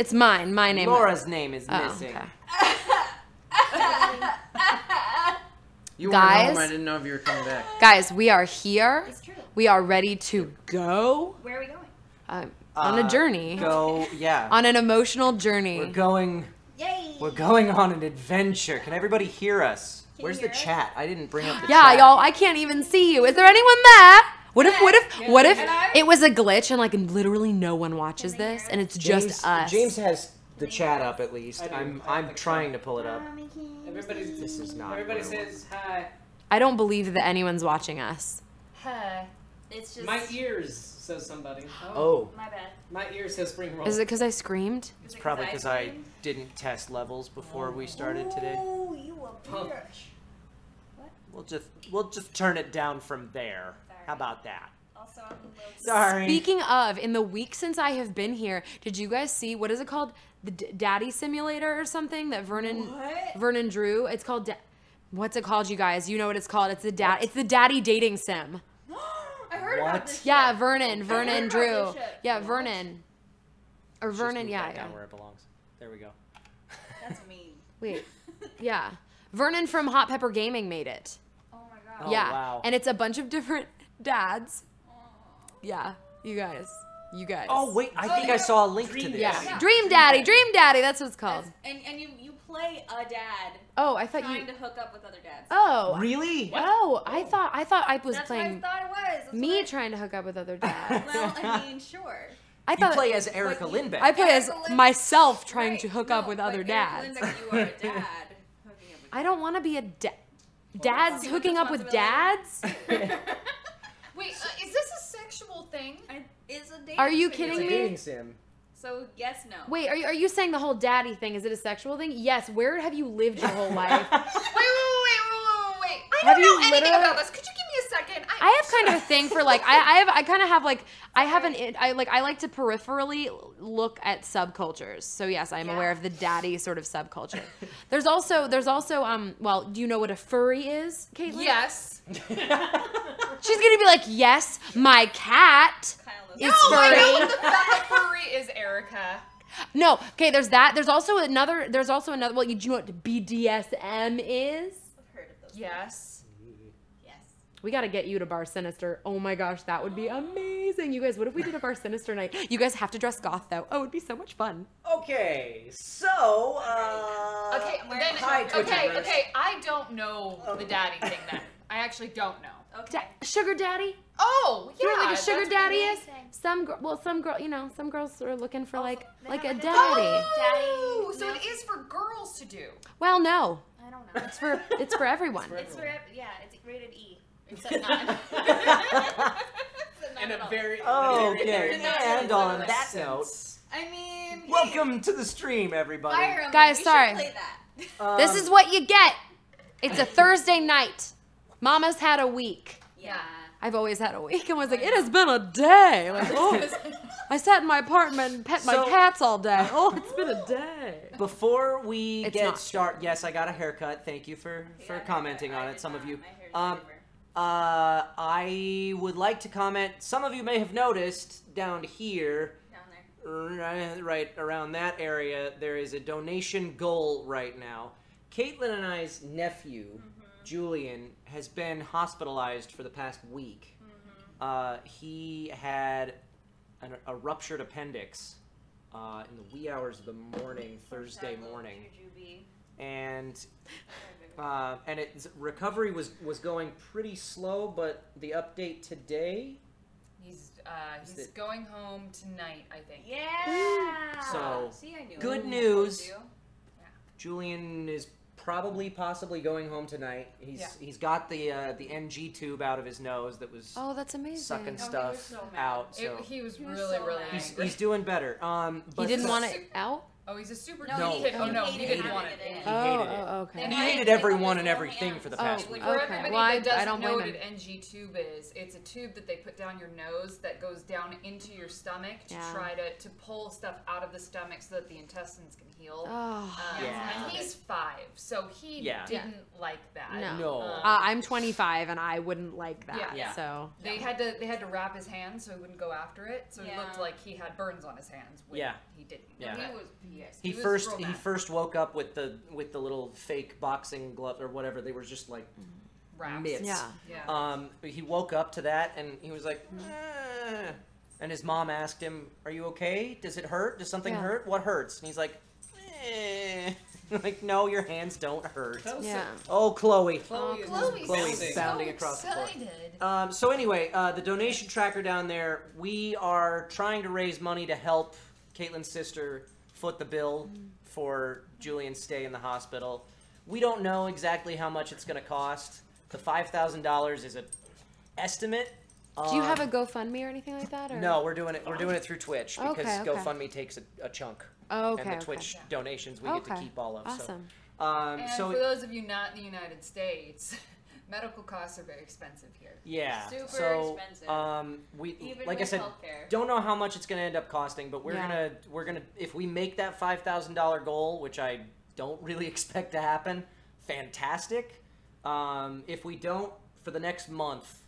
It's mine. My name. Laura's name is missing. Okay. You Guys? weren't home. I didn't know if you were coming back. Guys, we are here. It's true. We are ready to go Where are we going? on a journey. Yeah. On an emotional journey. We're going on an adventure. Can everybody hear us? Where's the chat? I didn't bring up the Yeah, chat. y'all, I can't even see you. Is there anyone there? What if it was a glitch and like literally no one watches this and it's just us? James has the chat up at least. I'm trying to pull it up. This is not Everybody what I says hi. I don't believe that anyone's watching us. Hi. It's just My ears, says somebody. Oh, my bad. My ears says spring roll. Is it because I screamed? it's probably because I didn't test levels before we started today. Oh, you a bitch. We'll just turn it down from there. How about that? Also, I'm Sorry. Speaking of, in the week since I have been here, did you guys see, what is it called? The Daddy Simulator or something that Vernon drew? It's called, what's it called, you guys? You know what it's called. It's the Daddy Dating Sim. I heard about this. Yeah, Vernon heard about drew. this shit. Yeah, Vernon. Or Just Vernon, move yeah, that yeah. down where it belongs. There we go. That's mean. Wait, yeah. Vernon from Hot Pepper Gaming made it. Oh my god. Oh, Yeah, wow. and it's a bunch of different dads. Yeah, you guys. Oh wait, I think I saw a link to this. Yeah, Dream Daddy, that's what it's called. And you play a dad Oh, I thought trying to hook up with other dads. Oh, Really? Oh, I thought I was That's playing what I thought it was. That's me what trying to hook up with other dads. Well, I mean, sure. I You thought play as Erica Lindbeck. I play as Erica Lynn- myself trying Right. to hook No, up with but other Eric dads. Lindbeck, you are a dad hooking up with I don't want to be a dads see what hooking up with dads. Wait, is this a sexual thing? Is a dating Are you sim. kidding It's a me? dating sim. So yes, no. Wait, are you saying the whole daddy thing? Is it a sexual thing? Yes. Where have you lived your whole life? Wait. I Have don't you know anything literally- about this. Could you give me a second? I have kind of a thing for like I kind of have like I have an I like to peripherally look at subcultures. So yes, I'm aware of the daddy sort of subculture. There's also well, do you know what a furry is, Caitlin? Yes. She's gonna be like, yes, my cat is No, I furry. know what the fuck a furry is, Erica. No, okay. There's that. There's also another. Well, do you know what BDSM is? I've heard of those. Yes. Yes. We got to get you to Bar Sinister. Oh my gosh, that would be amazing. You guys, what if we did a Bar Sinister night? You guys have to dress goth though. Oh, it would be so much fun. Okay, so Okay, then, hi, Twitterverse. okay, I don't know the daddy thing then. I actually don't know. Okay. Sugar daddy? Oh, yeah. You know what like a sugar that's daddy what is? amazing. Some girl, some girls are looking for like they a have daddy. Oh, so Yeah. it is for girls to do. Well, no, I don't know. it's for everyone. It's rated E. Except not. In a very. Okay, Not and really on literal that note, I mean, hey, welcome to the stream, everybody. Fire Emblem, Guys, we sorry. should play that. This is what you get. It's a Thursday night. Mama's had a week. Yeah. I've always had a week. And was like, it has been a day. Like, oh, I sat in my apartment and pet my So- cats all day. Oh, it's been a day. Before we It's get not started, yes, I got a haircut. Thank you for commenting on it, some of you. My hair's Um, silver. I would like to comment. Some of you may have noticed down here, Down there. right around that area, there is a donation goal right now. Caitlin and I's nephew, Julian, has been hospitalized for the past week. He had a ruptured appendix in the wee hours of the morning, Thursday morning, and its recovery was going pretty slow. But the update today, He's it- going home tonight, I think. Yeah. So, See, I knew good it. news. You? Julian is possibly going home tonight. He's got the NG tube out of his nose that was Oh, that's amazing. sucking was stuff so mad. out. So He was He was really, so really mad. angry. he's doing better. He But didn't want it out? Oh, he's a super No, No. cute kid. Oh no, he he hated didn't want it. it. He Oh, hated it. okay. And he I hated like everyone his and little everything hands. for the Oh, past For week. okay. everybody Well, I that doesn't don't know blame what him. an NG tube is, it's a tube that they put down your nose that goes down into your stomach to Yeah. try to pull stuff out of the stomach so that the intestines can heal. Oh. Yeah. And he's 5, so he Yeah. didn't like that. No. No. I'm 25 and I wouldn't like that. Yeah. Yeah. So They had to wrap his hands so he wouldn't go after it. So he Yeah. looked like he had burns on his hands. When Yeah. he didn't. Yeah. He was pissed. He was first real he mad. first woke up with the little fake boxing glove or whatever. They were just like Wraps. mitts. yeah. Yeah. He woke up to that and he was like, "Eh." And his mom asked him, "Are you okay? Does it hurt? Does something Yeah. hurt? What hurts?" And he's like, "Eh." Like, no, your hands don't hurt. Yeah. Oh, Chloe. Chloe is Chloe's Chloe's bouncing. bounding across the floor. excited. So anyway, the donation tracker down there, we are trying to raise money to help Caitlin's sister foot the bill for Julian's stay in the hospital. We don't know exactly how much it's going to cost. The $5,000 is an estimate. Do you have a GoFundMe or anything like that? Or? No, we're doing it. We're doing it through Twitch because Okay, okay. GoFundMe takes a chunk, Oh, okay. and the okay. Twitch donations we get to Okay. keep all of. Awesome. So, And so for those of you not in the United States, medical costs are very expensive here. yeah. Super so, expensive. we Even like I with said, healthcare. don't know how much it's going to end up costing, but we're Yeah. gonna if we make that $5,000 goal, which I don't really expect to happen, fantastic. If we don't, for the next month,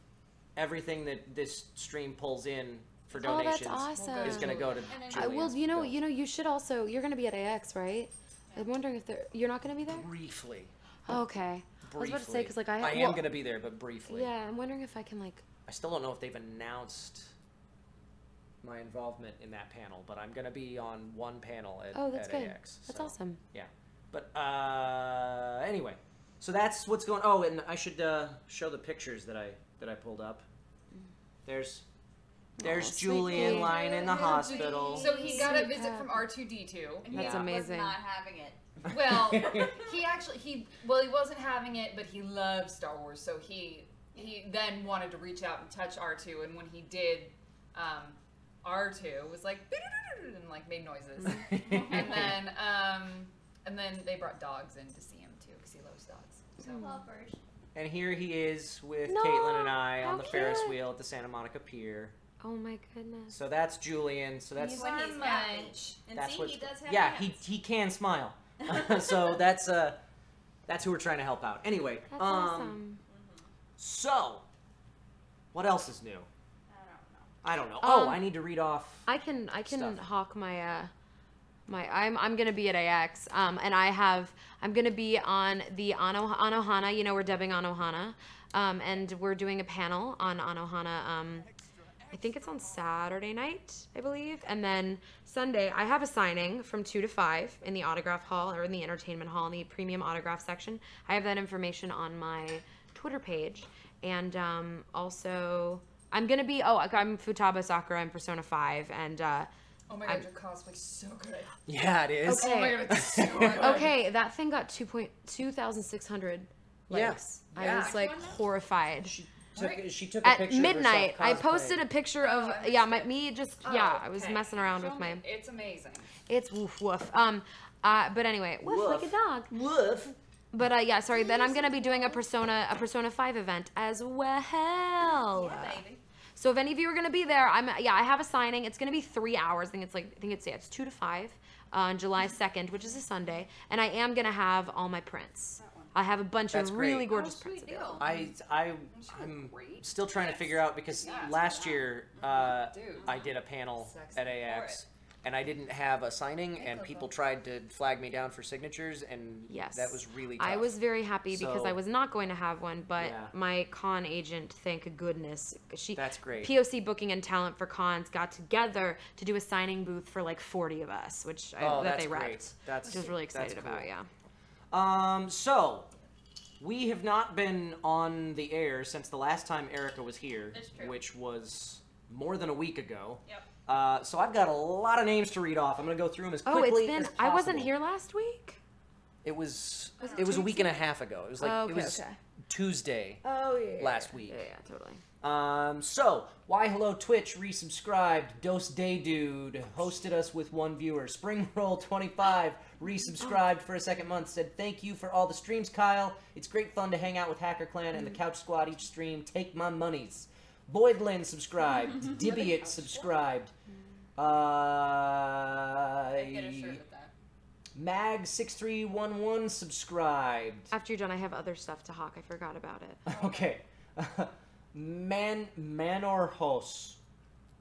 everything that this stream pulls in for Oh, that's donations awesome. is going to go to And then- Julian's Well, bill. you should also. You're going to be at AX, right? I'm wondering if you're not going to be there. Briefly. Okay. I was about to say Briefly. because like I am well, going to be there, but briefly. Yeah, I'm wondering if I can like. I still don't know if they've announced my involvement in that panel, but I'm going to be on one panel at, Oh, that's at good. AX. That's so, awesome. Yeah. But anyway, so that's what's going. Oh, and I should show the pictures that I pulled up. There's Aw, Julian sweet. lying in the hospital. So he got a Sweet visit cat. from R2D2. That's Yeah. amazing. Was not having it. Well, he wasn't having it, but he loves Star Wars, so he then wanted to reach out and touch R2, and when he did, R2 was like and like made noises, and then they brought dogs in to see him too because he loves dogs. So Lovers. And here he is with No, Caitlin and I how on the Ferris cute. wheel at the Santa Monica Pier. Oh my goodness. So that's Julian. So that's When he's happy. much. And that's see, what. he does have Yeah, hands. he can smile. So that's who we're trying to help out. Anyway, That's awesome. so what else is new? I don't know. I don't know. Um, I need to read off. I can Stuff. hawk my I'm gonna be at AX and I'm gonna be on the Anohana. You know, we're dubbing Anohana, and we're doing a panel on Anohana. I think it's on Saturday night, I believe, and then Sunday I have a signing from 2 to 5 in the autograph hall or in the entertainment hall in the premium autograph section. I have that information on my Twitter page, and also I'm gonna be I'm Futaba Sakura in Persona 5 and. oh my god, your cosplay's so good. Yeah, it is. Okay. Oh my god, it's so good. Okay, that thing got 2,600 Yeah. likes. I Yeah. was like horrified. She took a At picture midnight, of I herself posted a cosplaying. picture of I I was okay. messing around Show with me. my. It's amazing. It's woof woof. But anyway, woof, like a dog. Woof. But yeah, sorry. Then I'm gonna be doing a Persona 5 event as well. Baby. So if any of you are gonna be there, I have a signing. It's gonna be 3 hours. I think it's 2 to 5 on July 2nd, which is a Sunday, and I am gonna have all my prints. I have a bunch That's of really great. gorgeous Oh, prints sweet available. deal. I'm still trying to figure out because last year Dude. I did a panel Sexy. at AX and I didn't have a signing and people tried to flag me down for signatures and Yes. that was really tough. I was very happy because So- I was not going to have one, but Yeah. my con agent, thank goodness, That's great. POC Booking and Talent for Cons got together to do a signing booth for like 40 of us, which Oh, that that's they great. wrecked. That's- which I was really that's excited cool. about. Yeah. So we have not been on the air since the last time Erica was here, That's true. which was more than a week ago. Yep. So I've got a lot of names to read off. I'm going to go through them as Oh, quickly it's been. as I wasn't possible. here last week. It was a week and a half ago. It was like Oh, okay, it was okay. Tuesday Oh yeah. last week. Yeah, totally. So, Why Hello Twitch resubscribed. Dose Day Dude hosted us with 1 viewer. Spring Roll 25 resubscribed for a second month. Said, thank you for all the streams, Kyle. It's great fun to hang out with Hacker Clan and the Couch Squad each stream. Take my monies. Boydlin subscribed. Dibiot subscribed. I'd get a shirt with that. Mag6311 subscribed. After you're done, I have other stuff to hawk. I forgot about it. Okay. Manorhos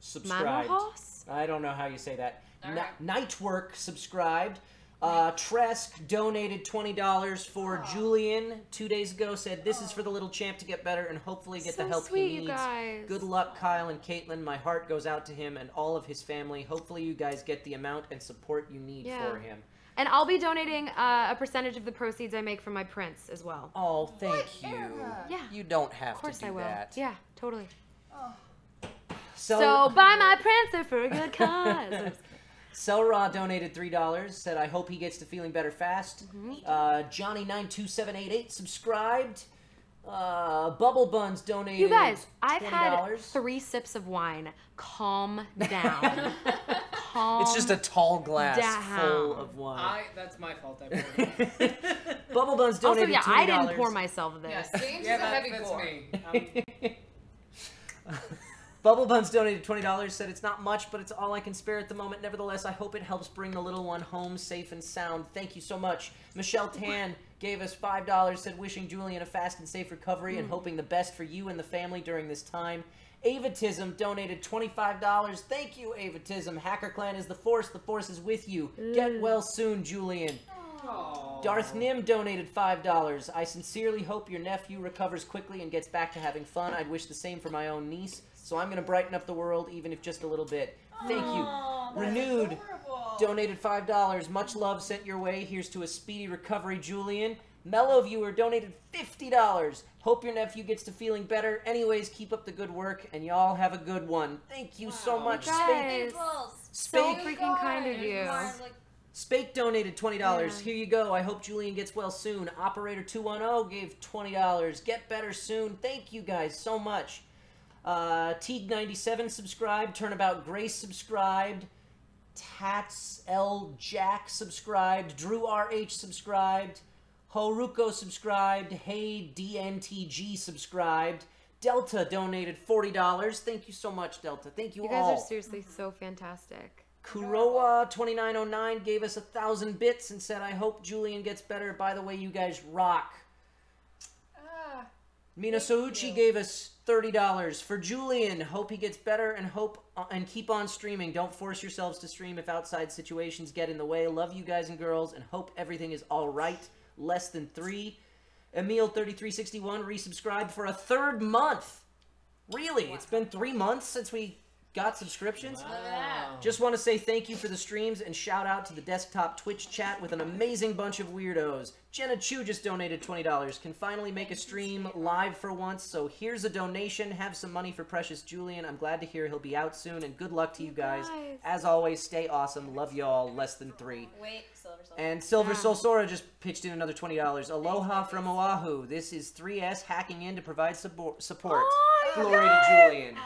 subscribed. Manorhos? I don't know how you say that. All right. Nightwork subscribed. Tresk donated $20 for Julian 2 days ago. Said, this is for the little champ to get better and hopefully get So the help sweet, he you needs. guys. Good luck, Kyle and Caitlin. My heart goes out to him and all of his family. Hopefully you guys get the amount and support you need Yeah. for him. And I'll be donating a percentage of the proceeds I make from my prints as well. Oh, thank you. Erica? Yeah. You don't have Of course to do I will. that. Yeah, totally. So buy my prints, they're for a good cause. Selra donated $3. Said, I hope he gets to feeling better fast. Mm-hmm. Johnny92788 subscribed. Bubble Buns donated You guys, $20. I've had 3 sips of wine. Calm down. Calm It's just a tall glass down. full of wine. That's my fault. I poured it. Bubble Buns Also, donated yeah, $20. I didn't pour myself this. Yes, James Yeah, is a heavy that's pour. me. Bubble Buns donated $20. Said, it's not much, but it's all I can spare at the moment. Nevertheless, I hope it helps bring the little one home safe and sound. Thank you so much. Michelle Tan gave us $5. Said, wishing Julian a fast and safe recovery and hoping the best for you and the family during this time. Avatism donated $25. Thank you, Avatism. Hacker Clan is the force is with you. Get well soon, Julian. Aw. Darth Nim donated $5. I sincerely hope your nephew recovers quickly and gets back to having fun. I'd wish the same for my own niece. So I'm going to brighten up the world, even if just a little bit. Thank you. Renewed donated $5. Much love sent your way. Here's to a speedy recovery, Julian. Mellow Viewer donated $50. Hope your nephew gets to feeling better. Anyways, keep up the good work, and y'all have a good one. Thank you so much, Guys. Spake. So Spake. freaking kind of you. Spake donated $20. Yeah. Here you go. I hope Julian gets well soon. Operator 210 gave $20. Get better soon. Thank you guys so much. Teague97 subscribed. Turnabout Grace subscribed. Tats L Jack subscribed. Drew RH subscribed. Horuko subscribed. Hey DNTG subscribed. Delta donated $40. Thank you so much, Delta. Thank you, You all. guys are seriously so fantastic. Kuroa2909 gave us 1,000 bits and said, I hope Julian gets better. By the way, you guys rock. Mina Souchi gave us $30 for Julian. Hope he gets better and keep on streaming. Don't force yourselves to stream if outside situations get in the way. Love you guys and girls and hope everything is all right. Less than 3. Emil3361 resubscribed for a 3rd month. Really? It's been 3 months since we got subscriptions? Wow. Just want to say thank you for the streams and shout out to the desktop Twitch chat with an amazing bunch of weirdos. Jenna Chu just donated $20. Can finally make a stream live for once, so here's a donation. Have some money for precious Julian. I'm glad to hear he'll be out soon, and good luck to you guys. As always, stay awesome. Love y'all. Less than 3. Wait, Silver Soul. And Silver Soul Sora just pitched in another $20. Aloha from Oahu. This is 3S hacking in to provide support. Oh, Glory to Julian.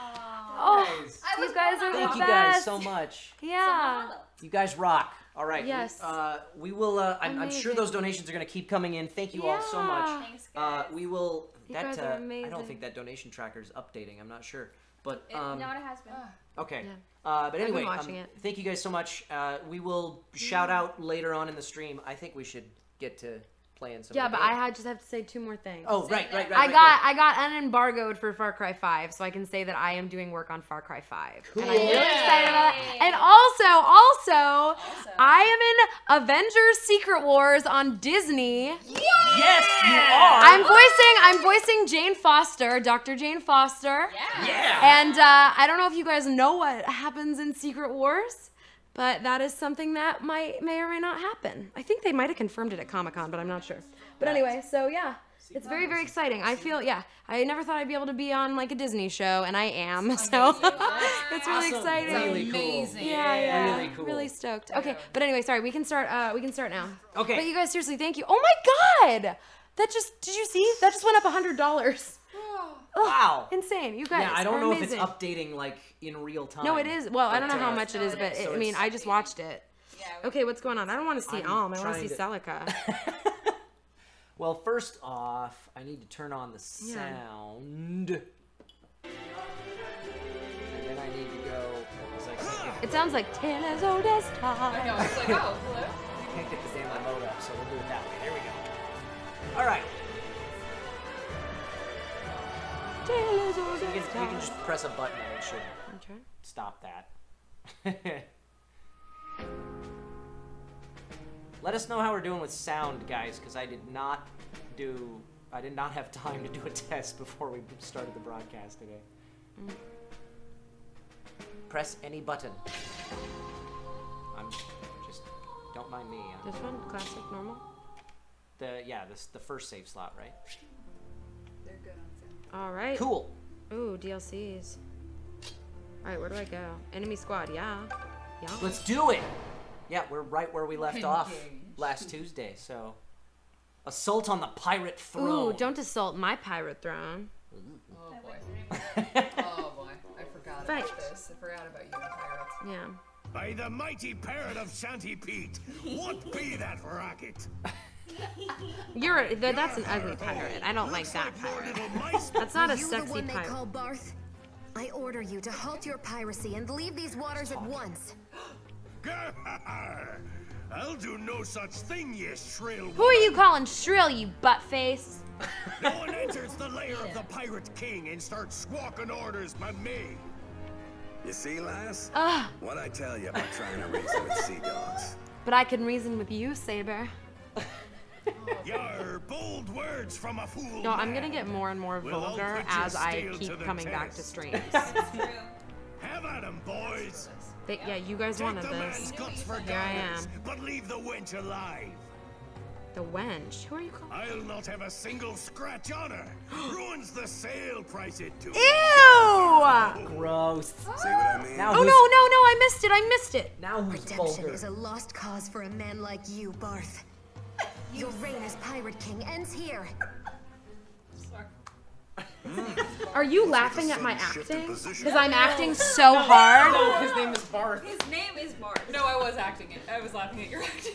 Oh, Nice. you guys are Thank the you guys best. so much. Yeah. You guys rock. All right. Yes. We will. I'm sure Amazing. those donations are going to keep coming in. Thank you all so much. Yeah. Thanks, guys. We will. You That guys are I amazing. don't think that donation tracker is updating. I'm not sure. But No, it has been. okay. Yeah. But been anyway, watching it. thank you guys so much. We will shout out later on in the stream. I think we should get to playing some. Yeah, of the but game. I just have to say 2 more things. Oh, right. I got unembargoed for Far Cry 5, so I can say that I am doing work on Far Cry 5. And I'm really excited about that. And also, I am in Avengers Secret Wars on Disney. Yes, you are. I'm voicing Jane Foster, Dr. Jane Foster. Yeah. And I don't know if you guys know what happens in Secret Wars, but that is something that may or may not happen. I think they might have confirmed it at Comic-Con, but I'm not sure. But anyway, so yeah. It's very, very exciting. I feel, I never thought I'd be able to be on like a Disney show, and I am. So it's really Awesome. exciting. Really cool. Amazing. Yeah. Really cool. Really stoked. Okay, but anyway, sorry. We can start now. Okay. But you guys, seriously, thank you. Oh my God! Did you see? That just went up $100. Wow. Insane, you guys. Yeah, I don't are know amazing. if it's updating like in real time. No, it is. Well, I don't know how uh, much it is, but so I mean, it's- I just watched it. Yeah. Okay, what's going on? I don't want to see I'm Alm. I want to trying see to- Celica. Well, first off, I need to turn on the Yeah. sound. And then I need to go. Because I can't It sounds like Taylor's oldest I time. know. It's like, oh, hello. get the damn remote up, so we'll do it that way. There we go. All right. Taylor's You oldest can time. just press a button and it should Okay. stop that. Let us know how we're doing with sound, guys, because I did not have time to do a test before we started the broadcast today. Press any button. I'm just don't mind me. This one, classic, normal. The first save slot, right? They're good on sound. All right. Cool. Ooh, DLCs. All right, where do I go? Enemy squad. Yeah. Yeah. Let's do it. Yeah, we're right where we left off Engage. last Tuesday. So, assault on the pirate throne. Ooh, don't assault my pirate throne. Oh boy. Oh boy. I forgot Fight. about this. I forgot about you and pirates. Yeah. By the mighty parrot of Shanty Pete, what be that racket? That's an ugly pirate. I don't like that pirate. That's not a You the sexy one they pirate. call Barth? I order you to halt your piracy and leave these waters at once. I'll do no such thing, ye shrill. Who are you calling shrill, you butt face? No one enters the lair of the Pirate King and starts squawking orders by me. You see, lass? Ugh. What I tell you about trying to reason with sea dogs? But I can reason with you, Saber. Your bold words from a fool. No, I'm man. gonna get more and more Well, I'll vulgar put your as I steel to keep the coming back to test. streams. Have at 'em, boys. Yeah, you guys Take wanted the this. man's guts for Here I dollars, am. but leave the wench alive. The wench. Who are you calling? I'll not have a single scratch on her. Ruins the sale price it to. Ew! Gross. See what I mean? Now Oh no, no, who's, no! I missed it. I missed it. Now who's Redemption vulgar? is a lost cause for a man like you, Barth. Your reign as Pirate King ends here. Are you laughing at my sudden shift in acting? position. Because I'm acting so hard. Oh, his name is Barth. His name is Mark. No, I was acting it. I was laughing at your acting.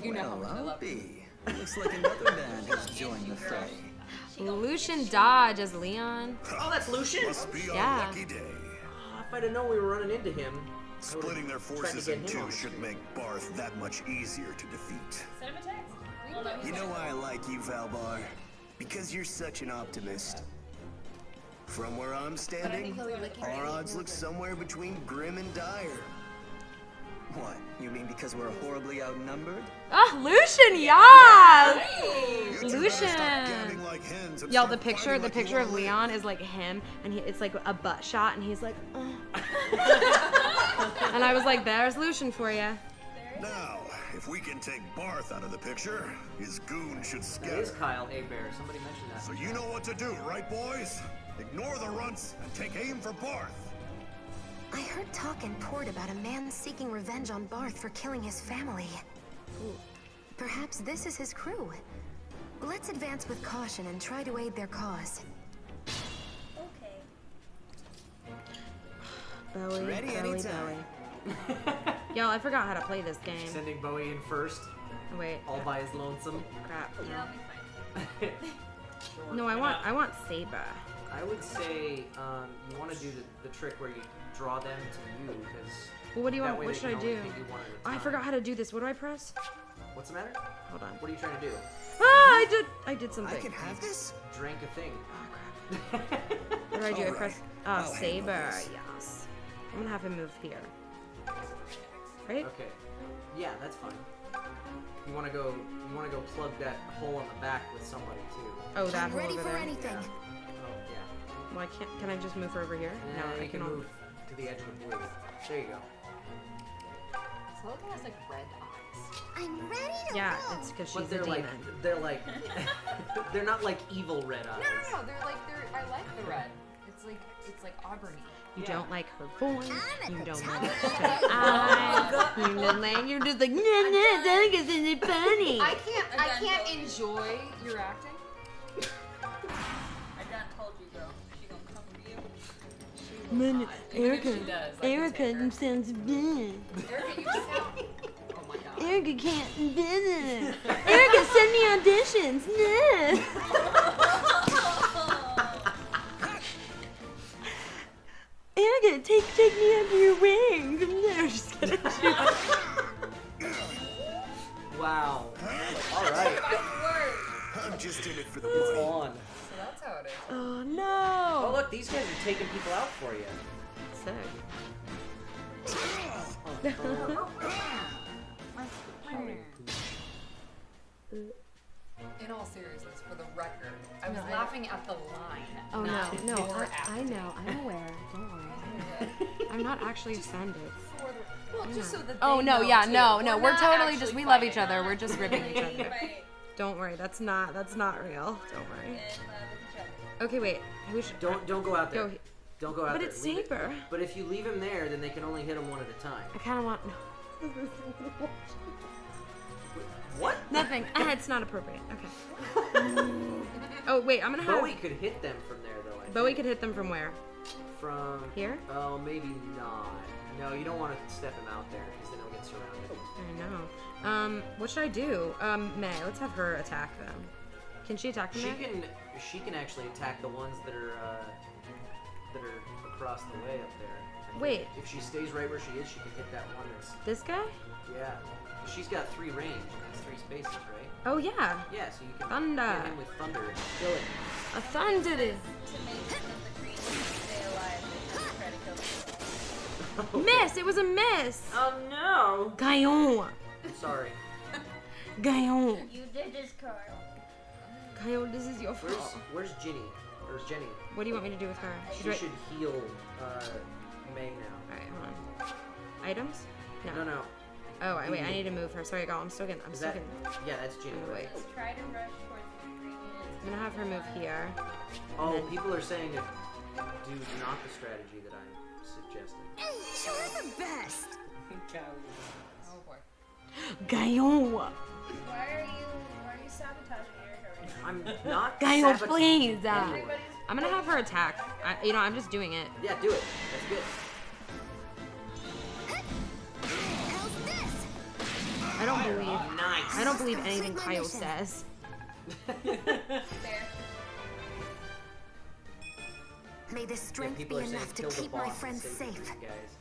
You know how much I Well, I'll love you. be. Looks like another man has joined the fray. Lucian Dodge as Leon. Oh, that's Lucian. Must be a Yeah. lucky day. Oh, if I'd have known we were running into him, I would've Splitting their tried to forces get in him two on should stream. make Barth that much easier to defeat. Send him a text. You know why I like you, Valbar? Because you're such an optimist. From where I'm standing, our odds look somewhere between grim and dire. What? You mean because we're horribly outnumbered? Ah, Lucian, yes! You two better stop gabbing Lucian. like hens and Yo, start the picture fighting like you of wanna live. Leon is like him, and it's like a butt shot, and he's like, and I was like, there's Lucian for you. Now, if we can take Barth out of the picture, his goon should That is scatter. Kyle Hebert. Somebody mentioned that. So you know what to do, right, boys? Ignore the runts and take aim for Barth. I heard talk in port about a man seeking revenge on Barth for killing his family. Perhaps this is his crew. Let's advance with caution and try to aid their cause. Bowie, Ready Bowie, anytime. Bowie. Yo, I forgot how to play this game. Sending Bowie in first, Wait, all by his lonesome. crap. No, I want Saber. I would say you want to do the trick where you draw them to you, because Well, what do you that want? way What they should can I only do? hit you one at a Oh, I time. forgot how to do this. What do I press? What's the matter? Hold on. What are you trying to do? Ah, I did I something. can have this? Drank a thing. What do I do? I Alright, press. I'll Oh, handle Saber. this. Yes. I'm gonna have him move here. Right? Okay. Yeah, that's fine. You want to go plug that hole in the back with somebody too. Oh, that I'm hole ready over for there. anything. Oh yeah. Well, I can't. Can I just move her over here? No, I you can only- move to the edge of the blue. There you go. Celica has like red eyes. I'm ready to Yeah, go. it's because But she's a they're like demon. they're not like evil red eyes. No, they're I like the red. It's like auburny. You Yeah. don't like her voice. I'm You at the don't top like of her eyes. You're just like, nah, nah, that isn't funny. I can't enjoy your acting. I done told you, girl. She gonna come for you. Even if she does, I can take her. sounds bad. Erica, you sound. Oh my god. Erica can't do it. Erica, send me auditions. Erica, take me under your wings. No, just kidding. Wow. All right. I'm just in it for the It's money. on. So that's how it is. Oh Oh, no. look, these guys are taking people out for you. Sick. In all seriousness, for the record, I was laughing at the line. Oh not no, your I acting. know, I'm aware. Don't worry. I'm not actually offended. Well, just so that Oh they no, know, yeah, too. no, we're not totally actually just we love fighting. each other. We're just ripping each other. Right. Don't worry, that's not real. Don't worry. In love with each other. Okay, wait. We should Don't go out there. go. Don't go out But there. it's Leave it. Saber. But if you leave him there, then they can only hit him one at a time. I kind of want. What? Nothing. It's not appropriate. Okay. Oh wait, I'm gonna have. Bowie could hit them from there, though. I Bowie think. could hit them from where? From Here? Oh, maybe not. No, you don't want to step him out there because then he'll get surrounded. I know. What should I do? May, let's have her attack them. Can she attack them? there? She can actually attack the ones that are across the way up there. I think Wait. If she stays right where she is, she can hit that one that's This guy? yeah. She's got 3 range and that's 3 spaces, right? Oh yeah. Yeah, so you can Thunder. hit him with thunder and kill him. A thunder. To make the green stay alive, they just try to kill themselves. Miss. It was a miss. Oh no! Gaillon. I'm sorry. Gaillon. You did this, Carl. Gaillon, this is your fault. Where's Ginny? Where's Jenny? What do you want me to do with her? She's She right. should heal May now. Alright, hold on. Items? No. Oh, wait, I need to move her. Sorry, girl. I'm still getting. Is that? Yeah, that's Ginny. Oh, Right? wait. Just try to rush towards the green units. I'm gonna have her move here. Oh, then- people are saying to do not the strategy that I'm suggesting. You're the best. Oh boy. Gaillon. Why are you sabotaging Erica right now? I'm not. Gaillon, sabotaging please. anyone. I'm gonna have her attack. I'm just doing it. Yeah, do it. That's good. How's this? I don't believe. Nice. I don't believe anything Complete my Kyle mission. says. There. May the Yeah, strength be people are saying enough to kill the keep my boss and friends save the safe. three guys.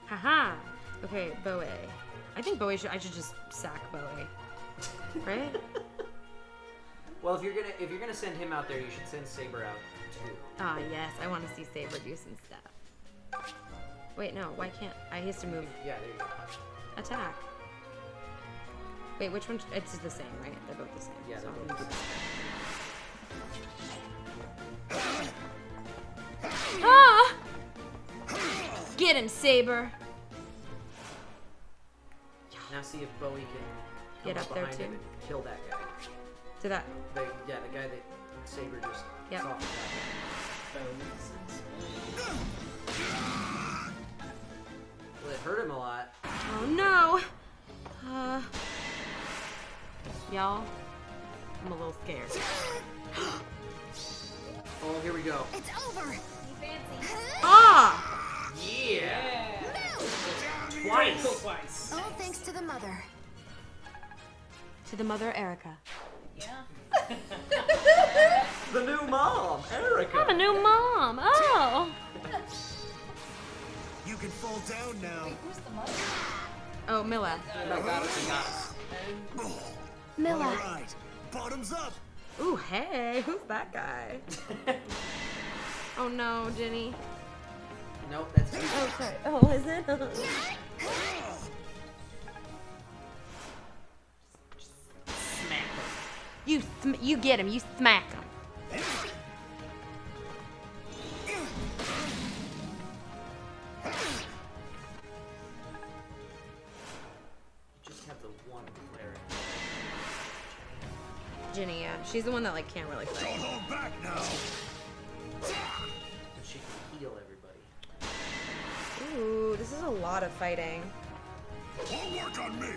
Haha. Okay, Bowie. I think Bowie should. I should just sack Bowie. Right? Well, if you're gonna send him out there, you should send Saber out too. Ah, yes. I want to see Saber do some stuff. Wait, no. Why can't I? He has to move. Yeah, there you go. Attack. Wait, which one? It's the same, right? They're both the same. Yeah, so they're I'm both gonna the do this. Ah! Get him, Saber. Now see if Bowie can come Get up there, behind too. him and kill that guy. To that. The guy that Saber just Yep. saw. Well, it hurt him a lot. Oh no. Y'all, I'm a little scared. Oh, here we go. It's over. Ah! Yeah! Twice. All thanks to the mother. To the mother, Erica. Yeah. The new mom, Erica. I'm a new mom. Oh. You can fall down now. Who's the mother? Oh, Milla. Oh, got us. Milla. All right, bottoms up. Ooh, hey, who's that guy? Oh no, Jenny. Nope, that's you. Oh, sorry. Oh, is it? Smack him. You get him. You smack him. Just have the one cleric. Jenny, yeah, she's the one that like can't really Don't fight. hold back now. a lot of fighting. Won't work on me.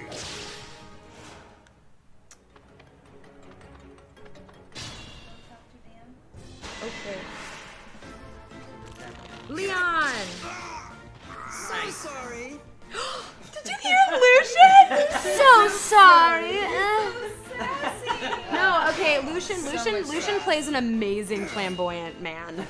Okay. Leon! So sorry. Did you hear Lucian? So sorry. No, okay, Lucian plays an amazing flamboyant man.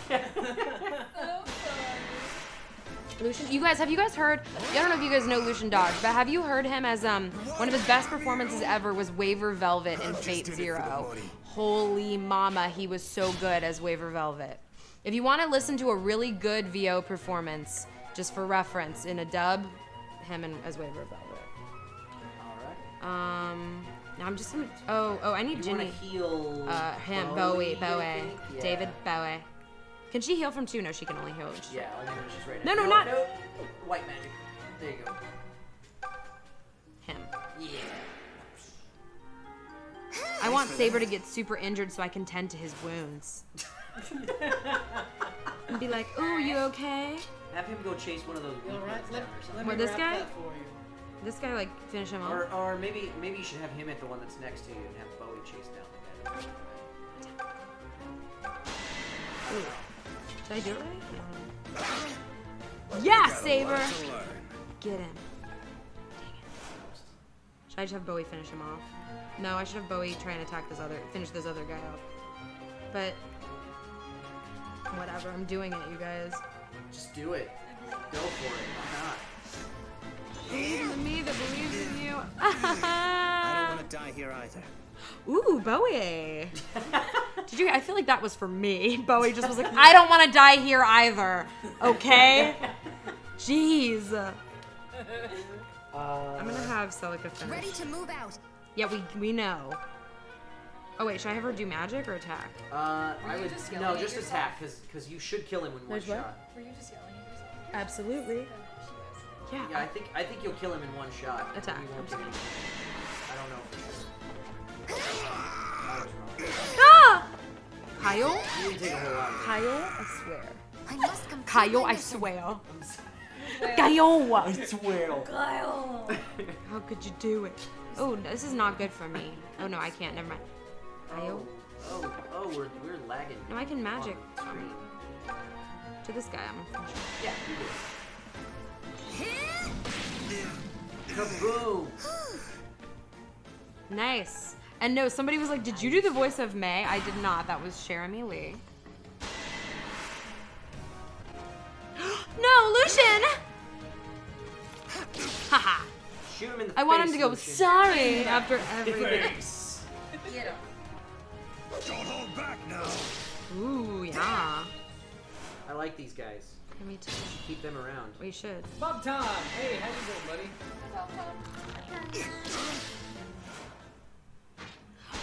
Lucian, have you guys heard? I don't know if you guys know Lucian Dodge, but have you heard him as one of his best performances ever was Waver Velvet in Fate Zero. Holy mama, he was so good as Waver Velvet. If you want to listen to a really good VO performance, just for reference, in a dub, him as Waver Velvet. All right. Now I'm just gonna. Oh, I need You want Ginny. to heal Him, Bowie. Bowie. Yeah. David Bowie. Can she heal from 2? No, she can only heal. Yeah, I think she's right. No, not. No. White magic. There you go. Him. Yeah. I want Saber to get super injured so I can tend to his wounds. And be like, "Ooh, you okay?" Have him go chase one of those. All right, let What, me this wrap guy? that for you. This guy like finish him off. Or maybe you should have him at the one that's next to you and have Bowie chase down the guy. Ooh. Did I do it right? Yeah, Saber. Get him. Dang it. Should I just have Bowie finish him off? No, I should have Bowie try and finish this other guy off. But whatever, I'm doing it, you guys. Just do it. Go for it. Why Believe in me that believes in you. I don't want to die here either. Ooh, Bowie. I feel like that was for me. Bowie just was like, I don't want to die here either. Okay? Jeez. I'm gonna have Celica finish. Ready to move out. Yeah, we know. Oh wait, should I have her do magic or attack? I you would just yelling at just yourself? attack because you should kill him in one There's what? shot. Were you just yelling at yourself? Absolutely. Yeah. Yeah, I think you'll kill him in one shot. Attack. He won't do anything. I don't know for sure. I was wrong. Ah! Kyle? You didn't take a whole lot. Kyle, I swear. I must complete Kyle, my I mission. swear. Kyle! I swear. Kyle! How could you do it? Oh, this is not good for me. Oh no, I can't. Never mind. Kyle? Oh, we're lagging. No, I can magic. On screen. To this guy, I'm gonna finish. Yeah, you do. Kaboom! Nice. And no, somebody was like, did you do the voice of May? I did not. That was Jeremy Lee. No, Lucian! Haha. Shoot him in the I want him face, to go, Lucian. sorry, after everything. Face. Get him. Don't hold back now. Ooh, yeah. I like these guys. Yeah, me too. Keep them around. We should. Bob Tom, hey, how you doing, buddy?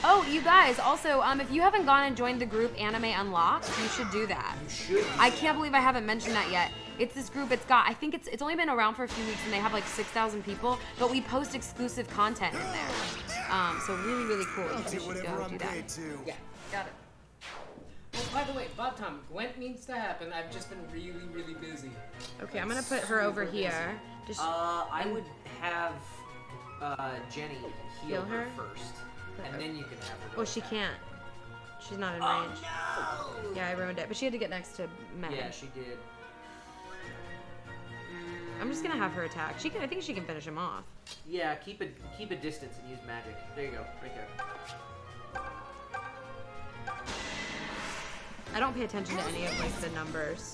Oh, you guys, also, if you haven't gone and joined the group Anime Unlocked, you should do that. You should. I can't believe I haven't mentioned that yet. It's this group, I think it's only been around for a few weeks and they have like 6,000 people, but we post exclusive content in there. So really, really cool. I'll You do should whatever go I'm do paid that. to. Yeah. Got it. Well, by the way, Bob Tom, Gwent needs to happen. I've just been really, really busy. Okay, I'm gonna put her over here. Just I would have Jenny heal Heal her her? first, and then you can have her. Go well, she attack. can't. She's not in Oh range. no! Yeah, I ruined it. But she had to get next to Meg. Yeah, she did. I'm just gonna have her attack. I think she can finish him off. Yeah, keep a distance and use magic. There you go, right there. I don't pay attention to any of like the numbers.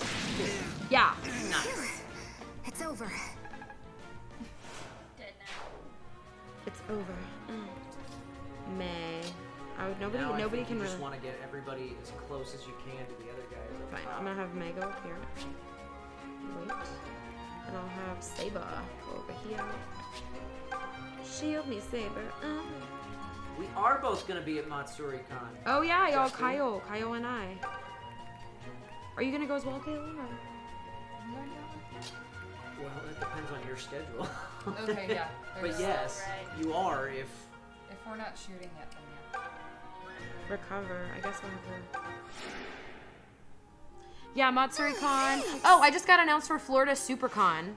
Yeah. Nice. It's over. Dead now. It's over. May. Now I Nobody think can you really. just want to get everybody as close as you can to the other guy. Fine. I'm gonna have May go up here. Wait. And I'll have Saber over here. Shield me, Saber. We are both gonna be at Matsuri Con. Oh yeah, y'all, Justin. Kyle and I. Are you gonna go as well, Caitlin? Or? Well, it depends on your schedule. Okay, yeah. But there's- yes, right. you are if. If we're not shooting yet, then yeah. Recover. I guess I'll have her. Yeah, Matsuri Con. Oh, I just got announced for Florida SuperCon.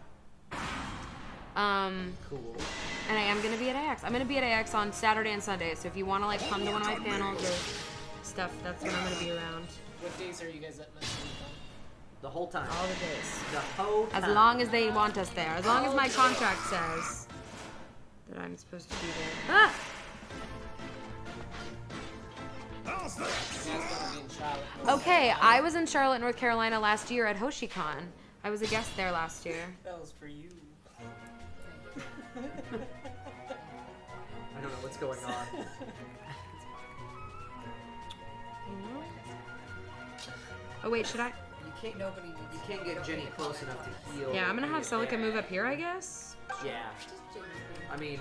Cool. And I am gonna be at AX. I'm gonna be at AX on Saturday and Sunday. So if you want to like come to one of my panels or stuff, that's when I'm gonna be around. What days are you guys at MegaCon? The whole time. All the days. The whole time. As long as they want us there. As long as my contract says that I'm supposed to be there. Ah! How's that? You guys gonna be in Charlotte, North Okay, Carolina? I was in Charlotte, North Carolina last year at HoshiCon. I was a guest there last year. That was for you. I don't know what's going on. Oh wait, should I? You can't get Jenny close enough to heal. Yeah, I'm gonna have Celica move up here, I guess. Yeah. I mean,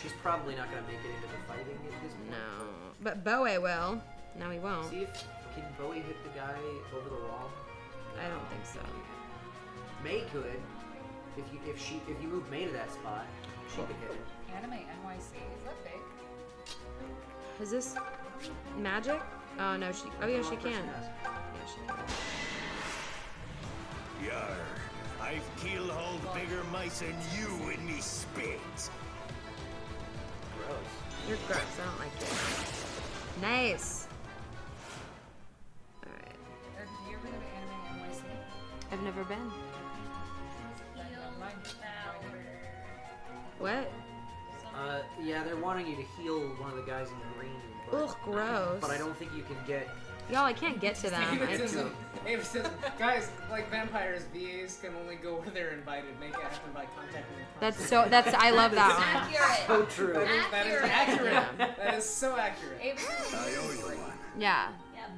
she's probably not gonna make it into the fighting at this point. No, but Boe will. No, he won't. See if can Bowie hit the guy over the wall. I don't think so. May could. If you move May to that spot, she could hit it. Anime NYC. Is that fake? Is this magic? Oh no, she. Oh yeah, she can. Yeah, she can. Yar, I've killed all bigger mice than you in me spit. Gross. You're gross. I don't like you. Nice. All right. Or did you ever go to Anime NYC? I've never been. Never mind. What? Yeah, they're wanting you to heal one of the guys in green. But, Ugh, gross. But I don't think you can get. Y'all, I can't get to them. Guys, like vampires, VAs can only go where they're invited. Make it happen by contacting the That's so. That's. I love that one. Accurate. So true. That is accurate. Yeah. That is so accurate. I owe you one. Yeah. Yep.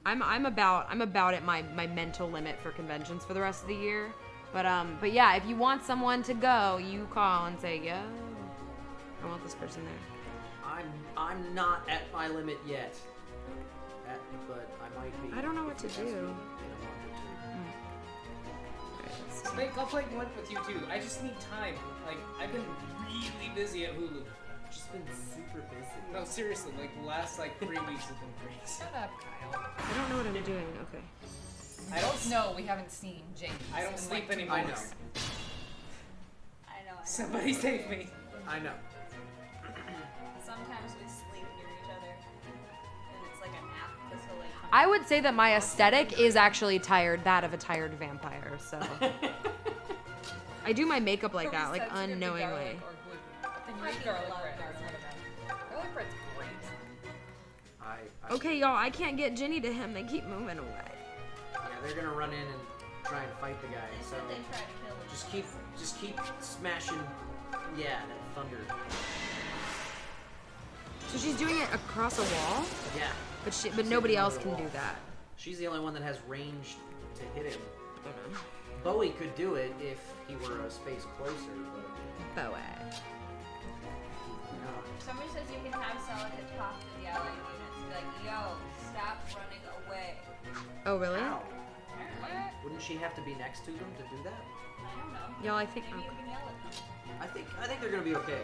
I'm about at my mental limit for conventions for the rest of the year. But yeah, if you want someone to go, you call and say, yo, I want this person there. I'm not at my limit yet. But I might be. I don't know what to if you ask do. me in a month or two. Like, I'll play Gwent with you too. I just need time. Like, I've been really busy at Hulu. Just been super busy. No, seriously, like the last 3 weeks have been crazy. Shut up, Kyle. I don't know what I'm doing. Okay. I don't No, we haven't seen James. I don't in, sleep 2 anymore. I know. weeks. I know. Somebody save me. I know. Sometimes we sleep near each other, and it's like a nap. Until like. I would say that my aesthetic is actually that of a tired vampire. So I do my makeup like that, like Sensitive to unknowingly. garlic or gluten. Then you I eat do garlic love bread. garlic. Garlic bread's great. Okay, y'all, I can't get Jenny to him. They keep moving away. Yeah, they're gonna run in and try and fight the guy. So They try to kill him. just keep smashing. Yeah, that thunder. So she's doing it across a wall, Yeah. but nobody else can do that. She's the only one that has range to hit him. I don't know. Bowie could do it if he were a space closer, but Boe. no. Somebody says you can have Celica talk to the allied units. Be like, yo, stop running away. Oh, really? How? Apparently. Wouldn't she have to be next to them to do that? I don't know. Y'all, I think. Maybe you can yell at them. I think they're gonna be okay.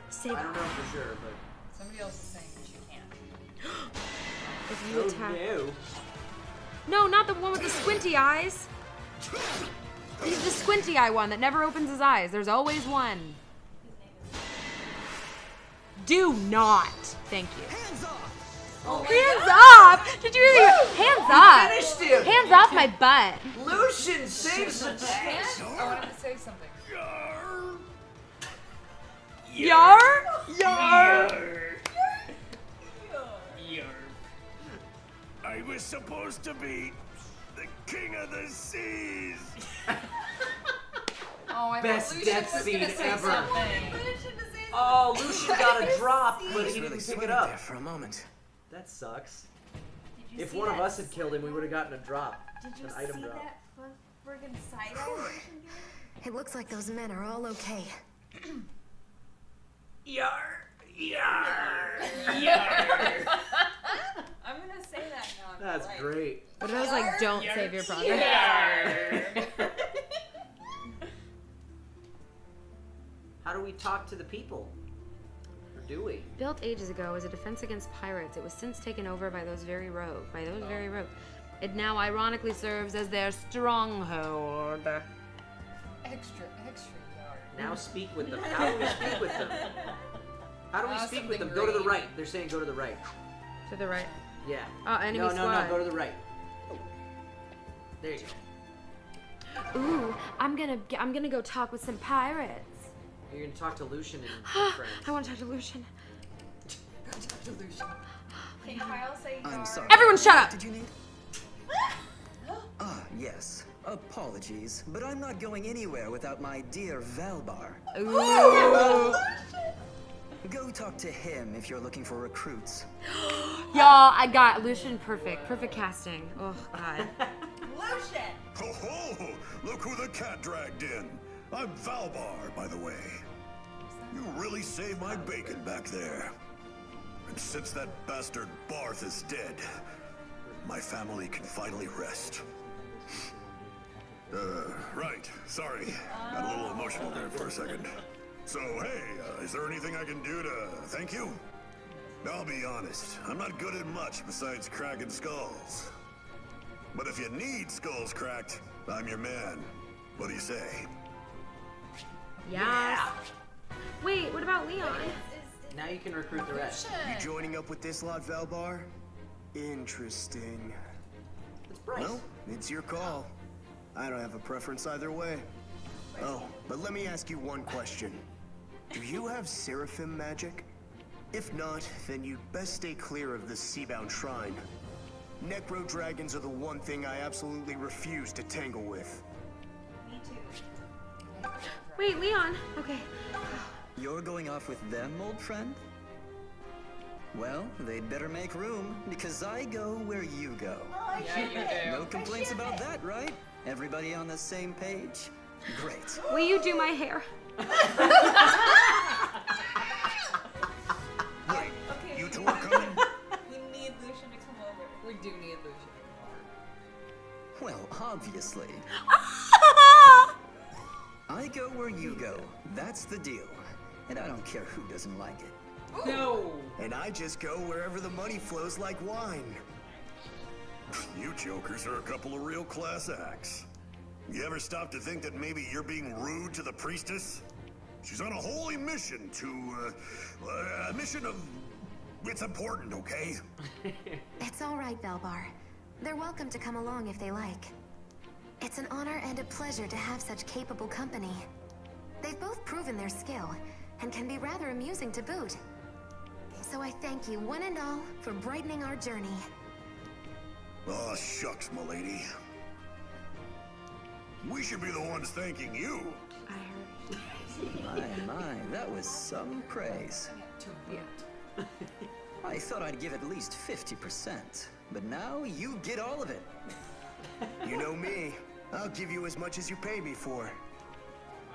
Save I don't know for sure, but Somebody else is saying that you can't. if you attack. no. No, not the one with the squinty eyes. He's the squinty eye one that never opens his eyes. There's always one. Do not. Thank you. Hands off! Hands up! Did you really? Hands up! Finished him. Hands off my butt. Lucian saves the day. I wanted to say something. Yar! Yar! I was supposed to be the king of the seas. Oh, I Best thought Lucian death was gonna scene say ever. something. Oh, Lucian got a drop, but he Really didn't pick sweated it up. there for a moment. That sucks. Did you If see one of that us had killed him, we would have gotten a drop. Did you An item see drop. that friggin' side eye? It looks like those men are all okay. Yar! Yar! I'm gonna say that now. That's great. But I was like, don't save your progress. How do we talk to the people? Or do we? Built ages ago as a defense against pirates, it was since taken over by those very rogue. It now ironically serves as their stronghold. extra yard. Now speak with them. How do we speak with them? How do we speak with them? Something Go to the green. right. They're saying go to the right. To the right. Yeah. Oh, enemy no, squad. go to the right. There you go. Ooh, I'm gonna go talk with some pirates. You're gonna talk to Lucian and friends. I want to talk to Lucian. Can Kyle say I'm yard? sorry. Everyone shut up! Did you need? Ah, yes. Apologies, but I'm not going anywhere without my dear Valbar. Ooh. Go talk to him if you're looking for recruits. Y'all, I got Lucian perfect. Perfect casting. Oh, God. Lucian! Ho ho! Look who the cat dragged in. I'm Valbar, by the way. You really saved my bacon back there. And since that bastard Barth is dead, my family can finally rest. Right. Sorry. Got a little emotional there for a second. So, hey, is there anything I can do to thank you? I'll be honest, I'm not good at much besides cracking skulls. But if you need skulls cracked, I'm your man. What do you say? Yes. Wait, what about Leon? Now you can recruit the rest. You joining up with this lot, Valbar? Interesting. It's Bryce. Well, it's your call. I don't have a preference either way. Oh, but let me ask you one question. Do you have Seraphim magic? If not, then you'd best stay clear of the Seabound Shrine. Necro dragons are the one thing I absolutely refuse to tangle with. Me too. Wait, Leon. Okay. You're going off with them, old friend? Well, they'd better make room, because I go where you go. Yeah, you do. No complaints about that, right? Everybody on the same page? Great. Will you do my hair? Wait, you two are coming? We need Lucian to come over. We do need Lucian. Well, obviously. I go where you go. That's the deal. And I don't care who doesn't like it. No. And I just go wherever the money flows like wine. You jokers are a couple of real class acts. You ever stop to think that maybe you're being rude to the priestess? She's on a holy mission to, a mission of... It's important, okay? It's all right, Valbar. They're welcome to come along if they like. It's an honor and a pleasure to have such capable company. They've both proven their skill, and can be rather amusing to boot. So I thank you one and all for brightening our journey. Aw, shucks, m'lady. We should be the ones thanking you. My, that was some praise. I thought I'd give at least 50%, but now you get all of it. You know me. I'll give you as much as you pay me for.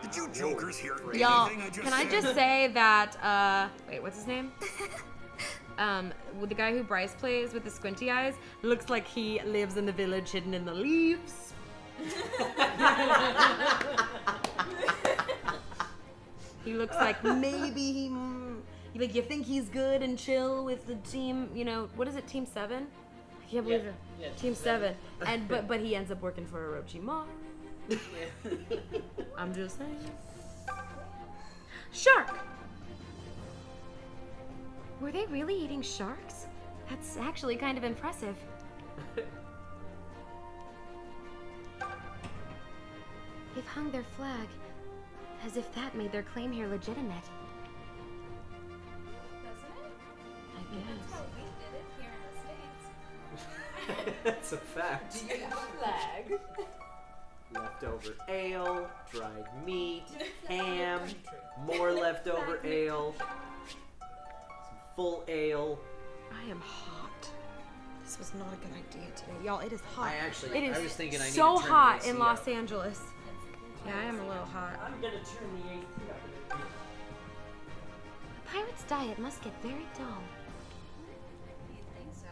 Did you jokers hear Y'all, anything I just can I said? just say that, wait, what's his name? With the guy who Bryce plays with the squinty eyes, looks like he lives in the village hidden in the leaves. He looks like maybe he, like, you think he's good and chill with the team, you know, what is it, Team 7? I can't believe it. Yeah, Team 7. And, but he ends up working for Orochimaru. I'm just saying. Shark! Were they really eating sharks? That's actually kind of impressive. They've hung their flag, as if that made their claim here legitimate. Doesn't it? I That's guess. how we did it here in the States. That's a fact. Flag. Leftover ale, dried meat, ham, more leftover ale, some full ale. I am hot. This was not a good idea today. Y'all, it is hot. I was thinking I need so to turn hot the AC in Los up. Angeles. Yeah, I am a little hot. I'm gonna turn the AC up. A pirate's diet must get very dull. You think so?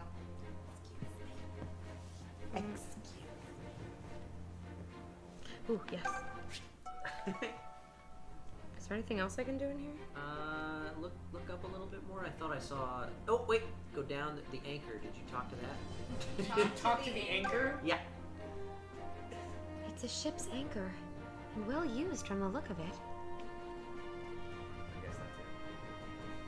Ooh, yes. Is there anything else I can do in here? Look up a little bit more. I thought I saw. Oh wait, go down the anchor. Did you talk to that? Talk to the anchor? Yeah. It's a ship's anchor. And well used from the look of it. I guess that's it.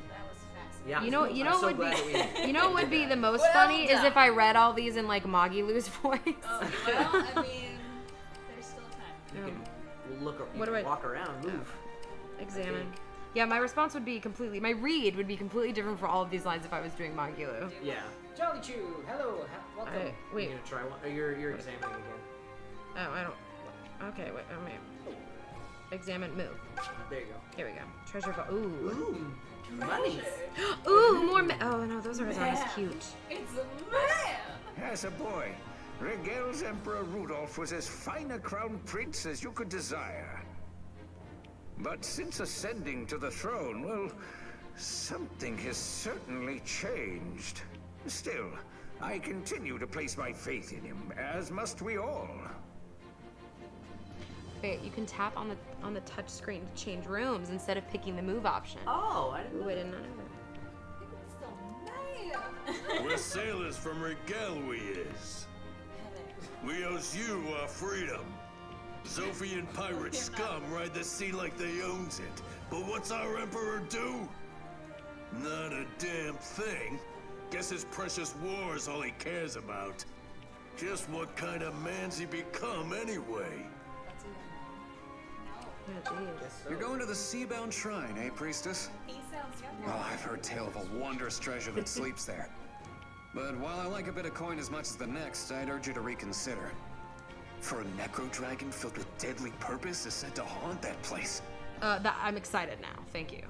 That was fascinating. Yeah. You know I'm what so would glad that we be you know what would be the most Well funny is done. if I read all these in like Magilu's voice. Oh, well, I mean, there's still time. You can look. You What do can I- walk around, move. Examine. think. Yeah, my response would be completely. My read would be completely different for all of these lines if I was doing Magilu. Yeah. Jolly Chew, hello, welcome. Wait. You're gonna try one. You're examining again. Oh, I don't. Okay, wait. I mean, examine. Move. There you go. Here we go. Treasure vault. Ooh. Ooh. Money. Ooh, more. Oh no, those are not as cute. It's a man. As a boy, Regel's Emperor Rudolph was as fine a crown prince as you could desire. But since ascending to the throne, well, something has certainly changed. Still, I continue to place my faith in him, as must we all. Wait, you can tap on the touch screen to change rooms instead of picking the move option. Oh, I didn't Ooh, know. I did not know that. It's a man. We're sailors from Regel, we is. We owes you our freedom. Zophian pirate scum ride the sea like they owns it. But what's our emperor do? Not a damn thing. Guess his precious war's all he cares about. Just what kind of man's he become anyway? Yeah, geez. You're going to the Seabound Shrine, eh, Priestess? He sounds Oh, I've heard tale of a wondrous treasure that sleeps there. But while I like a bit of coin as much as the next, I'd urge you to reconsider. For a necro dragon filled with deadly purpose is said to haunt that place. I'm excited now. Thank you.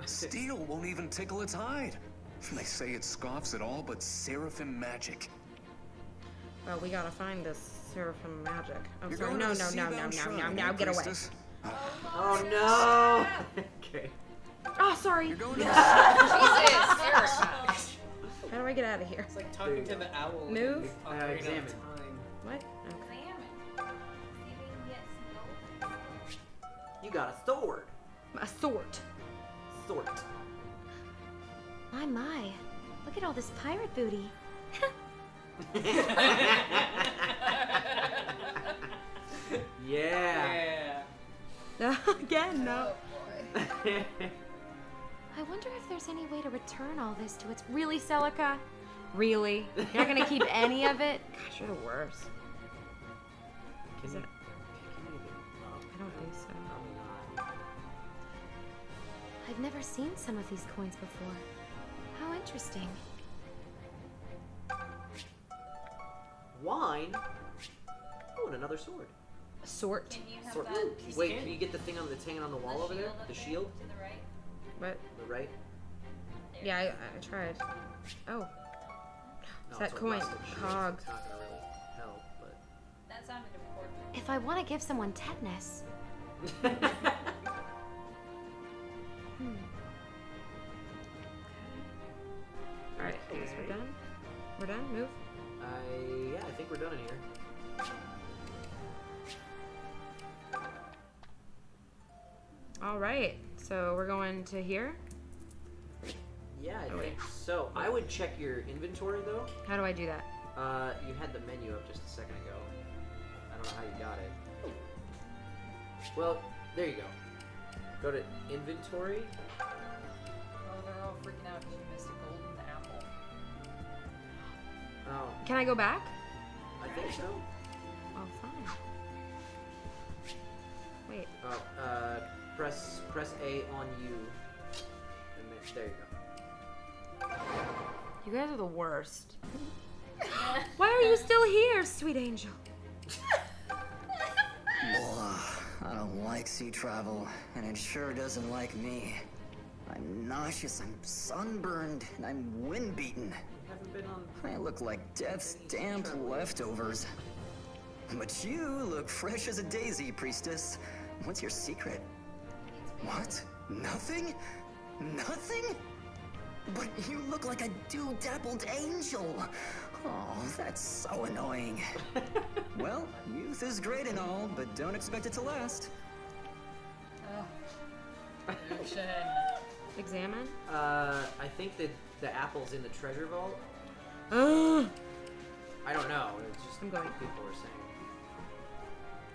Steel won't even tickle its hide. They say it scoffs at all but seraphim magic. Well, we gotta find this seraphim magic. Oh, You're sorry. going No, to the no, no, no, Seabound no, Shrine, no, eh, no. Get away. Priestess? Oh no. Okay. Oh, sorry. You're going to Jesus, Erica. How do I get out of here? It's like talking to the owl. in Move? the Ocarina of Examine. Time. What? Okay. Examine. See if we can get some gold. You got a sword. A sort. Sword. My. Look at all this pirate booty. Yeah. Yeah. Again, no. I wonder if there's any way to return all this to its... Really, Celica? Really? You're not gonna keep any of it? Gosh, you're the worst. Can Is you, it- can you even up? I don't think so. Probably not. I've never seen some of these coins before. How interesting. Wine. Oh, and another sword. A sort. Can you have Sword. that piece Wait, of can you get the thing on that's hanging on the wall over there? up The there shield? to the right? What? The right? Yeah, I tried. Oh. No, It's that a coin. rusted shield, so Cog. It's not gonna really help, That sounded important. If I want to give someone tetanus... but. Alright, I guess we're done. We're done? Move. Yeah, I think we're done in here. Alright, so we're going to here. Yeah, I Oh, wait. think so. I would check your inventory though. How do I do that? You had the menu up just a second ago. I don't know how you got it. Well, there you go. Go to inventory. Oh, they're all freaking out because you missed a golden apple. Oh, Can I go back? I think so. Oh, fine. Wait. Oh, press A on you, and then there you go. You guys are the worst. Why are you still here, sweet angel? Blah. I don't like sea travel, and it sure doesn't like me. I'm nauseous, I'm sunburned, and I'm wind-beaten. You haven't been on. I look like death's damp leftovers. But you look fresh as a daisy, priestess. What's your secret? What? Nothing? Nothing? But you look like a dew-dappled angel. Oh, that's so annoying. Well, youth is great and all, but don't expect it to last. Lucian. Examine. I think that the apple's in the treasure vault. Ugh. I don't know. It's just I'm going. what people were saying.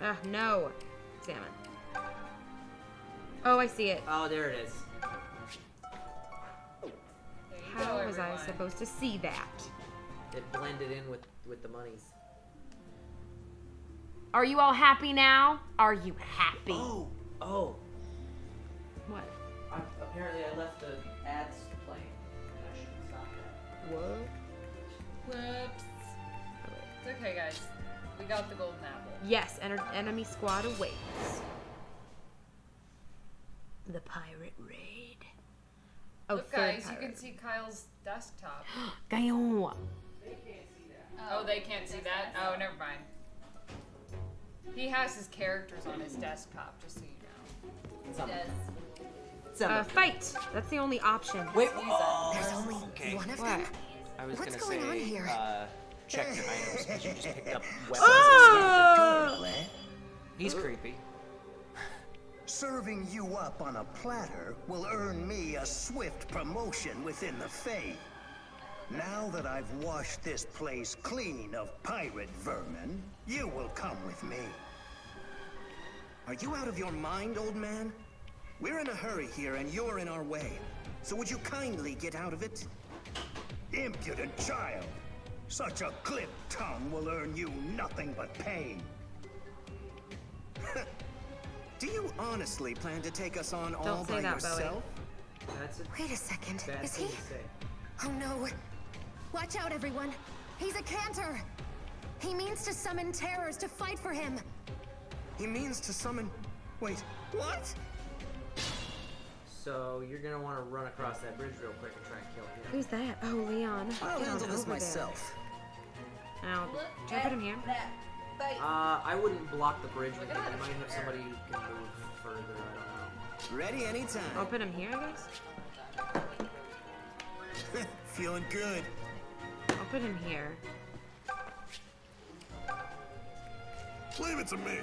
Ah, no. salmon. Oh, I see it. Oh, there it is. There you How go, was I everyone. supposed to see that? It blended in with the monies. Are you all happy now? Are you happy? Oh. What? Apparently I left the ads playing. I should stop that. What? Whoops. It's okay, guys. We got the golden apple. Yes, enemy squad awaits. The pirate raid. Oh, Look, third guys, you pirate. can see Kyle's desktop. Gaillon. Oh, they can't see that? Oh, never mind. He has his characters on his desktop, just so you know. Fight. That's the only option. Wait. There's only okay. one of What? them? I was What's gonna going on say, here? check your items because you just picked up weapons. Oh! He's creepy. Serving you up on a platter will earn me a swift promotion within the Fae. Now that I've washed this place clean of pirate vermin, you will come with me. Are you out of your mind, old man? We're in a hurry here and you're in our way. So would you kindly get out of it? Impudent child! Such a clipped tongue will earn you nothing but pain. Do you honestly plan to take us on all Don't say by that, Bowie. yourself? That's a Wait a second. bad Is thing he? to say. Oh no. Watch out, everyone. He's a cantor. He means to summon terrors to fight for him. He means to summon... Wait, what? So you're gonna want to run across that bridge real quick and try and kill him. Who's that? Oh, Leon. I'll Get on handle this over there. myself. Now, Look should I put him here? at that fight. I wouldn't block the bridge with it. Look at You that. might have somebody who can move further. I don't know. Ready anytime. I'll put him here, I guess. Feeling good. I'll put him here. Leave it to me.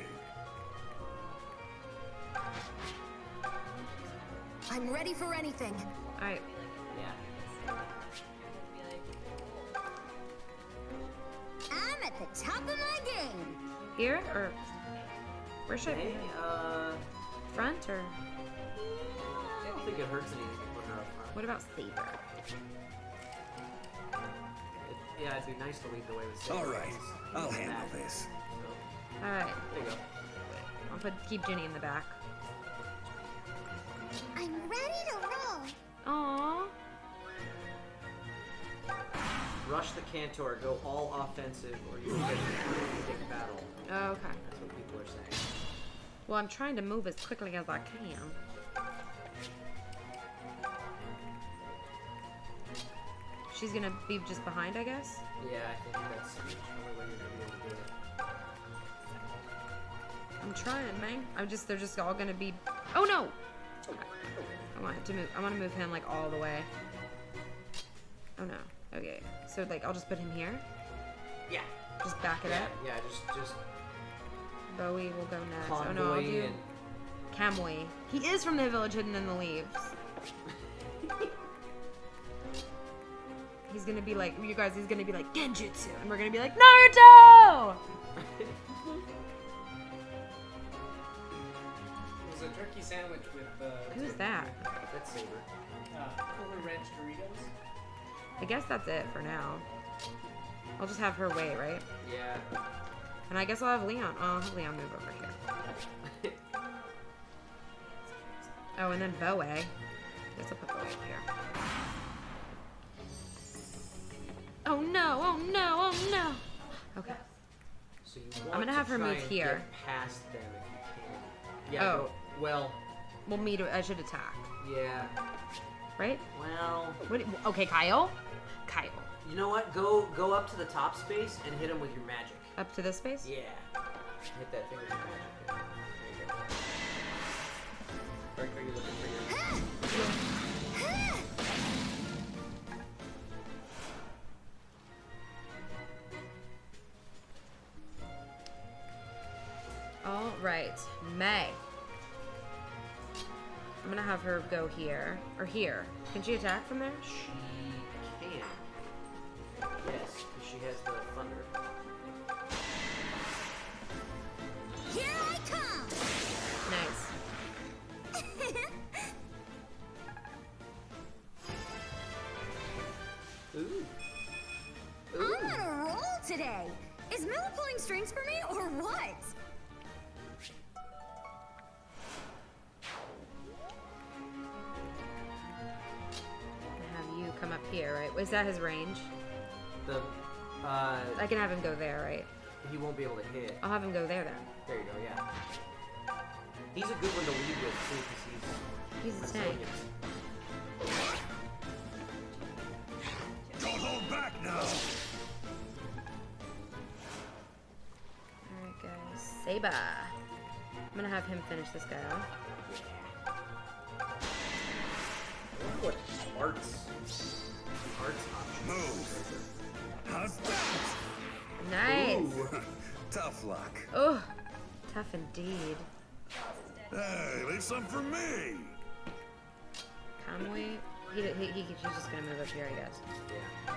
I'm ready for anything. Alright. Yeah. I'm at the top of my game. Here or where should I Hey, be? Front or I don't think it hurts anything to put her up front. what about Saber? Yeah, it'd be nice to lead the way with Saber. All right, He's I'll back. handle this. So, Alright. there you go. I'll keep Ginny in the back. I'm ready to roll. Aww. Rush the Cantor, go all offensive, or you will get a big battle. Okay. That's what people are saying. Well, I'm trying to move as quickly as I can. She's gonna be just behind, I guess. Yeah, I think that's the only way you're gonna be able to do it. I'm trying, man. They're just all gonna be. Oh no! I want to move. I want to move him like all the way. Oh no. Okay. So like, I'll just put him here. Yeah. Just back it Yeah, up. yeah, just Bowie will go next. Oh no, I'll convoy do and Kamui. He is from the village hidden in the leaves. He's gonna be like, you guys, he's gonna be like Genjutsu, and we're gonna be like Naruto! It was a turkey sandwich with Who's that? that's Saber. Cooler Ranch Doritos. I guess that's it for now. I'll just have her wait, right? Yeah. And I guess I'll have Leon. Oh, I'll have Leon move over here. Oh, and then Bowie. I guess I'll put Bowie up here. Oh no, oh no, oh no! Okay. So you I'm want gonna to have her try move and here. Get past them if you can. Yeah. Oh. go- well. Well, I should attack. Yeah. Right? Well. What? Okay, Kyle? Kyle. You know what? Go up to the top space and hit him with your magic. Up to this space? Yeah. Hit that thing with your magic. There you go. Are you looking for your? All right, May. I'm gonna have her go here or here. Can she attack from there? She can. Yes, 'cause she has the thunder. Here I come. drinks for me, or what? Have you come up here, right? Was that his range? The I can have him go there, right? he won't be able to hit. I'll have him go there then. There you go. Yeah. He's a good one to lead with too, because He's a tank. resilient. Don't hold back now. Alright, guys. Saber. I'm gonna have him finish this guy off. I wonder what arts options. Move. How's that? Nice. Ooh, tough luck. Oh, tough indeed. Hey, leave some for me. Can we? He's just gonna move up here, I guess. Yeah.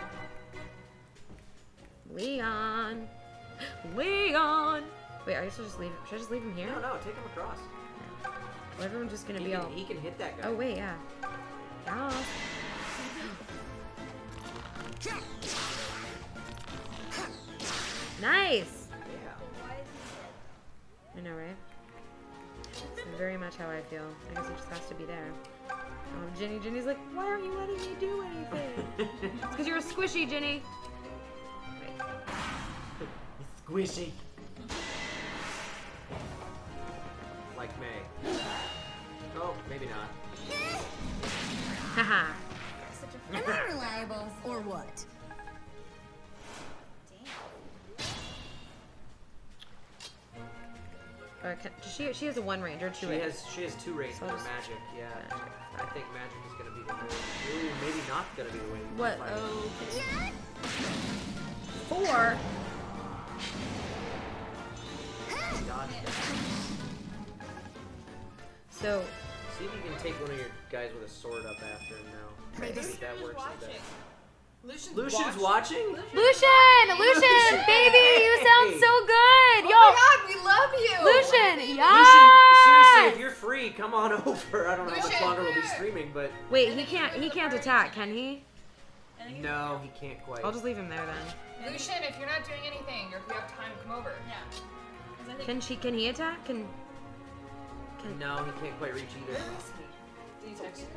Leon. Leon. Wait, I guess I'll just leave. Should I just leave him here? No, take him across. Well, everyone's just gonna He be can, all. he can hit that guy. Oh wait, yeah. Yeah. Nice. Yeah. I know, right? It's very much how I feel. I guess it just has to be there. Ginny's like, why aren't you letting me do anything? It's because you're a squishy, Ginny. Squishy. Like May. Oh, maybe not. Haha. Am I reliable, or what? She has a 1 range or 2 range. She has 2 range So for I'll just- magic. Yeah. I think magic is gonna be the way. Ooh, maybe not gonna be the way. What? Fight. Oh. 4. Dodge that. So. See if you can take one of your guys with a sword up after him now. I think that works the best. Lucian's watching? Lucian, baby, you sound so good. Oh Yo, my god, we love you! Lucian, yeah. Lucian, seriously, if you're free, come on over. I don't know how much Lucian, longer we'll be streaming, but Wait, he can't attack, can he? no, he can't quite. I'll just leave him there then. Lucian, if you're not doing anything, or if you have time, come over. Yeah. Can he attack? No, he can't quite reach either. Did you text him?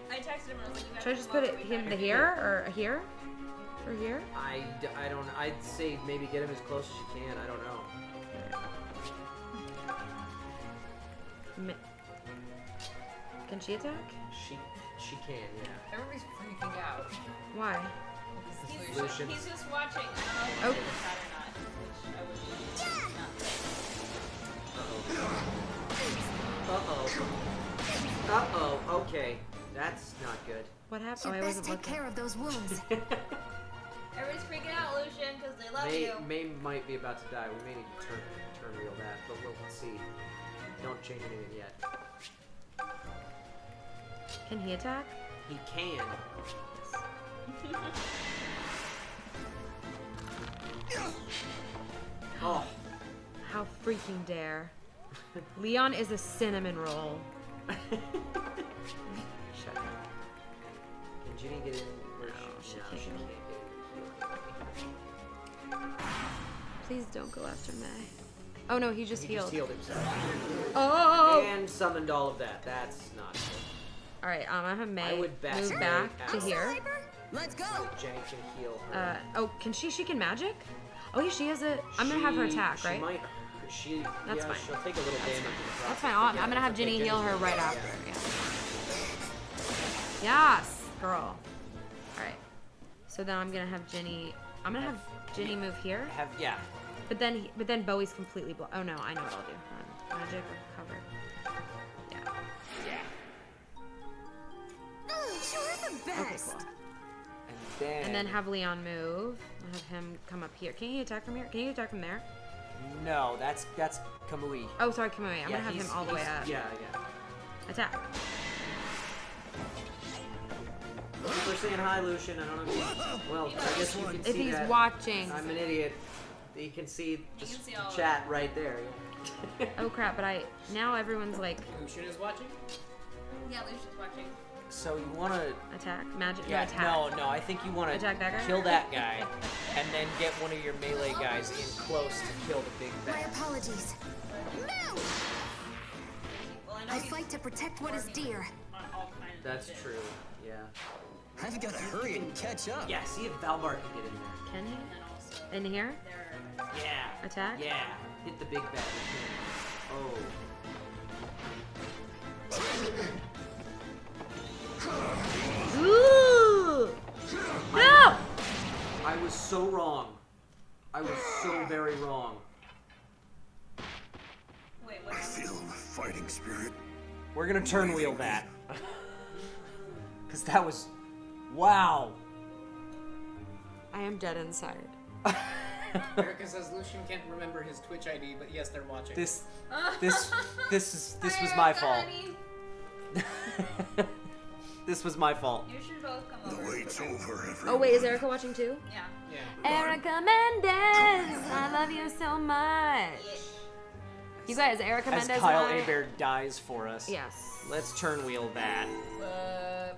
I texted him and I was like, you have Should I to just go put all it the way him back. here or here? Or here? I don't. I'd say maybe get him as close as you can. I don't know. Can she attack? She can, yeah. Everybody's freaking out. Why? Lucian. He's just watching. I don't know if Oh. it's chat or not, which I would not say. Uh-oh. Okay. That's not good. What happened? You Oh, I best wasn't take looking. care of those wounds. Everybody's freaking out, Lucian, because they love you. May might be about to die. We may need to turn wheel that, but we'll see. Don't change anything yet. Can he attack? He can. Oh. How freaking dare. Leon is a cinnamon roll. Shut up. Can Ginny get in? Where she no, can't. she can't get in. Please don't go after May. Oh no, he just He healed. just healed himself. Oh! And summoned all of that. That's not good. Alright, I have May I would back move May back out. to here. Let's go. Jenny can heal her. Oh, can she can magic? Oh yeah, she has a, I'm gonna have her attack, She right? might. That's yeah, fine. She'll take a little damage. in the That's process, fine. but I'm yeah, gonna have it's okay. Ginny heal her Jenny's right gonna- after. Yeah. Yes, girl. Alright. So then I'm gonna have Ginny move here. Yeah. But then Bowie's completely oh no, I know what I'll do. Magic cover. Yeah. You're the best. Okay, cool. Then, And then have Leon move. I'll have him come up here. Can he attack from here? Can you attack from there? no, that's Kamui. Oh, sorry, come away. I'm Yeah, gonna have him all the way up. Yeah. Attack. People are saying hi, Lucian. I don't know if you... Well, I guess you can see If he's that. watching. I'm an idiot. You can see the can see all of chat right there. Oh crap! But now everyone's like. Lucian is watching? Yeah, Lucian's watching. So you want to Attack? Magic? yeah, no, attack. no, I think you want to Attack that guy? kill that guy, and then get one of your melee guys in close to kill the big My bad. apologies. No! I fight to protect what is dear. That's true. Yeah. I've got to hurry and catch up. Yeah. See if Valbar can get in there. Can he? In here? Yeah. Attack? Yeah. Hit the big bad. Oh. Ooh! No! I was so wrong. I was so very wrong. Wait, I feel the fighting spirit. We're gonna turn wheel that. Cause that was, wow. I am dead inside. Erica says Lucian can't remember his Twitch ID, but yes, they're watching. This was my fault. This was my fault. You should both come over. The wait's over, everyone. Oh wait, is Erica watching too? Yeah. Erica Mendez! I love you so much. You guys, Erica As Mendez Kyle and I... Hebert dies for us. Yes. Let's turn wheel that.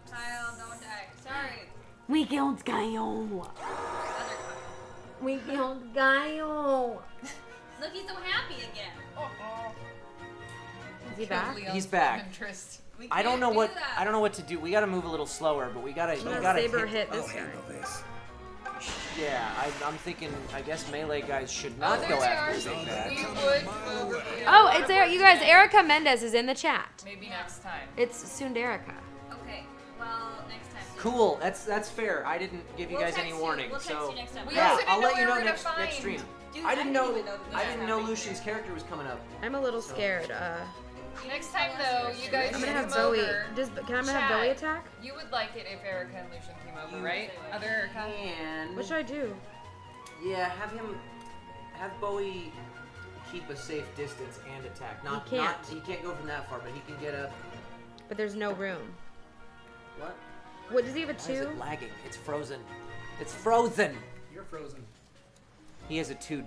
Kyle, don't die. Sorry. We killed Kyle. We killed Kyle. Look, he's so happy again. Is he back? He's back. Interest. I don't know what to do. We gotta move a little slower, but we gotta Saber hit this guy. Yeah, I'm thinking. I guess melee guys should not there go they after are. big bad. We would go with you. Oh, it's there. You guys, Erica Mendez is in the chat. Maybe next time. It's Sunderica. Okay, well, next time. Cool. That's fair. I didn't give you We'll guys any text you. warning, We'll text so you next time. We yeah, also didn't I'll let know you know where to next find. stream. Dude, I didn't know that. Lucian's character was coming up. I'm a little scared. Next time though, you guys I'm should gonna have come Bowie. over. Can I have Bowie attack? You would like it if Erica and Lucian came over, right? Other Erica? And What should I do? yeah, have Bowie keep a safe distance and attack. He can't. He can't go from that far, but he can get up. But there's no room. What? What does he have a Why is 2? it lagging? It's frozen. It's frozen. You're frozen. He has a two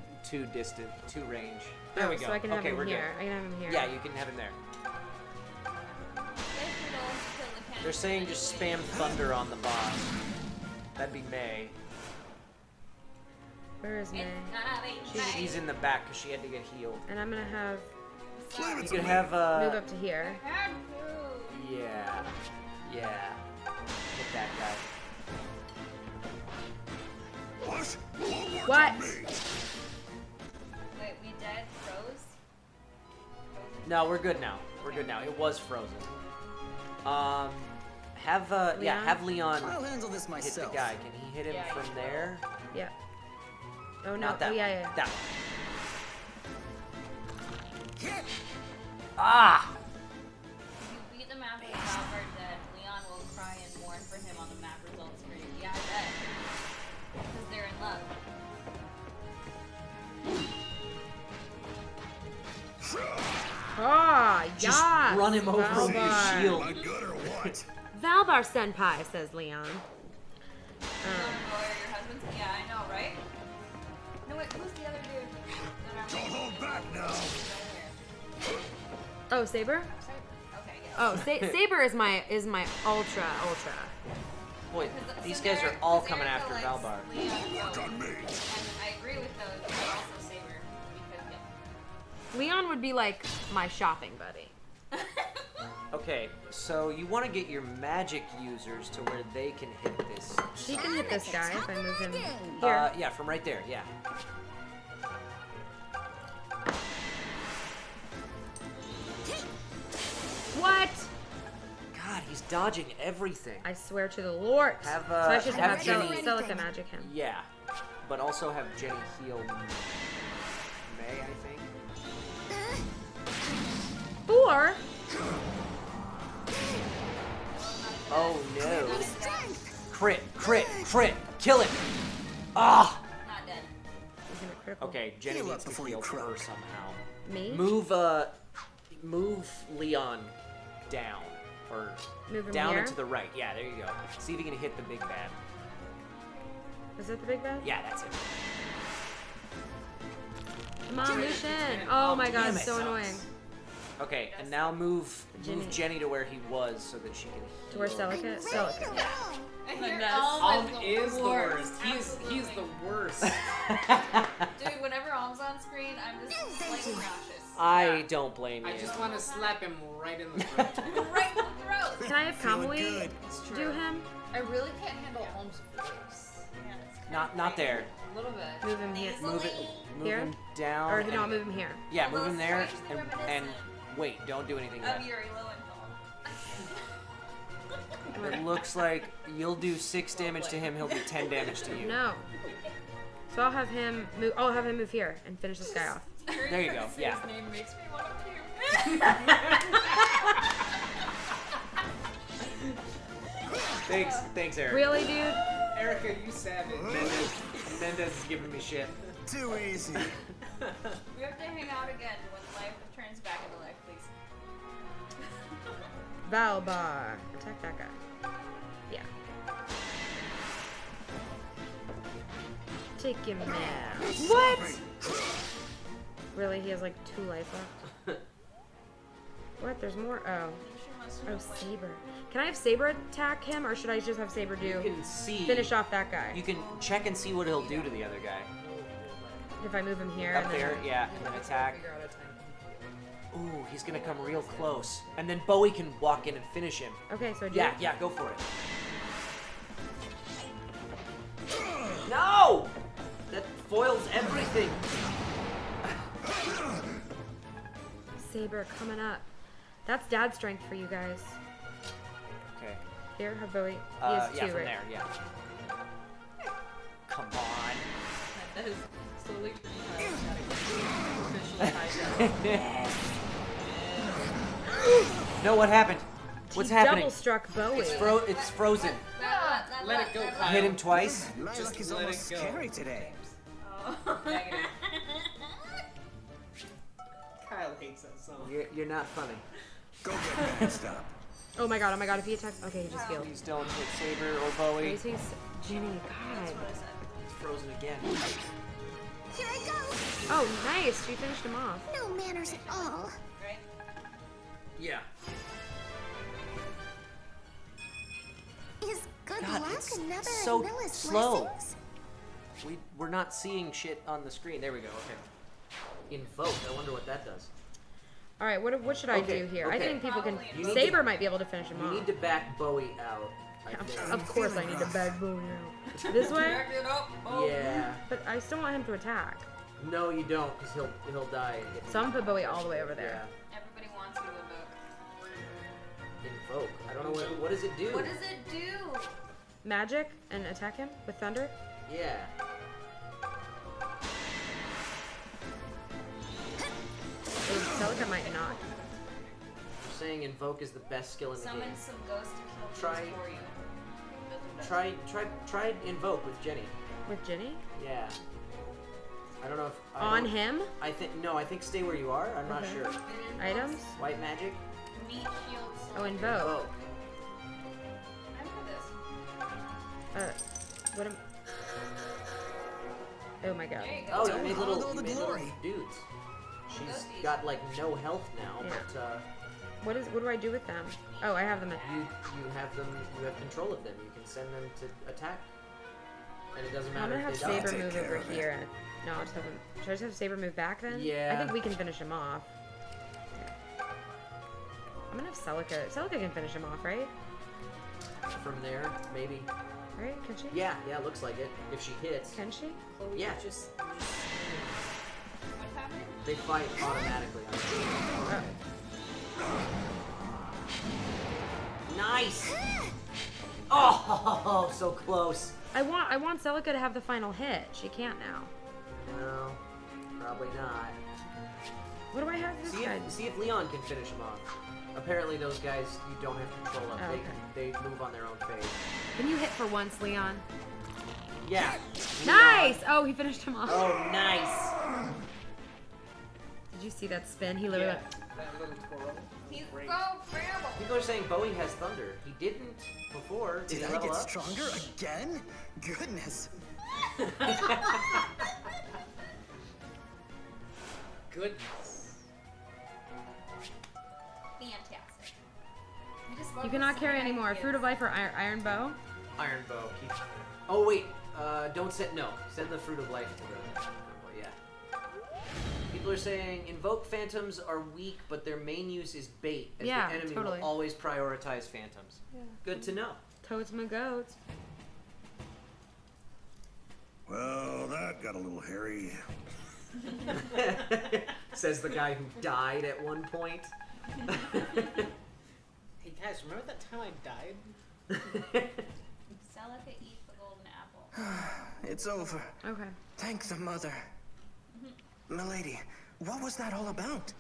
range. There we go. So I can have okay, him we're here. good. I can have him here. Yeah, you can have him there. They're saying just spam thunder on the boss. That'd be May. Where is May? She's in the back because she had to get healed. And I'm gonna have You could have move up to here. Yeah. Yeah. Hit that guy. What? Wait, we dead? Froze? No, we're good now. We're good now. It was frozen. Have Leon I'll handle this hit myself. the guy. Can he hit him from there? Yeah. Oh no. Not that Oh yeah, one. yeah. That one. Ah! If you beat the map with Valvar dead, Leon will cry and mourn for him on the map results screen. Yeah, I bet. Because they're in love. Ah, Just yeah. run him over with his Valvar. shield. My good or what? Valvar Senpai, says Leon. You wanna know where your husband's? Yeah, I know, right? No, wait, who's the other dude? Don't hold back now. Oh, Saber? Okay, yeah. Oh, Saber is my ultra. Boy, these guys are all coming after Valbar. Work on me. And I agree with those, but also Saber. Because, yeah. Leon would be like my shopping buddy. Okay, so you want to get your magic users to where they can hit this. He can hit this guy if I move him here. Yeah, from right there, yeah. What? God, he's dodging everything. I swear to the Lord. Have, so I should have Jenny- Celica magic him. Yeah, but also have Jenny heal May, I think. Or Oh no. Crit, kill it! Ah! Not dead. he's gonna critical. Okay, Jenny Heal up needs to before you heal croak. her somehow. Me? Move Leon down. Or Move him down here? and to the right. Yeah, there you go. See if you can hit the big bad. Is that the big bad? Yeah, that's it. Come on, Lucian. Oh my god, Damn it. so annoying. Okay, and now move Jenny to where he was so that she can. To where Celica? Celica. And your Alm is the worst. He's the worst. Dude, whenever Alm's on screen, I'm just like nauseous. I don't blame you. I just want to slap him right in the throat. Right in the throat. Can I have Kamui do him? I really can't handle Alm's voice. Not there. A little bit. Move him here. Move Here? him down. Or and- no, move him here. Yeah, move him there and wait. Don't do anything yet. Of Yuri Lowenthal. It looks like you'll do 6 damage to him. He'll do 10 damage to you. No. So I'll have him move. I'll have him move here and finish this guy off. There you go. Yeah. His name makes me want to puke. Thanks, Eric. Really, dude? Erica, you savage. Mendez is giving me shit. Too easy. We have to hang out again when life turns back into life, please. Valbar. Attack that guy. Yeah. Take him now. What? Really? He has like 2 life left? What? There's more? Oh. Oh, Saber. Can I have Saber attack him, or should I just have Saber do? You can see. Finish off that guy. You can check and see what he'll do to the other guy. If I move him here. Up and there, then... yeah, and then attack. Ooh, he's gonna come real close, and then Bowie can walk in and finish him. Okay, so yeah, go for it. No! That foils everything. Saber coming up. That's dad strength for you guys. Okay. Here, have Bowie. He has 2, yeah, from right? there, yeah. Come on. That is slowly No, what happened? What's He happening? double struck Bowie. It's frozen. Let it go, Kyle. Hit him twice. My luck is almost scary today. Negative. Kyle hates that song. You're not funny. Go get patched up. Oh my god, if he attacks. Okay, he just healed. Please don't hit Saber or Bowie. Racing Jenny, God. It's frozen again. Here I go. Oh, nice. She finished him off. No manners at all. Yeah. Is good God, luck it's another so of Milla's slow. blessings? We're not seeing shit on the screen. There we go. Okay. Invoke. I wonder what that does. All right, what should I Okay, do here? I okay. think people can. You need Saber to- might be able to finish him You off. need to back Bowie out. I think. Of course, I need to bag Bowie out. This way? Back it up. Oh. Yeah. But I still want him to attack. No, you don't, because he'll die. So I'm gonna put Bowie all the way over there. Everybody wants you to invoke. Invoke. I don't know what does it do. What does it do? Magic and attack him with thunder. Yeah. Celica might not. You're saying invoke is the best skill in the Summon game. some ghosts to kill Try- things for you. Try invoke with Jenny. With Jenny? Yeah. I don't know if On him? I think stay where you are. I'm not Okay. sure. Items? White magic. Meat shields. Oh, invoke. Invoke. I'm for this. What am... Oh my god. There you go. Oh, Don't you made hog little all the little glory. dudes. She's Ghosties. got like no health now, Yeah. but What do I do with them? Oh, I have them. you have them. You have control of them. You can send them to attack, and it doesn't I'm matter gonna have if they die. Saber Take move care over of it. here. No, I'll just have him. Should I just have Saber move back then? Yeah. I think we can finish him off. I'm gonna have Celica. Celica can finish him off, right? From there, maybe. Right? Can she? Yeah, looks like it. If she hits, Can she? yeah, Just What's happening? they fight automatically. Nice. Oh, so close. I want Celica to have the final hit. She can't now. No, probably not. What do I have for this guy? See if Leon can finish him off. Apparently, those guys you don't have control of. Oh, They move on their own phase. Can you hit for once, Leon? Yeah. Nice! Oh, he finished him off. Oh, nice. Did you see that spin? He literally. That little twirl. He's Great. so terrible. People are saying Bowie has thunder. He didn't before. Did he I level get up? stronger again? Goodness. Goodness. fantastic. You cannot carry anymore. Fruit of life or iron bow? Iron bow. Keep... Oh wait, don't send. No, send the fruit of life to the convoy. Yeah. People are saying invoke phantoms are weak, but their main use is bait, as the enemy will always prioritize phantoms. Yeah. Good to know. Toads my goats. Well, that got a little hairy. Says the guy who died at one point. Hey guys, remember that time I died? Celica eats the golden apple. It's over. Okay. Thank the mother. Milady, what was that all about?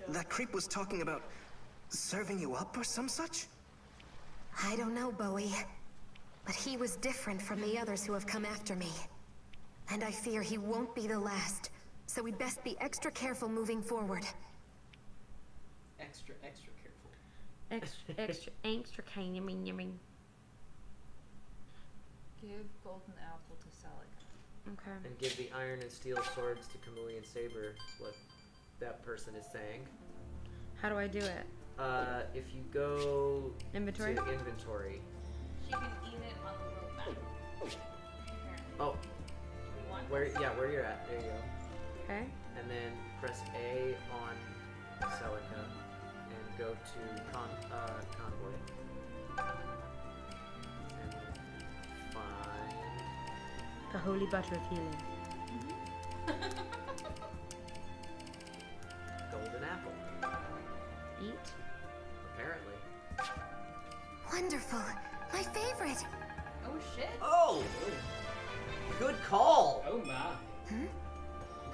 That creep was talking about serving you up or some such? I don't know, Bowie. But he was different from the others who have come after me. And I fear he won't be the last. So we'd best be extra careful moving forward. Extra careful. Extra kind of mean. Give golden apple to Celica. Okay. And give the iron and steel swords to Kamui and Saber, is what that person is saying. How do I do it? If you go inventory? to inventory. She can eat it on the road map. Oh. Where you're at. There you go. Okay. And then press A on Celica and go to Convoy. And find the holy butter of healing. Golden apple. Eat. Apparently. Wonderful. My favorite. Oh shit. Oh! Good call! Oh my.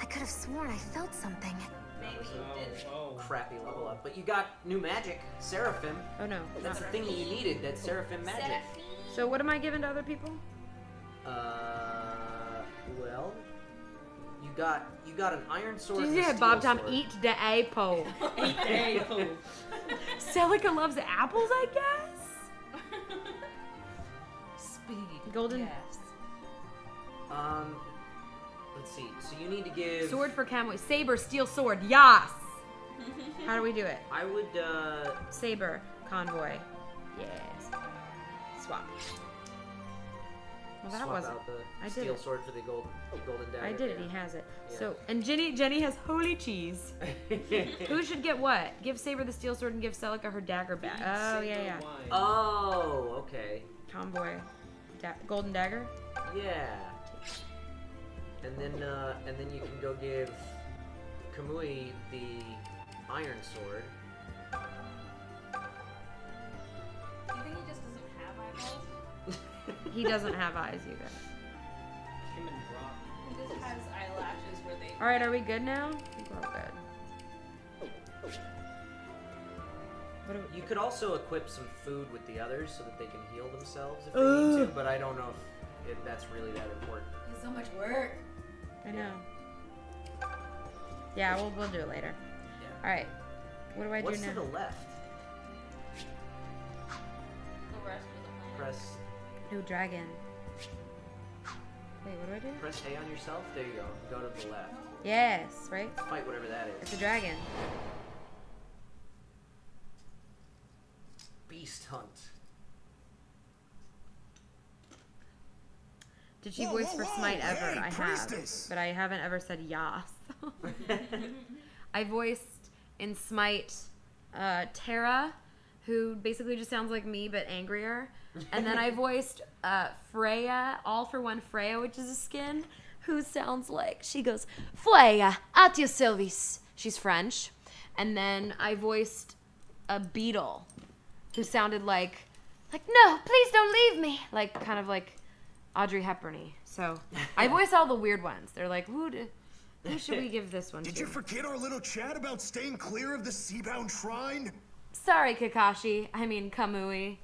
I could have sworn I felt something. Maybe you did. Crappy level up. But you got new magic, Seraphim. Oh no. That's the thing that you needed, that Seraphim magic. So what am I giving to other people? Well, you got an iron sword. Did and you a say steel Bob Tom sword. eat the apple? Eat the apple. Celica loves apples, I guess. Speed. Golden. Yes. Let's see. So you need to give Sword for Kamui. Saber, steel sword. Yas. How do we do it? I would Saber, convoy. Yes. Swap. Well, that swap wasn't. out the I did steel it. sword for the golden dagger. I did it. yeah. He has it. Yeah. So, and Jenny has holy cheese. Who should get what? Give Saber the steel sword and give Celica her dagger back. Oh yeah. Oh, okay. Tomboy, golden dagger. Yeah. And then you can go give Kamui the iron sword. Do you think he just doesn't have eyeballs? He doesn't have eyes, you guys. Him and Brock. He just has eyelashes where they. All right, are we good now? I think we're all good. What do we, You could also equip some food with the others so that they can heal themselves if they need to, but I don't know if that's really that important. It's so much work. I know. Yeah, we'll do it later. Yeah. All right. What do I What's do now? to the left? The rest of the plan. Press New dragon. Wait, what do I do? press A on yourself. There you go. Go to the left. Yes, right? Fight whatever that is. It's a dragon. Beast hunt. Did she Whoa, voice whoa, for whoa, Smite ever? hey, I priestess. have, but I haven't ever said yas. I voiced in Smite Terra, who basically just sounds like me but angrier. And then I voiced Freya, All for One Freya, which is a skin, who sounds like, she goes, Freya, at your service. She's French. And then I voiced a beetle, who sounded like, no, please don't leave me. Like, kind of like Audrey Hepburn-y. So I voice all the weird ones. They're like, who should we give this one Did to? you forget our little chat about staying clear of the Seabound Shrine? Sorry, Kakashi. I mean, Kamui.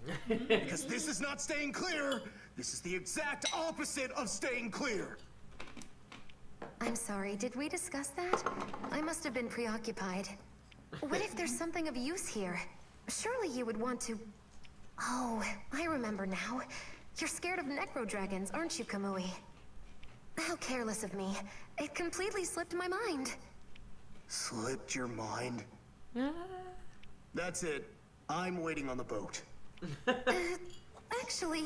Because this is not staying clear. This is the exact opposite of staying clear. I'm sorry, did we discuss that? I must have been preoccupied. What if there's something of use here? Surely you would want to... Oh, I remember now. You're scared of necro dragons, aren't you, Kamui? How careless of me. It completely slipped my mind. Slipped your mind? That's it. I'm waiting on the boat. Actually...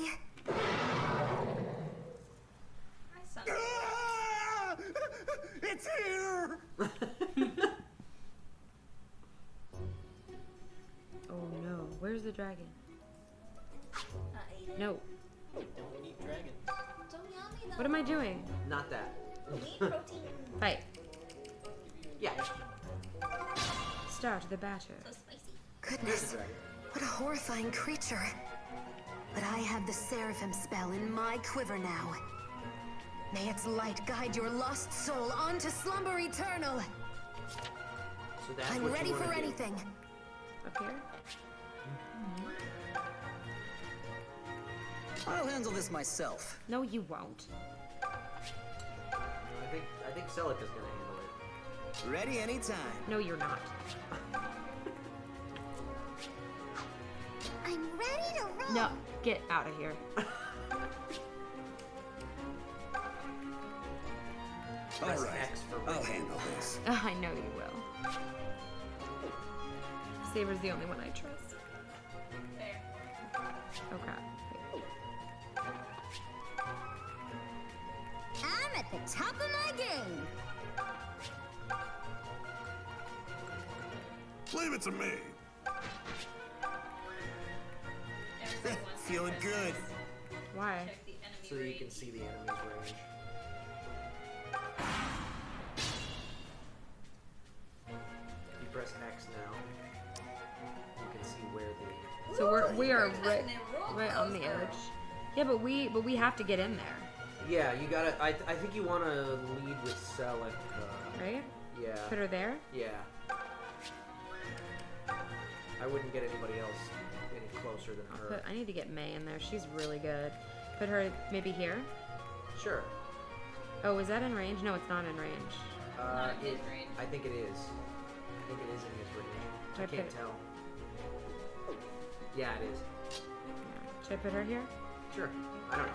Ah! It's here! Oh no, where's the dragon? No. Don't eat dragons. Don't yell at me though. What am I doing? Not that. Eat protein. Fight. Yeah. Start the batter. So spicy. Goodness, what a horrifying creature. But I have the Seraphim spell in my quiver now. May its light guide your lost soul onto slumber eternal. So that's I'm what ready you wanna for do. anything. Up here? I'll handle this myself. No, you won't. No, I think Celica's gonna handle it. Ready anytime. No, you're not. I'm ready to roll. No, get out of here. All Press right, X for I'll win. handle this. I know you will. Saber's the only one I trust. Oh crap. Wait. I'm at the top of my game. Leave it to me. Feeling good. Why? Check the enemy So that you range. can see the enemy's range. If you press X now, you can see where the... So we are right, Roll right on the closer. edge. Yeah, but we have to get in there, Yeah, you gotta... I think you want to lead with Celica. right? Yeah. Put her there. Yeah. I wouldn't get anybody else any closer than her. I need to get May in there. She's really good. Put her maybe here. Sure. Oh, is that in range? No, it's not in range. Not in his range. I think it is. I think it is in his range. I Okay. can't tell. Yeah, it is. Yeah. Should I put her here? Sure. I don't know.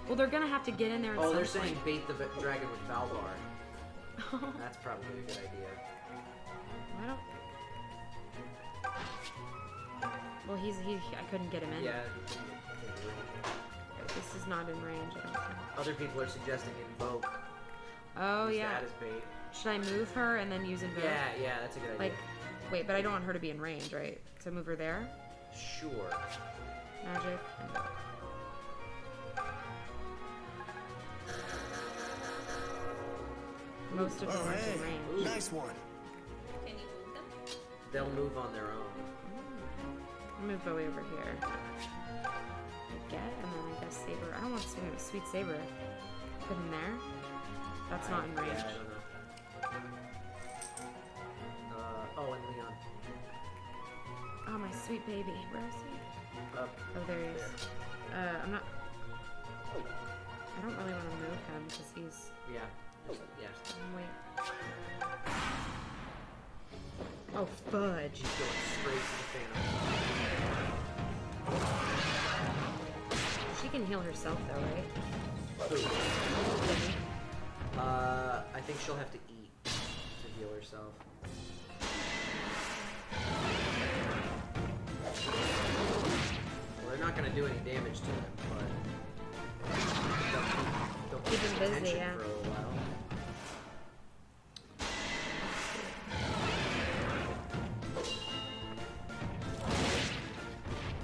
Well, they're gonna have to get in there. At Oh, some they're point. saying bait the dragon with Valvar. That's probably a good idea. I don't. Well, he. I couldn't get him in. Yeah. you can range. This is not in range. I don't think. Other people are suggesting invoke. Oh Use yeah. That as bait. Should I move her and then use invoke? Yeah, that's a good idea. Like, wait, but I don't want her to be in range, right? So move her there. Sure. Magic. Invoke. Most of them Oh, aren't hey. in range. Nice one. Can you move them? They'll move on their own. I'll move Bowie over here. Get, and then I guess Saber. I don't want Sweet Saber. Put him there. That's not in range. Yeah, I don't know. Oh, and Leon. Oh, my sweet baby. Where is he? Up. Oh, there he is. I'm not. I don't really want to move him because he's. Yeah. Yeah. Wait. Oh, fudge. He's going straight to the Phantom. She can heal herself though, right? Who? I think she'll have to eat to heal herself. Well, they're not going to do any damage to him, but they'll Keep him busy, attention yeah. for a while.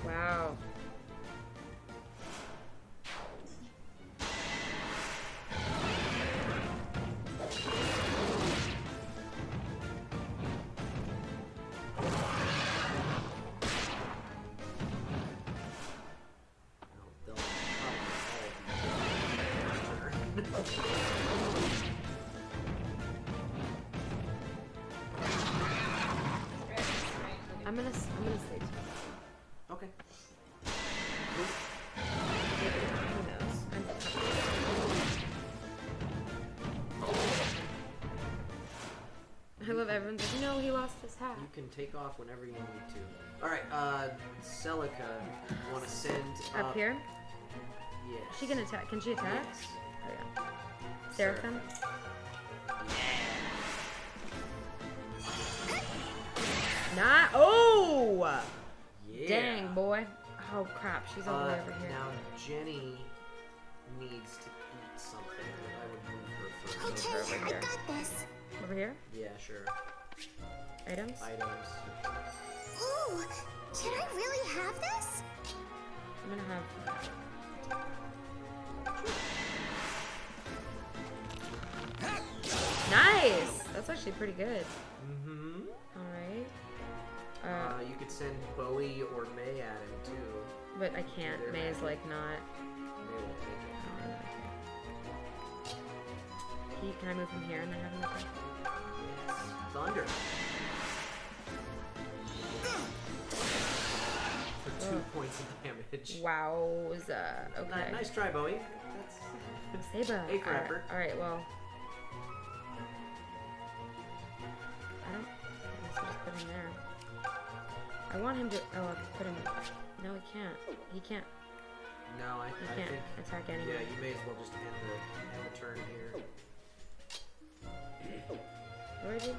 Wow. They'll probably all be dead. I'm gonna stay. Okay. Who knows? I love everyone's like, no, he lost his hat. You can take off whenever you need to. Alright, Celica, you want to send Up here? Yes. She can attack. Can she attack? Yes. Oh yeah. Seraphim? Not. Oh! Yeah. Dang, boy. Oh, crap. She's all the way over here. Now, Jenny needs to eat something. I would move her first. Okay, over I here. got this. Over here? Yeah, sure. Items? Items. Ooh, can I really have this? I'm gonna have. Nice! That's actually pretty good. Mm-hmm. Alright. You could send Bowie or May at him, too. But I can't. They're May's magic. like not. May won't take it. Can I move from here and then have him attack? Yes. Thunder. For 2 points of damage. Wowza. Okay. Nice try, Bowie. Saber. A for effort. Alright, well. I don't. I guess I'll just put him there. I want him to. Oh, I'll put him. No, he can't. He can't. No, I can't think. attack anyway. Yeah, you may as well just end the turn here. Where is he?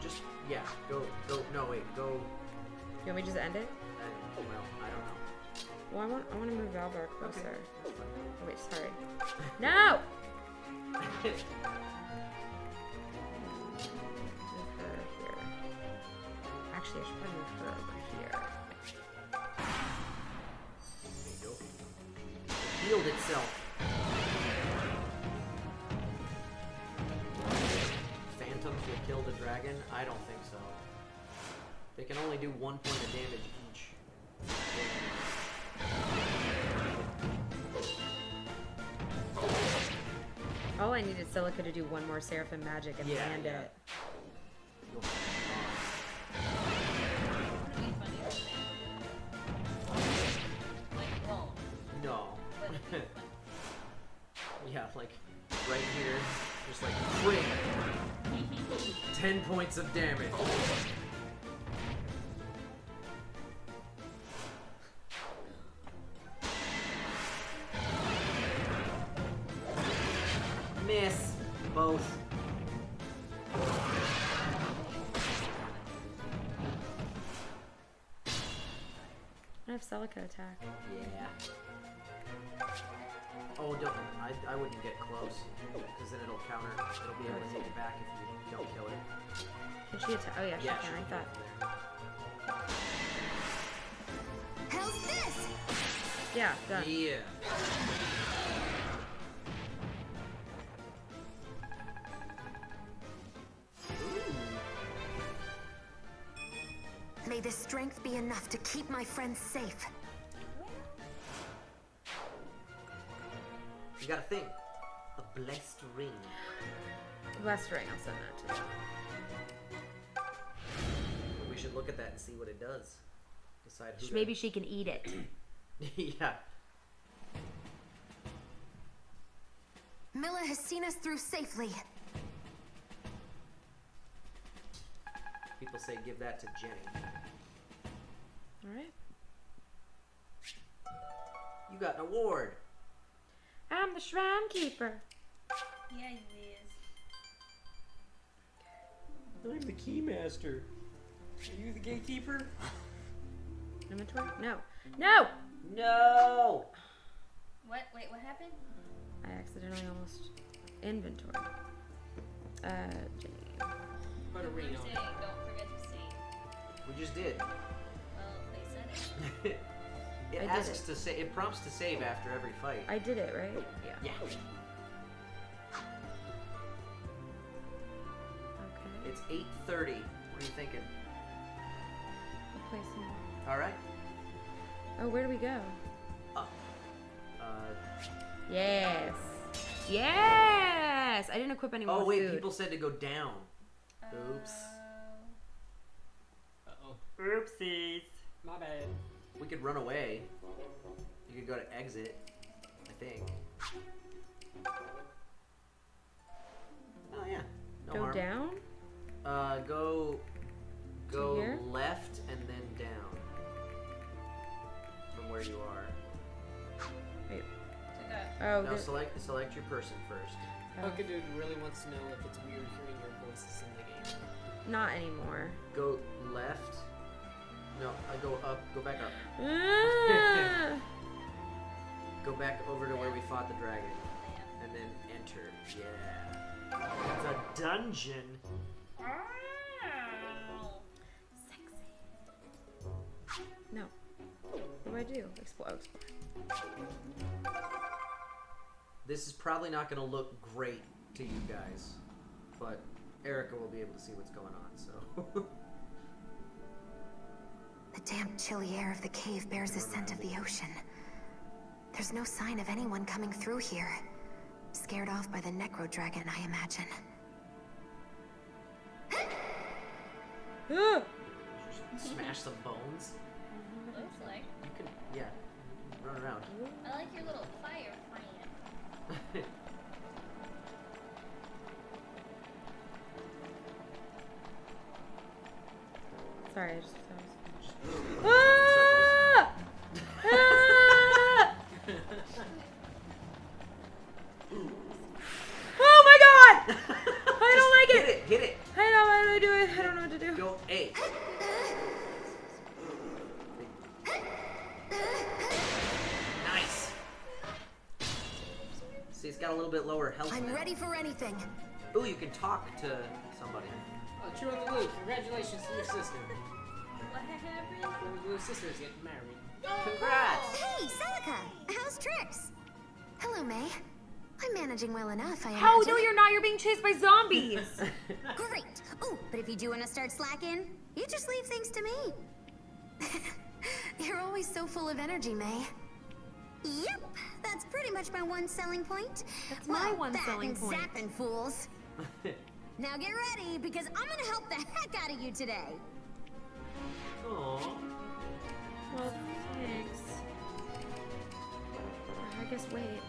Just yeah. Go. No, wait. Go. You want me to just end it? Well, I don't know. Well, I want to move Valbar closer. That's fine. Oh, wait, sorry. No! Move her here. Actually, I should probably move her over here. There you go. It healed itself. Phantoms will kill the dragon? I don't think so. They can only do 1 point of damage each. All I needed Silica to do one more Seraphim magic and land it. You'll No. Yeah, like right here, just like crit. 10 points of damage. Miss both. I have Celica attack. Yeah. Oh, don't. I wouldn't get close, because then it'll counter. It'll be able to take it back if you don't kill it. Can she attack? Oh yeah, she Yeah, can. she I can thought. How's this? Yeah, done. Yeah. May the strength be enough to keep my friends safe. You got a thing. A blessed ring. Blessed ring, I'll send that to you. We should look at that and see what it does. Decide who. Maybe she can eat it. Yeah. Milla has seen us through safely. People say give that to Jenny. Alright. You got an award. I'm the Shrine Keeper. Yeah, he is. I'm the Keymaster. Are you the gatekeeper? Inventory? No. No! No! What? Wait, what happened? I accidentally almost inventory. Jenny. Put a ring on. Say, don't forget to save. We just did. Well, they said it. It I did asks it. to say. It prompts to save after every fight. I did it, right? Yeah. Yeah. Okay. It's 8:30. What are you thinking? I'll play some more. All right. Oh, where do we go? Up. Yes. Yes! I didn't equip any more Oh wait, food. people said to go down. Oops. Uh-oh. Oopsies. My bad. We could run away. You could go to exit. I think. Oh yeah. No Go harm. down? Go here? left and then down. From where you are. Wait. To that. Oh, Oh, No, good. select your person first. Poké Dude really wants to know if it's weird hearing your voices in the game. Not anymore. Go left. No, go up. Go back up. Ah! Go back over to where we fought the dragon, and then enter. Yeah. It's a dungeon. No. What do I do? Explore. Explore. This is probably not going to look great to you guys, but Erica will be able to see what's going on, so. The damp, chilly air of the cave bears the scent of the ocean. There's no sign of anyone coming through here. Scared off by the Necro Dragon, I imagine. Smash some bones. Looks like. You can, yeah, run around. I like your little fire friend. Sorry, I just. Ah! Ah! Oh my god! I don't like it! Hit it! I know, how do I do it? I don't know what to do. Go A. Nice! See, it's got a little bit lower health I'm now. ready for anything. Ooh, you can talk to somebody. Oh, True on the Blue, congratulations to your sister. What happened? True on the Blue sister's getting married. Congrats! Hey, Celica! How's Trix? Hello, May. I'm managing well enough, I How? imagine. No, you're not. You're being chased by zombies. Great. Oh, but if you do want to start slacking, You just leave things to me. You're always so full of energy, May. yep, that's pretty much my one selling point. That's my one that selling and point. zapping fools. Now get ready, because I'm gonna help the heck out of you today. Aww. Well, thanks. I guess wait.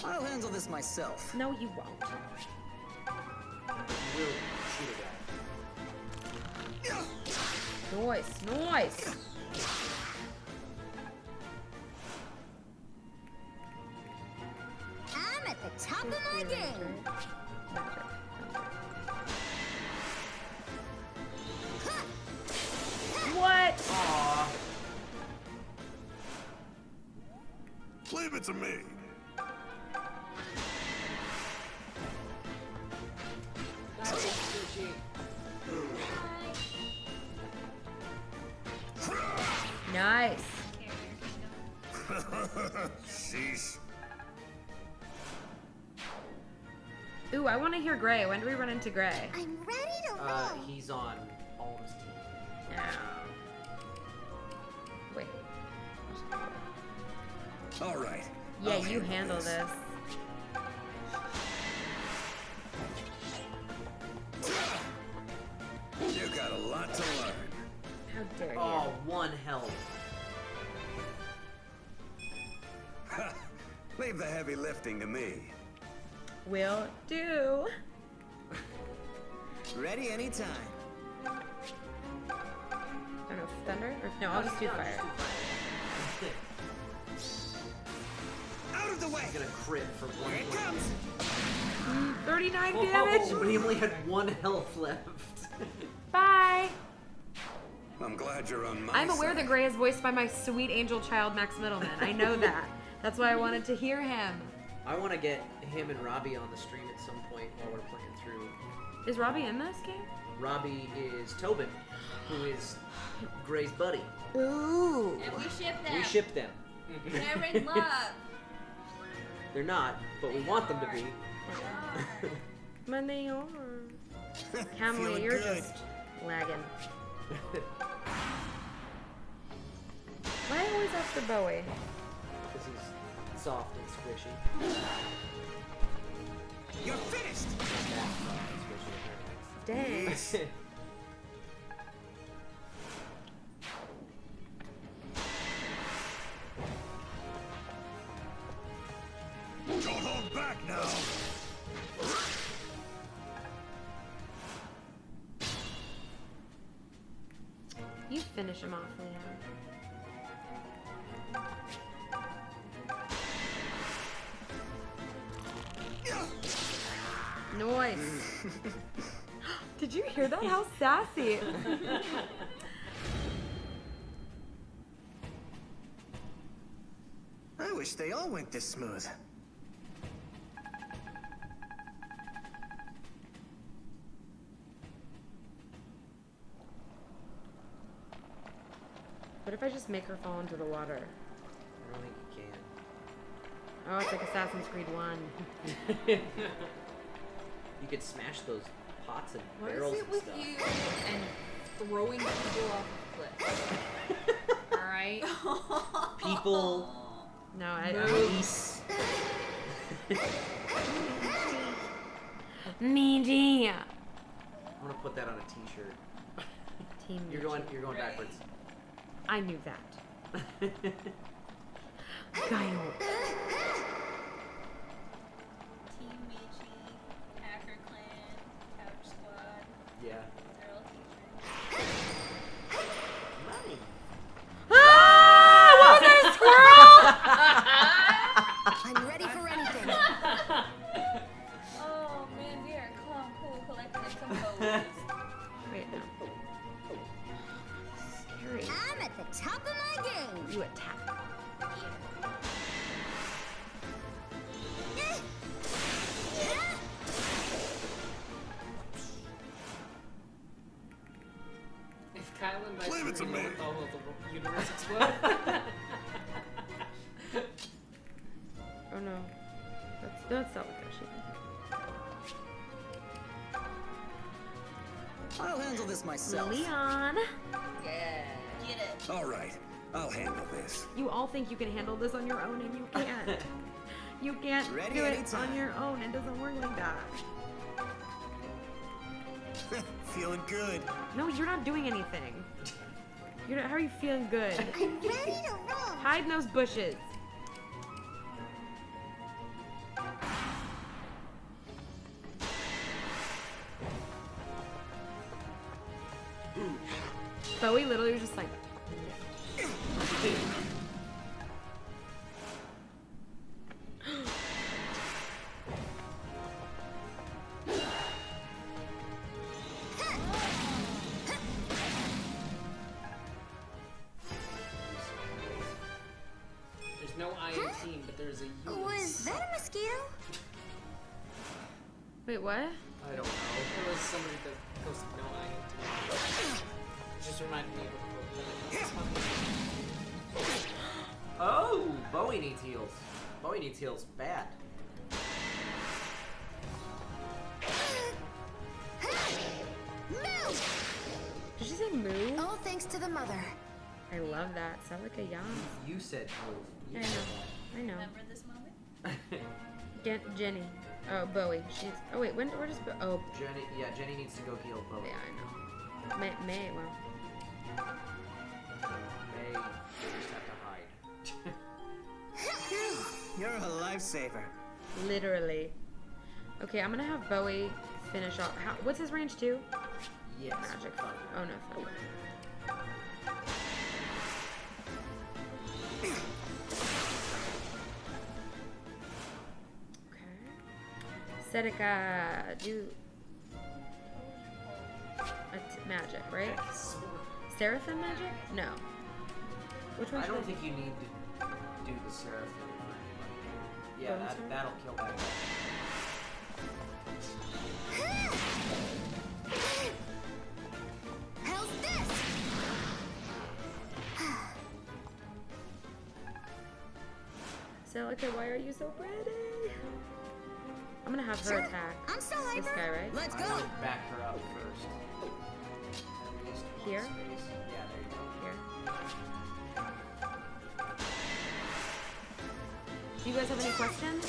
I'll handle this myself. No, you won't. We'll shoot a guy. Nice, nice. I'm at the top of my game. What? Aww. Leave it to me. Nice. Sheesh. Ooh, I want to hear Gray. When do we run into Gray? I'm ready to roll. He's on Alm's team. Wait. All right. Yeah, I'll you handle this. You got a lot to learn. How dare you? Oh, 1 health. Leave the heavy lifting to me. Will do. Ready anytime. I don't know, thunder? Or, no, I'll just do fire. Out of the way! He's gonna crit for 1 Here it point. comes! 39 Whoa, damage! but he only had 1 health left. Bye! I'm glad you're on my I'm aware side. that Gray is voiced by my sweet angel child, Max Middleman. I know that. That's why I wanted to hear him. I want to get him and Robbie on the stream at some point while we're playing through. Is Robbie in this game? Robbie is Tobin, who is Gray's buddy. Ooh. And we ship them. We ship them. They're in love. They're not, but we want them to be. When they are. Camly, Feeling you're good. just lagging. Why always after Bowie? Because he's soft and squishy. You're finished! Dang. Don't hold back now! You finish him off, Leon. Nice. Did you hear that? How sassy. I wish they all went this smooth. What if I just make her fall into the water? I don't think you can. Oh, it's like Assassin's Creed 1. You could smash those pots and What barrels is it and with stuff. you and throwing people off of cliffs? Alright? People. No, I. Police. Meaty. I'm gonna put that on a t-shirt. Team You're going backwards. I knew that. Kyle. Team Michi, Hacker Clan, Couch Squad. Yeah. They're all teachers. Money. Ah! What was that, a squirrel? I'm ready for anything. Oh man, we are calm, cool, collected, and composed. Wait, no. Scary. I'm at the top of my game. You attack. If Kylan dies, Leave it to you me. know all of the universe explode. Oh no. That's not what she I'll handle this myself. Leon. Yeah. Get it. All right, I'll handle this. You all think you can handle this on your own and you can't. You can't Ready do it anytime. on your own. It doesn't work like that. Feeling good. No, you're not doing anything. You're not, how are you feeling good? I'm ready to roll. Hide in those bushes. Bowie literally was just like. There's no I in team, but there's a U. Was that a mosquito? Wait, what? I don't know. There was somebody that goes no I in team. Just reminded me of a Oh, Bowie needs heals. Bowie needs heals bad. Did she say moo? All thanks to the mother. I love that. Sounds like a yum. You said move. I You know. said I know. Remember this moment? Jenny. Oh, Bowie. She's. Oh wait. When? Where does? Oh. Jenny. Yeah, Jenny needs to go heal Bowie. Yeah, I know. May. Well. They just have to hide. You're a lifesaver. Literally. Okay, I'm gonna have Bowie finish off. What's his range too? Yes. Magic. Oh no, thunder. Seneca, do magic, right? Seraphim magic? No. Which one? I should don't think you need to do the Seraphim for anybody. Yeah, Bone Sword? that'll kill that guy. How's this? Celica, why are you so pretty? I'm gonna have her attack. I'm so This hyper. guy, right? Let's I go. would back her up first. At least one Here? space. Yeah, there you go. Here. Do you guys have any questions?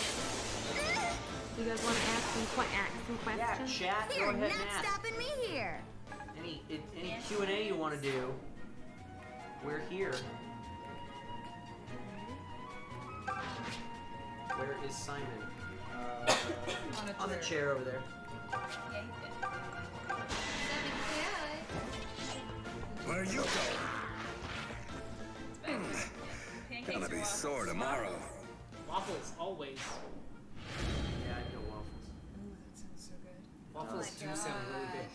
Do you guys want to ask some questions? Yeah, chat. Go You're ahead not and ask. stopping me here. Any Q&A you want to do, we're here. Where is Simon? On the chair over there. Yeah, you Where you go? Pancakes Gonna or be waffles? sore tomorrow. Waffles, always. Yeah, I know waffles. Ooh, that sounds so good. Waffles do sound really good.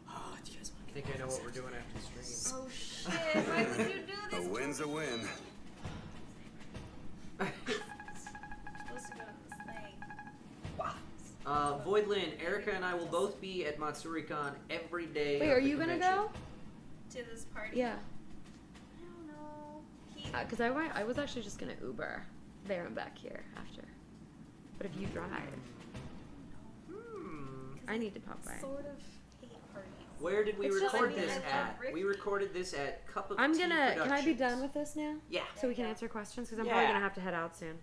Oh, do you guys want to think I know what we're doing after the stream? Oh shit, why would you do this? A win's a win. Supposed to go to this thing. Voidland, Erica and I will both be at MatsuriCon every day. Wait, of are the you gonna convention. go? To this party? Yeah. I don't know. Because I was actually just gonna Uber there and back here after. But if you drive, I need to pop by. Sort of hate parties. Where did we It's just- record I mean, this I at? love We recorded this at Cup of I'm Tea gonna. Can I be Productions. done with this now? Yeah. So we can answer questions because I'm Yeah. probably gonna have to head out soon.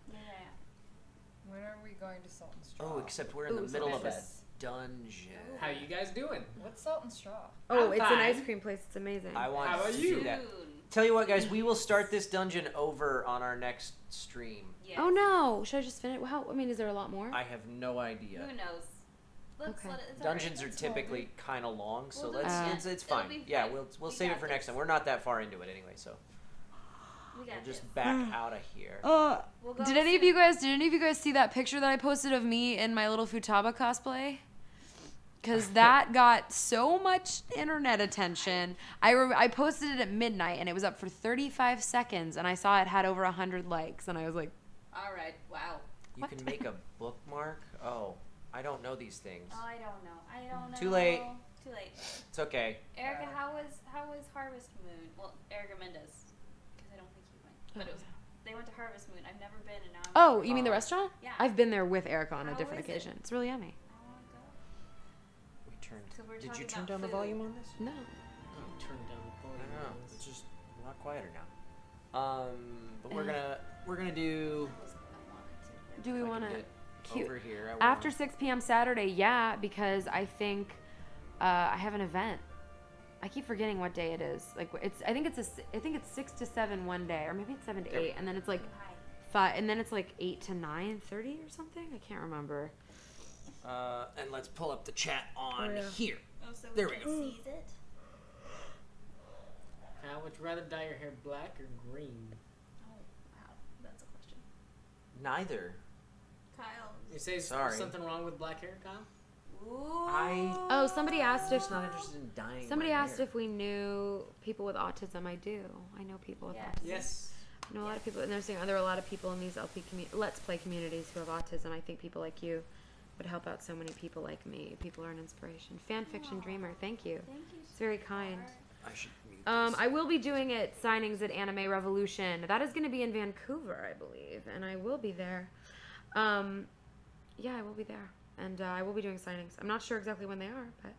When are we going to Salt and Straw? Oh, except we're in the Ooh, middle of a Yes. dungeon. How you guys doing? What's Salt and Straw? Oh, I'm it's an fine. ice cream place. It's amazing. I want How about to you? do that. Tell you what, guys, we will start this dungeon over on our next stream. Yes. Oh no! Should I just finish? How? I mean, is there a lot more? I have no idea. Who knows? Let's Okay. let it, it's Dungeons alright. are Let's hold typically it. kind of long, so We'll do let's it. it's It'll fine. be Yeah, fine. we'll We save it got for next this. time. We're not that far into it anyway, so We got we'll just this. back out of here. We'll go Did any of you guys see that picture that I posted of me in my little Futaba cosplay? Because that got so much internet attention. I posted it at midnight and it was up for 35 seconds and I saw it had over 100 likes and I was like, All right. Wow. You can make a bookmark. Oh, I don't know these things. Oh, I don't know. I don't know. Too late. Too late. It's okay. Erica, how was Harvest Moon? Well, Erica Mendez, because I don't think he went, but it was. They went to Harvest Moon. I've never been, and now. oh, you mean the restaurant? Yeah. I've been there with Erica on a How different is it? occasion. It's really yummy. I want to go. We turned. So we're Did you talking turn about down the food. volume on this? No. Turn down the I volume. don't know. It's just a lot quieter now. But we're gonna do. Do we if I want can to? get Cute. Over here. I After wanna- 6 p.m. Saturday, yeah, because I think I have an event. I keep forgetting what day it is. Like I think it's 6 to 7 one day, or maybe it's 7 to 8, and then it's like 5, and then it's like 8 to 9:30 or something. I can't remember. And let's pull up the chat on Oh, yeah. here. Oh, so There we we can go. seize it. How would you rather dye your hair black or green? Oh, wow, that's a question. Neither. Kyle. You say Sorry. something wrong with black hair, Kyle? Ooh. Oh, somebody asked if I'm not interested in dyeing. somebody my asked hair. if we knew people with autism. I do. I know people with autism. Yes. I know a lot of people, and they're saying there are a lot of people in these Let's Play communities who have autism. I think people like you would help out so many people like me. People are an inspiration. Fan fiction dreamer. Thank you. Thank you. It's very kind. I should mute I will be doing it signings at Anime Revolution. That is going to be in Vancouver, I believe, and I will be there. Yeah, I will be there, and I will be doing signings. I'm not sure exactly when they are, but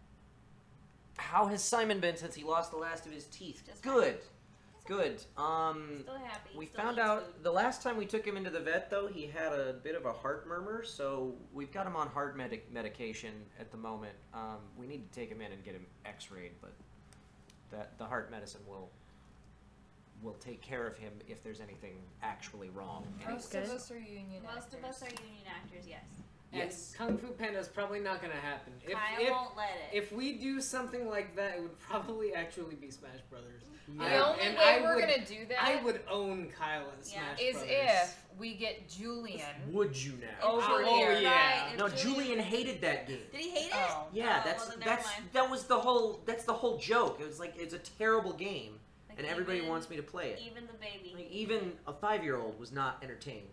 How has Simon been since he lost the last of his teeth? Just Good. Good. Still happy. We still found eats out food. the last time we took him into the vet, though, he had a bit of a heart murmur, so we've got him on heart medication at the moment. We need to take him in and get him x-rayed, but the heart medicine will take care of him if there's anything actually wrong. Most of us are union Most of actors. us are union actors. Yes. Yes. And Kung Fu Panda is probably not going to happen. Kyle won't let it. If we do something like that, it would probably actually be Smash Brothers. The only way we're gonna do that I would own Kyle in Smash is Brothers. if we get Julian Would you now? over Oh, here. yeah. Right, No, if Julian hated that game. Did he hate it? Oh. Yeah, Oh, that's well, then never mind. that was the whole joke. It was like it's a terrible game, Like and everybody even- wants me to play it. Even the baby. Like even a 5-year-old was not entertained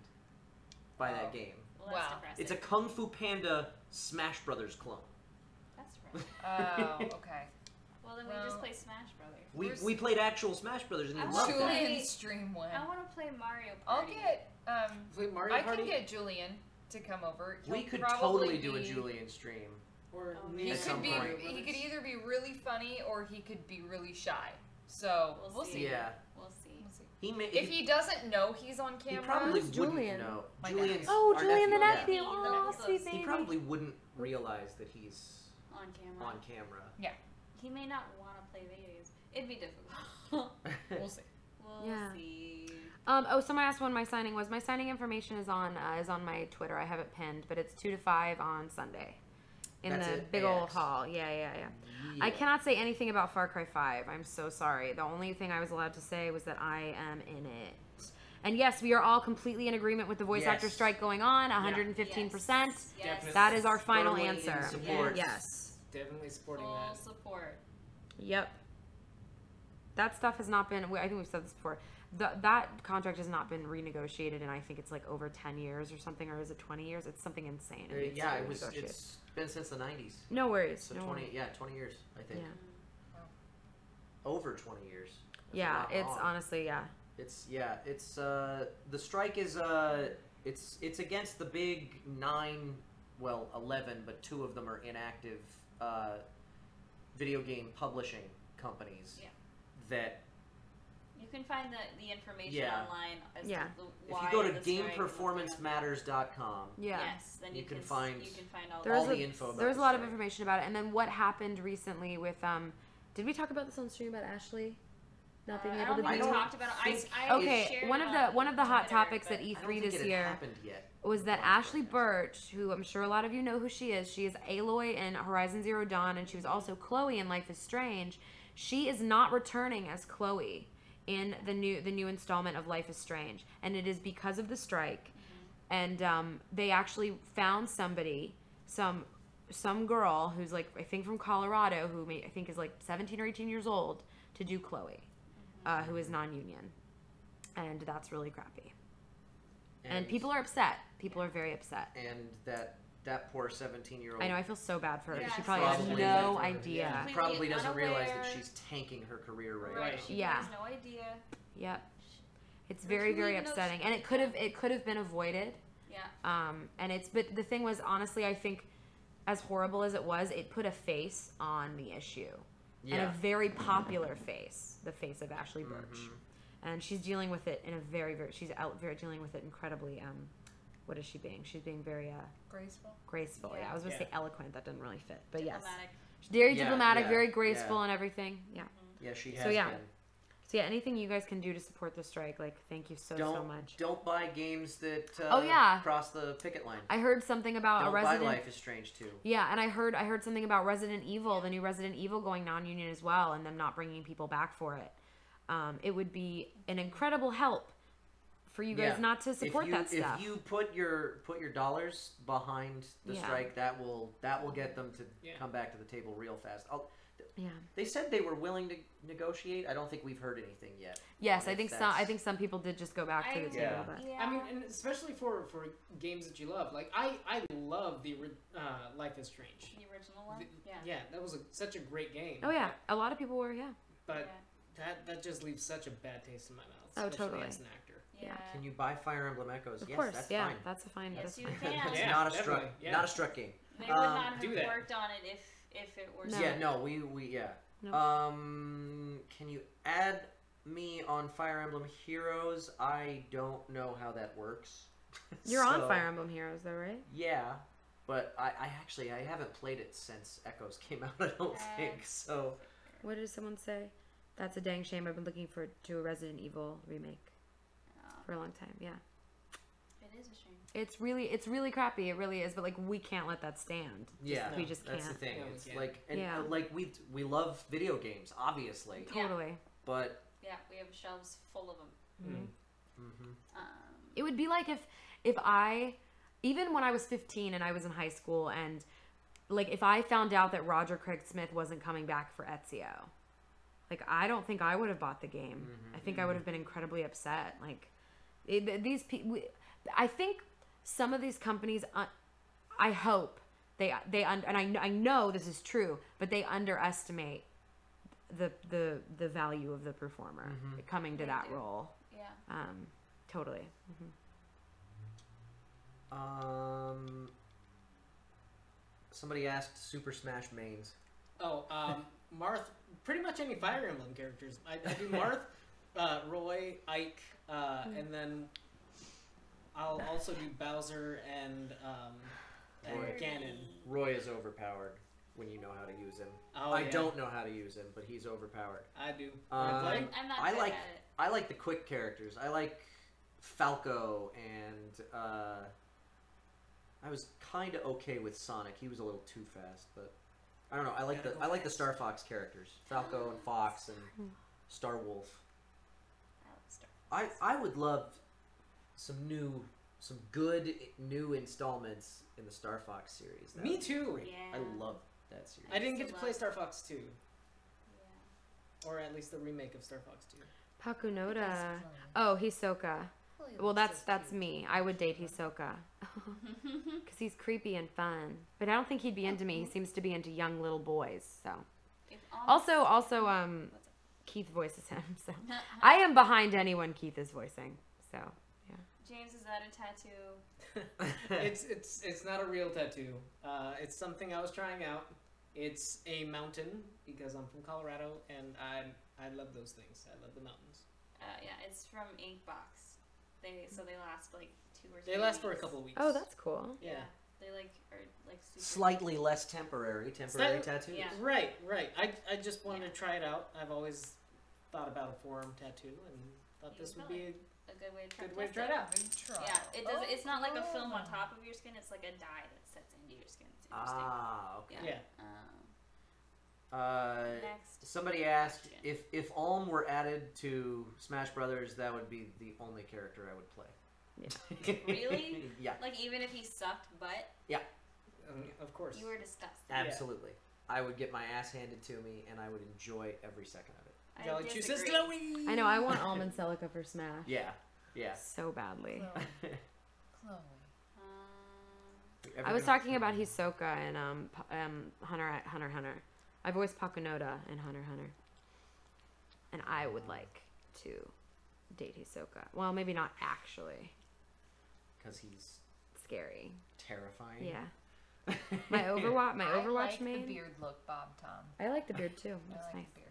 by that game. Well, that's Wow. depressing. It's a Kung Fu Panda Smash Brothers clone. That's right. Oh, okay. Well, then we Well, just play Smash Brothers. We played actual Smash Brothers and you I loved that. Julian stream win. I want to play Mario I'll Party. get Play Mario I Party? can get Julian to come over. We He'll could probably totally do a be- Julian stream. Or He At could some be. point. He could either be really funny or he could be really shy. So we'll see. Yeah. We'll see. We'll see. He may, If he doesn't know he's on he camera, probably Who's wouldn't Julian? know. My Julian's nephew. oh, our Julian the yeah. nephew. Yeah. Oh, He sweet He baby. probably wouldn't realize that he's On camera. on camera. He may not want to play video games. It'd be difficult. we'll see. We'll Yeah. see. Oh, someone asked when my signing was. My signing information is on my Twitter. I have it pinned, but it's 2 to 5 on Sunday, in That's the at big old AX. hall. Yeah. I cannot say anything about Far Cry 5. I'm so sorry. The only thing I was allowed to say was that I am in it. And yes, we are all completely in agreement with the voice actor Yes. strike going on. 115%. Yes. That is our final Firmly in answer. support. Yes. Definitely supporting Full that. support. Yep. That stuff has not been. I think we've said this before. That contract has not been renegotiated, and I think it's like over 10 years or something, or is it 20 years? It's something insane. It Yeah, needs to be renegotiated. it's been since the 90s. No worries. So no 20, worries. 20 years, I think. Yeah. Over 20 years. if I'm Yeah, not it's wrong. honestly, yeah. It's the strike is it's against the big 9, well 11, but 2 of them are inactive video game publishing companies. Yeah. That You can find the information Yeah. online as Yeah. to the, if why you go to the strike and what's going on. gameperformancematters.com, Yeah. Yes, then you can can find all There's the info about There's the a lot of strike. information about it. And then what happened recently with did we talk about this on stream about Ashley not being I able don't to think be? we talked about it. I Okay, shared one it of the on one of the hot Twitter, topics but at I don't E3 think this it had year happened yet. was that Ashley Birch, who I'm sure a lot of you know who she is. She is Aloy in Horizon Zero Dawn, and she was also Chloe in Life is Strange. She is not returning as Chloe in the new installment of Life is Strange, and it is because of the strike. And they actually found somebody, some girl who's like I think from Colorado, who I think is like 17 or 18 years old, to do Chloe, who is non-union, and that's really crappy. And people are upset. People are very upset. And that poor 17-year-old. I know. I feel so bad for her. Yeah, She probably has Probably no never- idea. Completely probably doesn't realize that unaware. she's tanking her career right Right. now. She Yeah. has no idea. Yep. It's Which very, we very even know upsetting, she- and it could have been avoided. Yeah. And but the thing was, honestly, I think, as horrible as it was, it put a face on the issue, and a Yeah. very popular face, the face of Ashley Birch, Mhm. and she's dealing with it in a very, very dealing with it incredibly. What is she being? She's being very Graceful. graceful. Yeah, I was gonna say eloquent. That didn't really fit, but Diplomatic. yes, she's very Yeah, diplomatic, yeah, very graceful, yeah. and everything. Yeah. Yeah, she has So yeah. been. So yeah, anything you guys can do to support the strike, like, thank you so much. Don't buy games that Oh, yeah. cross the picket line. I heard something about Don't a Resident. buy Life is Strange too. Yeah, and I heard something about Resident Evil, the new Resident Evil going non-union as well, and them not bringing people back for it. It would be an incredible help for you guys not to support that stuff. If you put your dollars behind the Yeah. strike, that will get them to come back to the table real fast. Yeah. They said they were willing to negotiate. I don't think we've heard anything yet. Yes, on I if think that's- some people did just go back to the table, but I mean, and especially for games that you love. Like I love the Life is Strange. The original one. Yeah, that was such a great game. oh yeah, a lot of people were But that just leaves such a bad taste in my mouth. Oh, especially totally. As an actor. Yeah. Can you buy Fire Emblem Echoes? Of Yes, course, that's yeah, fine. that's a fine. Yes, that's you fine. can. It's Yeah, not a struck, definitely, yeah. not a struck game. They would not do have that. worked on it if it were. Yeah, no, we yeah. No. Can you add me on Fire Emblem Heroes? I don't know how that works. You're on So, Fire Emblem Heroes, though, right? Yeah, but I haven't played it since Echoes came out. I don't think so. What did someone say? That's a dang shame. I've been looking to a Resident Evil remake for a long time. Yeah. It is a shame. It's really crappy. It really is. But like, we can't let that stand. We just can't. That's the thing. No, we it's can't. like, and Yeah. like we love video games, obviously, Totally. but Yeah, we have shelves full of them. It would be like if I, even when I was 15 and I was in high school, and like if I found out that Roger Craig Smith wasn't coming back for Ezio, like I don't think I would have bought the game. I think I would have been incredibly upset. Like these people, I think some of these companies, I hope they and I know this is true, but they underestimate the value of the performer coming to that role. Yeah. Totally. Somebody asked Super Smash mains. Oh, Marth. Pretty much any Fire Emblem characters. I do Marth, Roy, Ike, and then I'll also do Bowser and Roy. Ganon. Roy is overpowered when you know how to use him. Oh, I yeah. don't know how to use him, but he's overpowered. I do. Um, Play? I'm not I good like at it. I like the quick characters. I like Falco, and I was kind of okay with Sonic. He was a little too fast, but I don't know. I like the Star Fox characters, Falco and Fox and Star Wolf. I would love some good new installments in the Star Fox series. That Me would be too. great. Yeah. I love that series. I didn't get to play Star Fox 2. Or at least the remake of Star Fox 2. Pakunoda. Oh, Hisoka. Well, that's me. I would date Hisoka. Because he's creepy and fun. But I don't think he'd be into me. He seems to be into young little boys, so. Also, Keith voices him, so. I am behind anyone Keith is voicing, so, yeah. James, is that a tattoo? It's not a real tattoo. It's something I was trying out. It's a mountain because I'm from Colorado and I love those things. I love the mountains. Yeah, it's from Inkbox. They last like 2 or 3 They last weeks. for a couple of weeks. Oh, that's cool. Yeah. They are super Slightly less temporary tattoos. Yeah. Right. I just wanted to try it out. I've always thought about a forearm tattoo and thought this would be a good way to try it out. Yeah, it does. It's not like a film on top of your skin. It's like a dye that sets into your skin. It's interesting. Okay. Yeah. Next. Somebody asked if Alm were added to Smash Brothers, that would be the only character I would play. Yeah. Really? Yeah. Like even if he sucked butt? Yeah. Of course. You were disgusting. Absolutely. I would get my ass handed to me, and I would enjoy every second of it. Jelly juices glowing. I know. I want Almond Celica for Smash. Yeah. Yeah. So badly. Chloe. I was talking about Hisoka and Hunter x Hunter. I voiced Pakunoda in Hunter x Hunter. And I would like to date Hisoka. Well, maybe not actually. Because he's scary. Terrifying. Yeah. My Overwatch I main. like the beard look, Bob Tom. I like the beard too. It's like nice. the beard.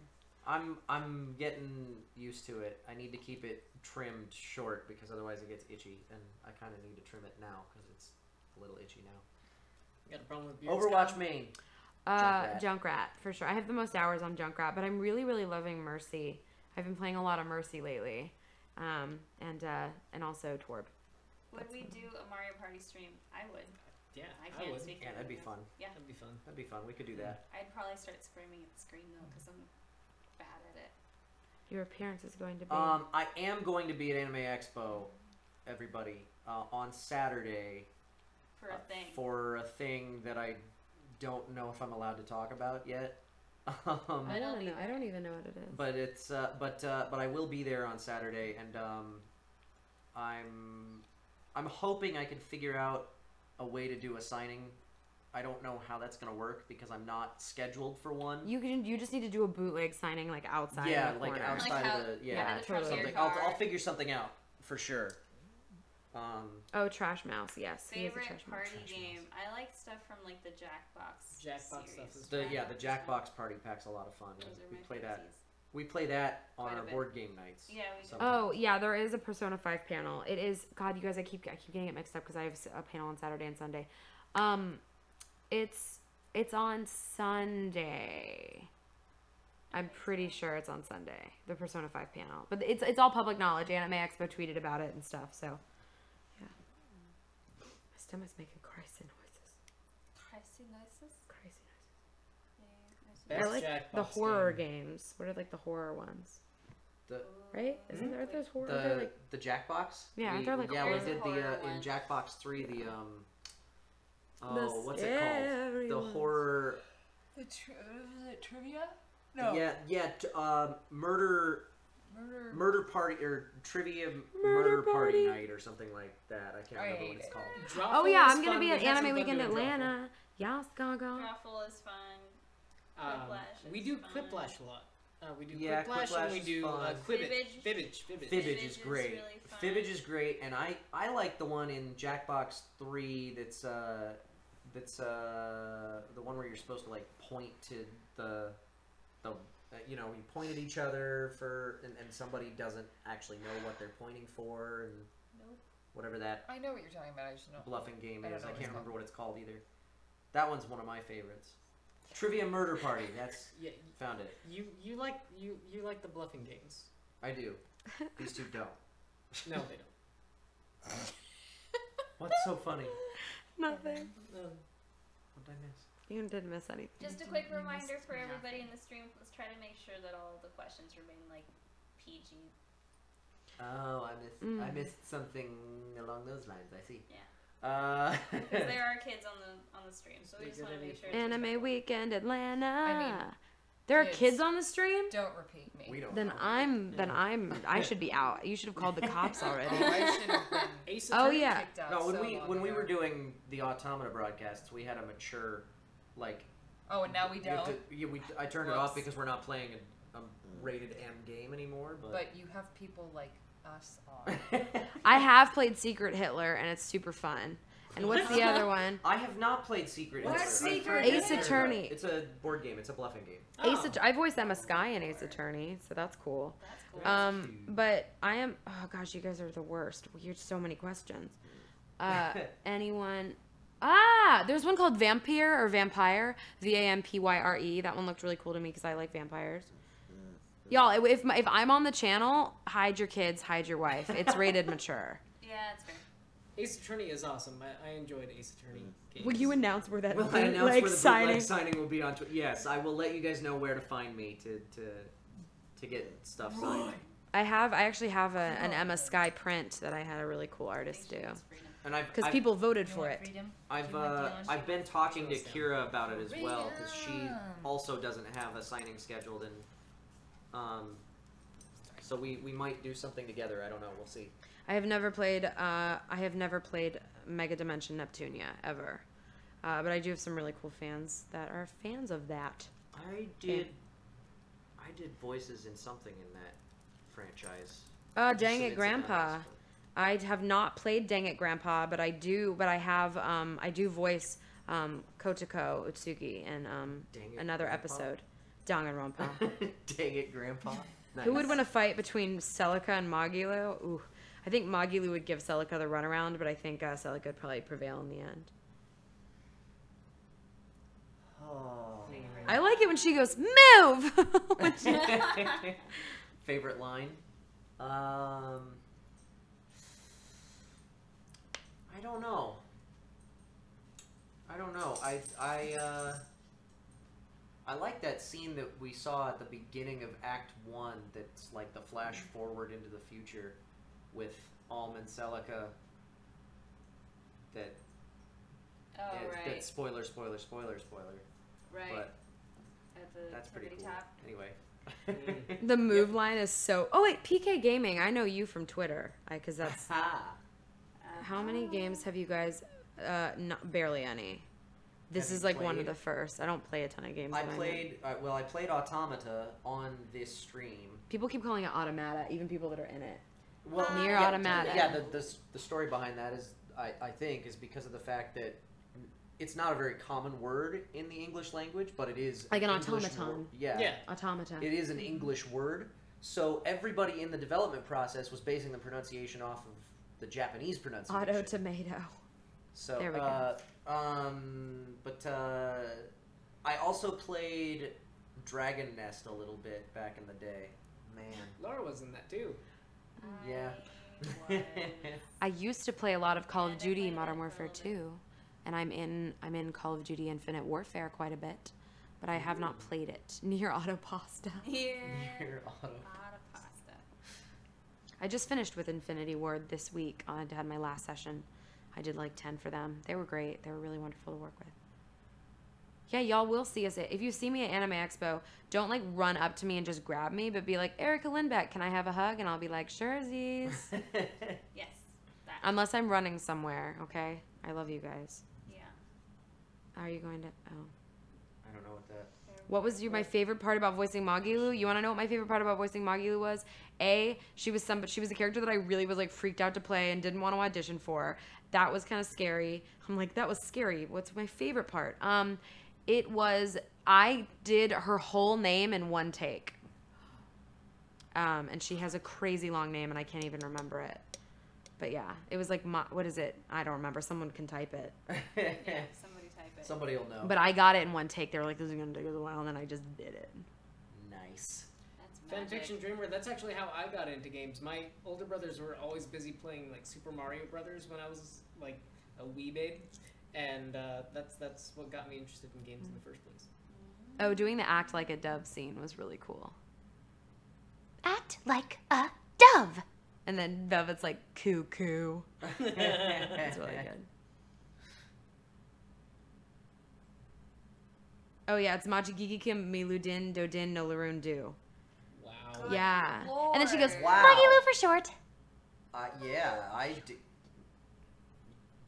I'm getting used to it. I need to keep it trimmed short because otherwise it gets itchy, and I kind of need to trim it now because it's a little itchy now. You got a problem with beards? Overwatch main. Junkrat for sure. I have the most hours on Junkrat, but I'm really loving Mercy. I've been playing a lot of Mercy lately, and also Torb. Would we do a Mario Party stream? I would. Yeah, I can't would. speak. Yeah, that'd be fun. Yeah, that'd be fun. That'd be fun. We could do that. I'd probably start screaming at the screen though because I'm bad at it. Your appearance is going to be. I am going to be at Anime Expo, everybody, on Saturday. For a thing. For a thing that I don't know if I'm allowed to talk about yet. I don't know. I don't even know what it is. But it's but I will be there on Saturday, and I'm hoping I can figure out a way to do a signing. I don't know how that's gonna work because I'm not scheduled for one. You just need to do a bootleg signing like outside. Yeah, of the like corner. outside of the totally. something. I'll figure something out for sure. Oh, Trash Mouse, yes. Favorite he is a Trash party Mouse. game? I like stuff from like the Jackbox. Jackbox series. stuff is the Jackbox party pack's a lot of fun. Those are We my play that. fantasies. We play that on Quite a our bit. board game nights. Yeah, we do. sometimes. Oh yeah, there is a Persona 5 panel. It is God, you guys. I keep getting it mixed up because I have a panel on Saturday and Sunday. It's on Sunday. I'm pretty sure it's on Sunday. The Persona 5 panel, but it's all public knowledge. Anime Expo tweeted about it and stuff. So yeah, my stomach's making crazy noises. Crazy noises. Crazy noises. Best I like Jackbox the horror game. games. What are like the horror ones? The Right? Isn't there those horror? Aren't there, like, the Jackbox. Yeah, aren't there, like, we horror did the in ones? Jackbox 3 the The what's it called? scary The ones. horror. Was it trivia? Murder party or trivia murder party night or something like that. I can't remember what it's called. Oh yeah, I'm gonna be at Anime Weekend Atlanta. Yes, Gaga. Drawful is fun. Quiplash We is do fun. Quiplash a lot. We do Yeah, Quiplash and Quiplash we is do fun. Quibbage. Fibbage. Fibbage is is great. really fun. Fibbage is great, and I like the one in Jackbox 3 that's the one where you're supposed to like point to the you know, you point at each other and somebody doesn't actually know what they're pointing for and whatever that I know what you're talking about. I just know. bluffing game I don't is. know I what can't it's remember what it's called either. That one's one of my favorites. Trivia Murder Party. That's found it. You like the bluffing games. I do. These two don't. No, they don't. What's so funny? Nothing. What did I miss? You didn't miss anything. Just a quick reminder for everybody in the stream. Let's try to make sure that all of the questions remain like PG. Oh, I missed something along those lines. I see. Yeah. Because there are kids on the stream, so we just want to make sure. Anime Weekend Atlanta. I mean, there are kids on the stream? Don't repeat me. We don't. Then I should be out. You should have called the cops already. I should have been Ace Oh, Attorney yeah. kicked out No, so when long we ago. were doing the Automata broadcasts, we had a mature, like. Oh, and now we you have don't. to- I turned it off because we're not playing a rated M game anymore. But you have people like us on. I have played Secret Hitler, and it's super fun. And what's the other one? I have not played Secret Hitler. What's I've Secret heard Ace it's Attorney. It's a board game. It's a bluffing game. I voiced Emma Skye in Ace Attorney, so that's cool. But I am. Oh gosh, you guys are the worst. We hear so many questions. Anyone? There's one called Vampire or Vampire. Vampyre. That one looked really cool to me because I like vampires. Y'all, if I'm on the channel, hide your kids, hide your wife. It's rated mature. Yeah, that's fair. Ace Attorney is awesome. I enjoyed Ace Attorney games. Will you announce where that Will I announce bootleg where the signing? bootleg signing will be on Twitter? Yes, I will let you guys know where to find me to get stuff signed. I actually have an Emma Skye print that I had a really cool artist do. And because people voted for it. I've been talking to Kira about it as well because she also doesn't have a signing scheduled, and so we might do something together. I don't know. We'll see. I have never played Mega Dimension Neptunia ever, but I do have some really cool fans that are fans of that. I did voices in something in that franchise. Dang It Grandpa. I have not played Dang It Grandpa, but I do voice Kotoko Utsugi in another Grandpa? episode. Danganronpa. Dang It Grandpa. Nice. Who would win a fight between Celica and Magilu? Ooh, I think Magilu would give Celica the runaround, but I think Celica would probably prevail in the end. Oh. I like it when she goes, move! Favorite line? I don't know. I like that scene that we saw at the beginning of Act 1 that's like the flash forward into the future with Alm and Celica. That that spoiler. Right. But At the that's pretty cool. top. Anyway. The move line is so... Oh, wait, PK Gaming. I know you from Twitter. Because that's... How many games have you guys... barely any. This is like one of the first. I don't play a ton of games. I played Automata on this stream. People keep calling it Automata, even people that are in it. Well, Nier Automata. Yeah, the story behind that is, I think, is because of the fact that it's not a very common word in the English language, but it is like an English automaton. word. Yeah. Automata. It is an English word. So everybody in the development process was basing the pronunciation off of the Japanese pronunciation. Auto tomato. So there we go. But I also played Dragon Nest a little bit back in the day. Man. Laura was in that too. Yeah. I used to play a lot of Call of Duty Modern Warfare 2, and I'm in Call of Duty Infinite Warfare quite a bit, but I have not played it. Nier Autopasta. Nier Autopasta. I just finished with Infinity Ward this week. I had my last session. I did like 10 for them. They were great. They were really wonderful to work with. Yeah, y'all will see us. If you see me at Anime Expo, don't like run up to me and just grab me, but be like, Erica Lindbeck, can I have a hug? And I'll be like, sure, Z's. Yes. Unless I'm running somewhere, okay? I love you guys. Yeah. Are you going to? Oh. I don't know what that. What was my favorite part about voicing Magilu? You want to know what my favorite part about voicing Magilu was? She was a character that I really was like freaked out to play and didn't want to audition for. That was kind of scary. I'm like, that was scary. What's my favorite part? It was I did her whole name in one take. And she has a crazy long name and I can't even remember it. But yeah, it was like, what is it? I don't remember. Someone can type it. Yeah, somebody type it. Somebody will know. But I got it in one take. They were like, this is going to take us a while, and then I just did it. Nice. That's Fanfiction Dreamer, that's actually how I got into games. My older brothers were always busy playing like Super Mario Brothers when I was like a wee babe. And that's what got me interested in games in the first place. Oh, doing the act like a dove scene was really cool. Act like a dove. And then Velvet's like, coo. It's really good. Oh yeah, it's Machigiki Kim Miludin Dodin no Larun Do. Wow. Yeah. Lord. And then she goes, Wow. Maggie Lou for short.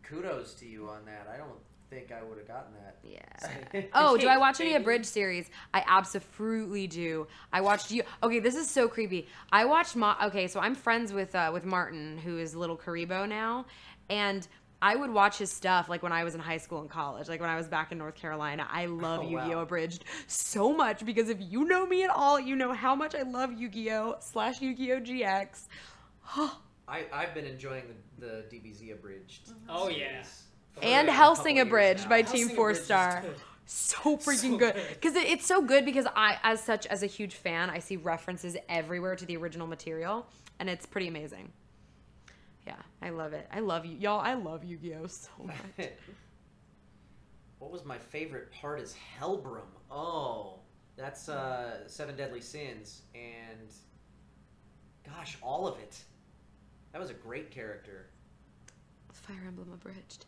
Kudos to you on that. I don't think I would have gotten that. Yeah. Oh, do I watch any abridged series? I absolutely do. I watched you. Okay, this is so creepy. I watched. Okay, so I'm friends with Martin, who is Little Karibo now, and I would watch his stuff like when I was in high school and college, like when I was back in North Carolina. I love Yu-Gi-Oh! Abridged so much because if you know me at all, you know how much I love Yu-Gi-Oh! / Yu-Gi-Oh! GX. I've been enjoying the DBZ abridged. Oh yeah. And Helsing Abridged by Team 4 Star. So freaking good. Because it's so good because I, as a huge fan, I see references everywhere to the original material. And it's pretty amazing. Yeah, I love it. I love you. Y'all, I love Yu-Gi-Oh! So much. What was my favorite part is Helbram. Oh, that's 7 Deadly Sins. And gosh, all of it. That was a great character. Fire Emblem Abridged.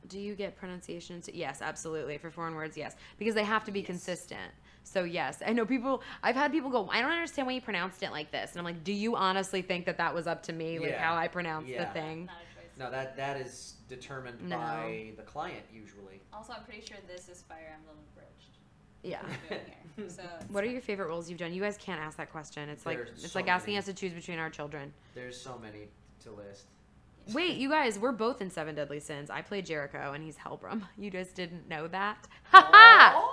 Do you get pronunciations? Yes, absolutely. For foreign words, yes. Because they have to be consistent. So, yes. I know people, I've had people go, I don't understand why you pronounced it like this. And I'm like, do you honestly think that was up to me? Like how I pronounced the thing? No, that is determined by the client usually. Also, I'm pretty sure this is Fire Emblem Abridged. Yeah. So what are your favorite roles you've done? You guys can't ask that question. It's like There's so asking many. us to choose between our children. There's so many to list. Wait, you guys, we're both in 7 Deadly Sins. I play Jericho and he's Helbram. You just didn't know that? Ha ha!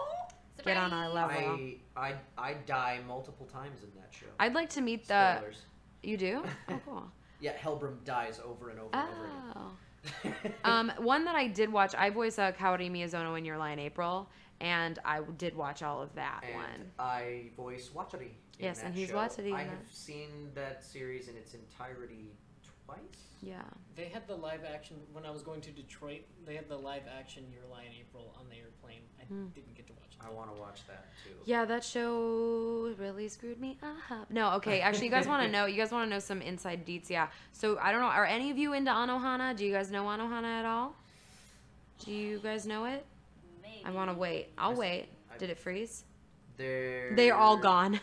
Get on our level. I die multiple times in that show. I'd like to meet the. Spoilers. You do? Oh, cool. Yeah, Helbram dies over and over and over again. One that I did watch, I voice Kaori Miyazono in Your Lie in April, and I did watch all of that And one. I voice Watari. Yes, and he's show. Watari in I that. have seen that series in its entirety twice. Yeah. They had the live action when I was going to Detroit. They had the live action Your Lie in April on the airplane. I didn't get to watch it. I want to watch that too. Yeah, that show really screwed me up. No, okay. Actually, you guys want to know? You guys want to know some inside deets? Yeah. So I don't know. Are any of you into Anohana? Do you guys know Anohana at all? Do you guys know it? Maybe. I want to wait. I'll wait. Did it freeze? They're all gone.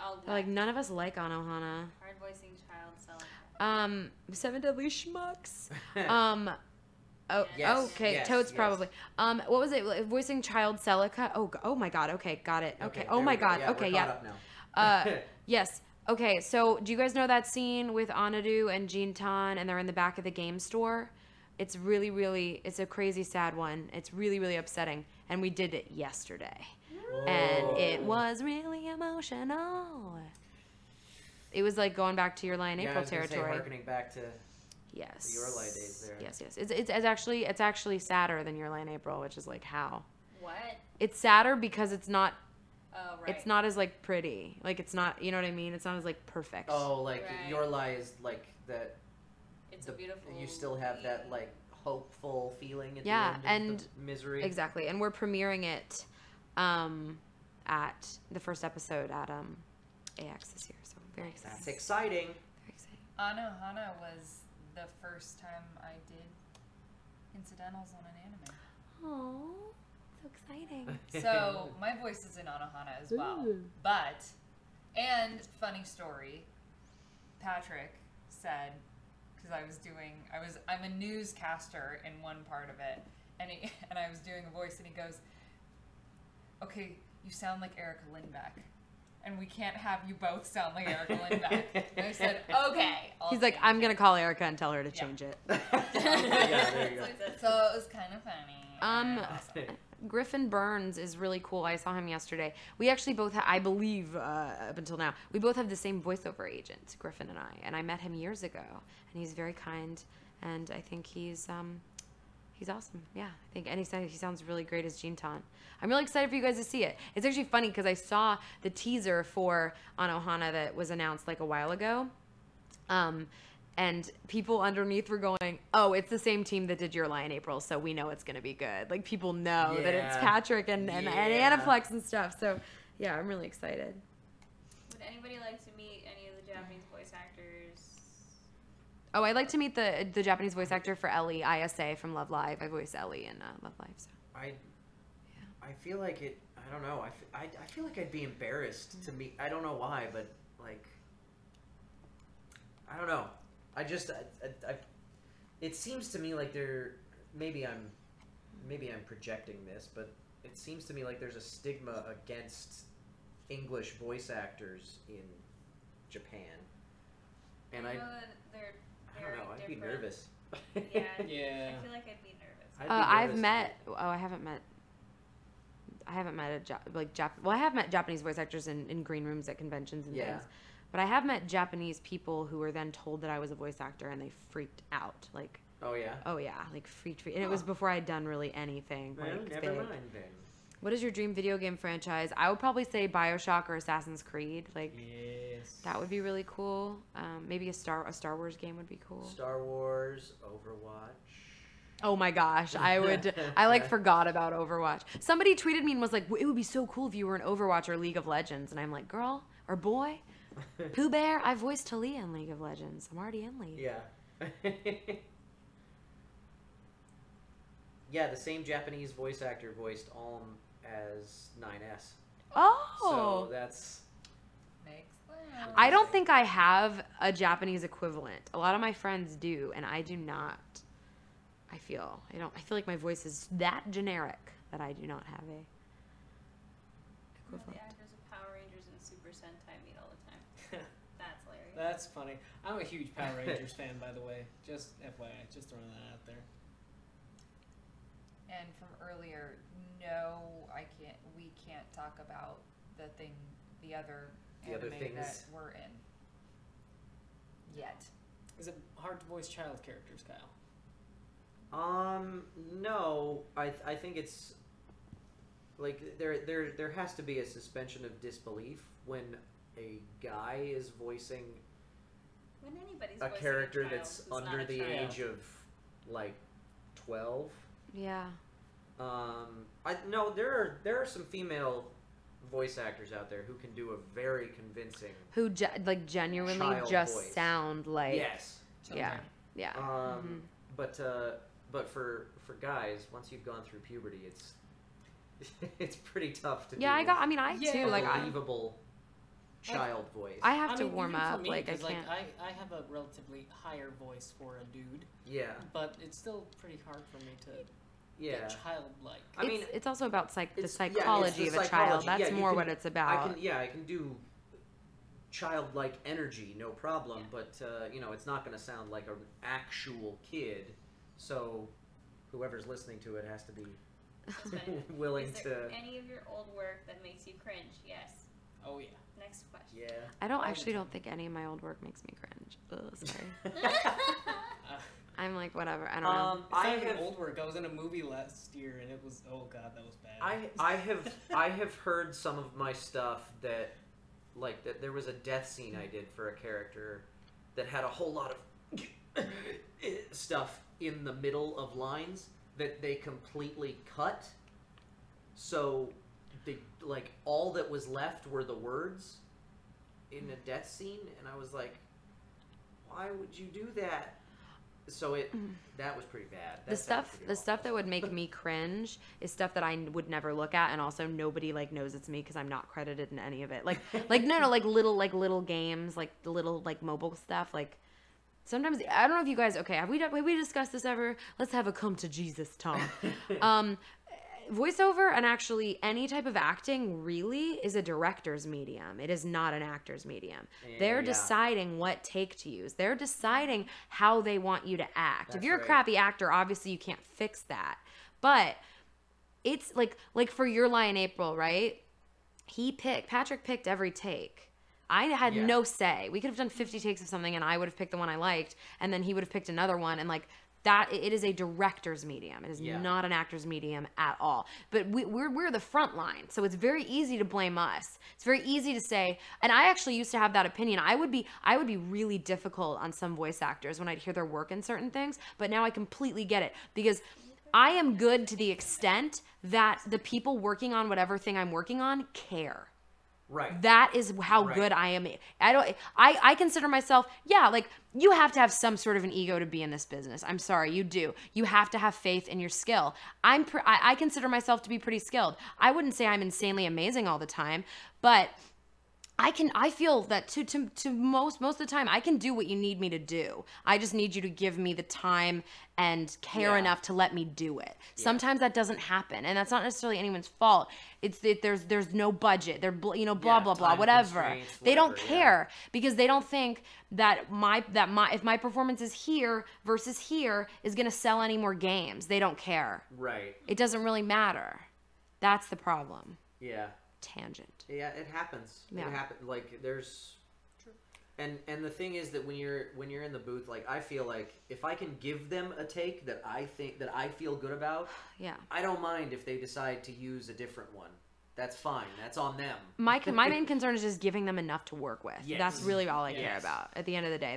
All They're like, none of us like Anohana. hard voicing child selling. 7 Deadly Schmucks. Oh, Yes, okay. yes, Toads yes. probably. What was it? Voicing Child Celica. Oh my God. Okay, got it. Okay. Oh there my we go. God. Yeah, Okay, we're yeah. caught up now. Yes. Okay. So, do you guys know that scene with Anadu and Jintan, and they're in the back of the game store? It's really, really. It's a crazy, sad one. It's really, really upsetting, and we did it yesterday, and it was really emotional. It was like going back to Your Lie in Yeah, I April was gonna say, territory. harkening back to Yes. the Your Lie days there. Yes, yes. It's actually sadder than Your Lie in April, which is like how. What? It's sadder because it's not. Oh, right. It's not as like pretty. Like it's not. You know what I mean? It's not as like perfect. Oh, like Right. Your Lie is like that. It's a beautiful. You still have that like hopeful feeling at Yeah, the end and of the misery. exactly. And we're premiering it at the first episode at AX this year. So very excited. That's exciting. Very exciting. Anohana was the first time I did incidentals on an anime. Oh, so exciting. So my voice is in Anohana as well. But, and funny story, Patrick said, because I'm a newscaster in one part of it, and I was doing a voice, and he goes, okay, you sound like Erica Lindbeck. And we can't have you both sound like Erica Lindbeck. And I said, okay. He's like, I'm gonna call Erica and tell her to change it. Yeah, there you go. So it was kind of funny. Griffin Burns is really cool. I saw him yesterday. We actually both, I believe, up until now, we both have the same voiceover agent, Griffin and I. And I met him years ago, and he's very kind, and I think he's awesome. Yeah, I think, and he sounds really great as Jintan. I'm really excited for you guys to see it. It's actually funny because I saw the teaser for Anohana that was announced like a while ago. And people underneath were going, oh, it's the same team that did Your Lie in April, so we know it's going to be good. Like, people know that it's Yeah. Patrick and Aniplex and stuff. So, yeah, I'm really excited. Would anybody like to meet any of the Japanese voice actors? Oh, I'd like to meet the Japanese voice actor for Ellie, ISA from Love Live. I voice Ellie in Love Live. So. I feel like it. I don't know. I feel like I'd be embarrassed to meet. I don't know why, but like, I don't know. I just it seems to me like maybe I'm projecting this, but it seems to me like there's a stigma against English voice actors in Japan, and I know that they're very don't know. I'd be different. nervous. Yeah. Yeah. I feel like I'd be nervous. I've met. Oh, I haven't met I have met Japanese voice actors in green rooms at conventions and things. But I have met Japanese people who were then told that I was a voice actor and they freaked out. Like, oh yeah, like freaked. And it was before I'd done really anything. Well, like, never mind then. What is your dream video game franchise? I would probably say BioShock or Assassin's Creed. Like, yes, that would be really cool. Maybe a Star Wars game would be cool. Star Wars, Overwatch. Oh my gosh, I would. I like forgot about Overwatch. Somebody tweeted me and was like, "It would be so cool if you were in Overwatch or League of Legends." And I'm like, "Girl or boy, Pooh Bear, I voiced Talia in League of Legends. I'm already in League." Yeah. Yeah, the same Japanese voice actor voiced Alm as 9S. Oh. So that's. Makes sense. I don't think I have a Japanese equivalent. A lot of my friends do, and I do not. I feel like my voice is that generic that I do not have a equivalent. The actors of Power Rangers and Super Sentai meet all the time. That's hilarious. That's funny. I'm a huge Power Rangers fan, by the way. Just FYI, just throwing that out there. And from earlier, no, we can't talk about the other anime things that we're in yet. Is it hard to voice child characters, Kyle? No. I think it's like there has to be a suspension of disbelief when a guy is voicing When anybody's a voicing character a child that's who's not under a the child. age of like 12. Yeah. No, there are some female voice actors out there who can do a very convincing Who genuinely child just voice. sound like Yes. Yeah. Yeah. But for guys, once you've gone through puberty, it's pretty tough to do. I too. Like, a believable child voice. I have to mean, warm even for up. me, Like, I 'cause, can't. I have a relatively higher voice for a dude. Yeah. But it's still pretty hard for me to get childlike. I mean, it's also about the it's psychology the of a child. psychology. That's Yeah, you more can- what it's about. I can do childlike energy, no problem. But it's not going to sound like an actual kid. So whoever's listening to it has to be willing Is there to. any of your old work that makes you cringe? Yes. Oh yeah. Next question. Yeah. I don't think any of my old work makes me cringe. Ugh, sorry. I'm like, whatever. I don't know. It's not even old work. I was in a movie last year and it was, oh god, that was bad. I have heard some of my stuff that there was a death scene I did for a character that had a whole lot of stuff in the middle of lines that they completely cut. So all that was left were the words in a death scene, and I was like, why would you do that? So that was pretty bad. The stuff that would make me cringe is stuff that I would never look at, and also nobody knows it's me because I'm not credited in any of it. Like little games, like the little mobile stuff. Like sometimes I don't know if you guys have we discussed this ever? Let's have a come to Jesus, Tom. Voiceover and actually any type of acting really is a director's medium. It is not an actor's medium. They're deciding what take to use. They're deciding how they want you to act. That's if you're right. a crappy actor, obviously you can't fix that. But it's like for Your Lie in April, right? Patrick picked every take. I had no say. We could have done 50 takes of something and I would have picked the one I liked, and then he would have picked another one, and that it is a director's medium. It is not an actor's medium at all. But we're the front line, so it's very easy to blame us. It's very easy to say, and I actually used to have that opinion. I would be really difficult on some voice actors when I'd hear their work in certain things, but now I completely get it because I am good to the extent that the people working on whatever thing I'm working on care. Right. That is how Right. good I am. I consider myself, yeah, like you have to have some sort of an ego to be in this business. I'm sorry, you do. You have to have faith in your skill. I consider myself to be pretty skilled. I wouldn't say I'm insanely amazing all the time, but I feel that to most of the time I can do what you need me to do. I just need you to give me the time and care enough to let me do it. Sometimes that doesn't happen, and that's not necessarily anyone's fault. It's that there's no budget. They're blah blah blah whatever. They don't care because they don't think that if my performance is here versus here is going to sell any more games. They don't care. Right. It doesn't really matter. That's the problem. Yeah. Tangent. Yeah, it happens. Yeah. It happens. Like there's, and the thing is that when you're in the booth, like I feel like if I can give them a take that I feel good about, yeah, I don't mind if they decide to use a different one. That's fine. That's on them. My main concern is just giving them enough to work with. Yes. That's really all I care Yes. about. At the end of the day,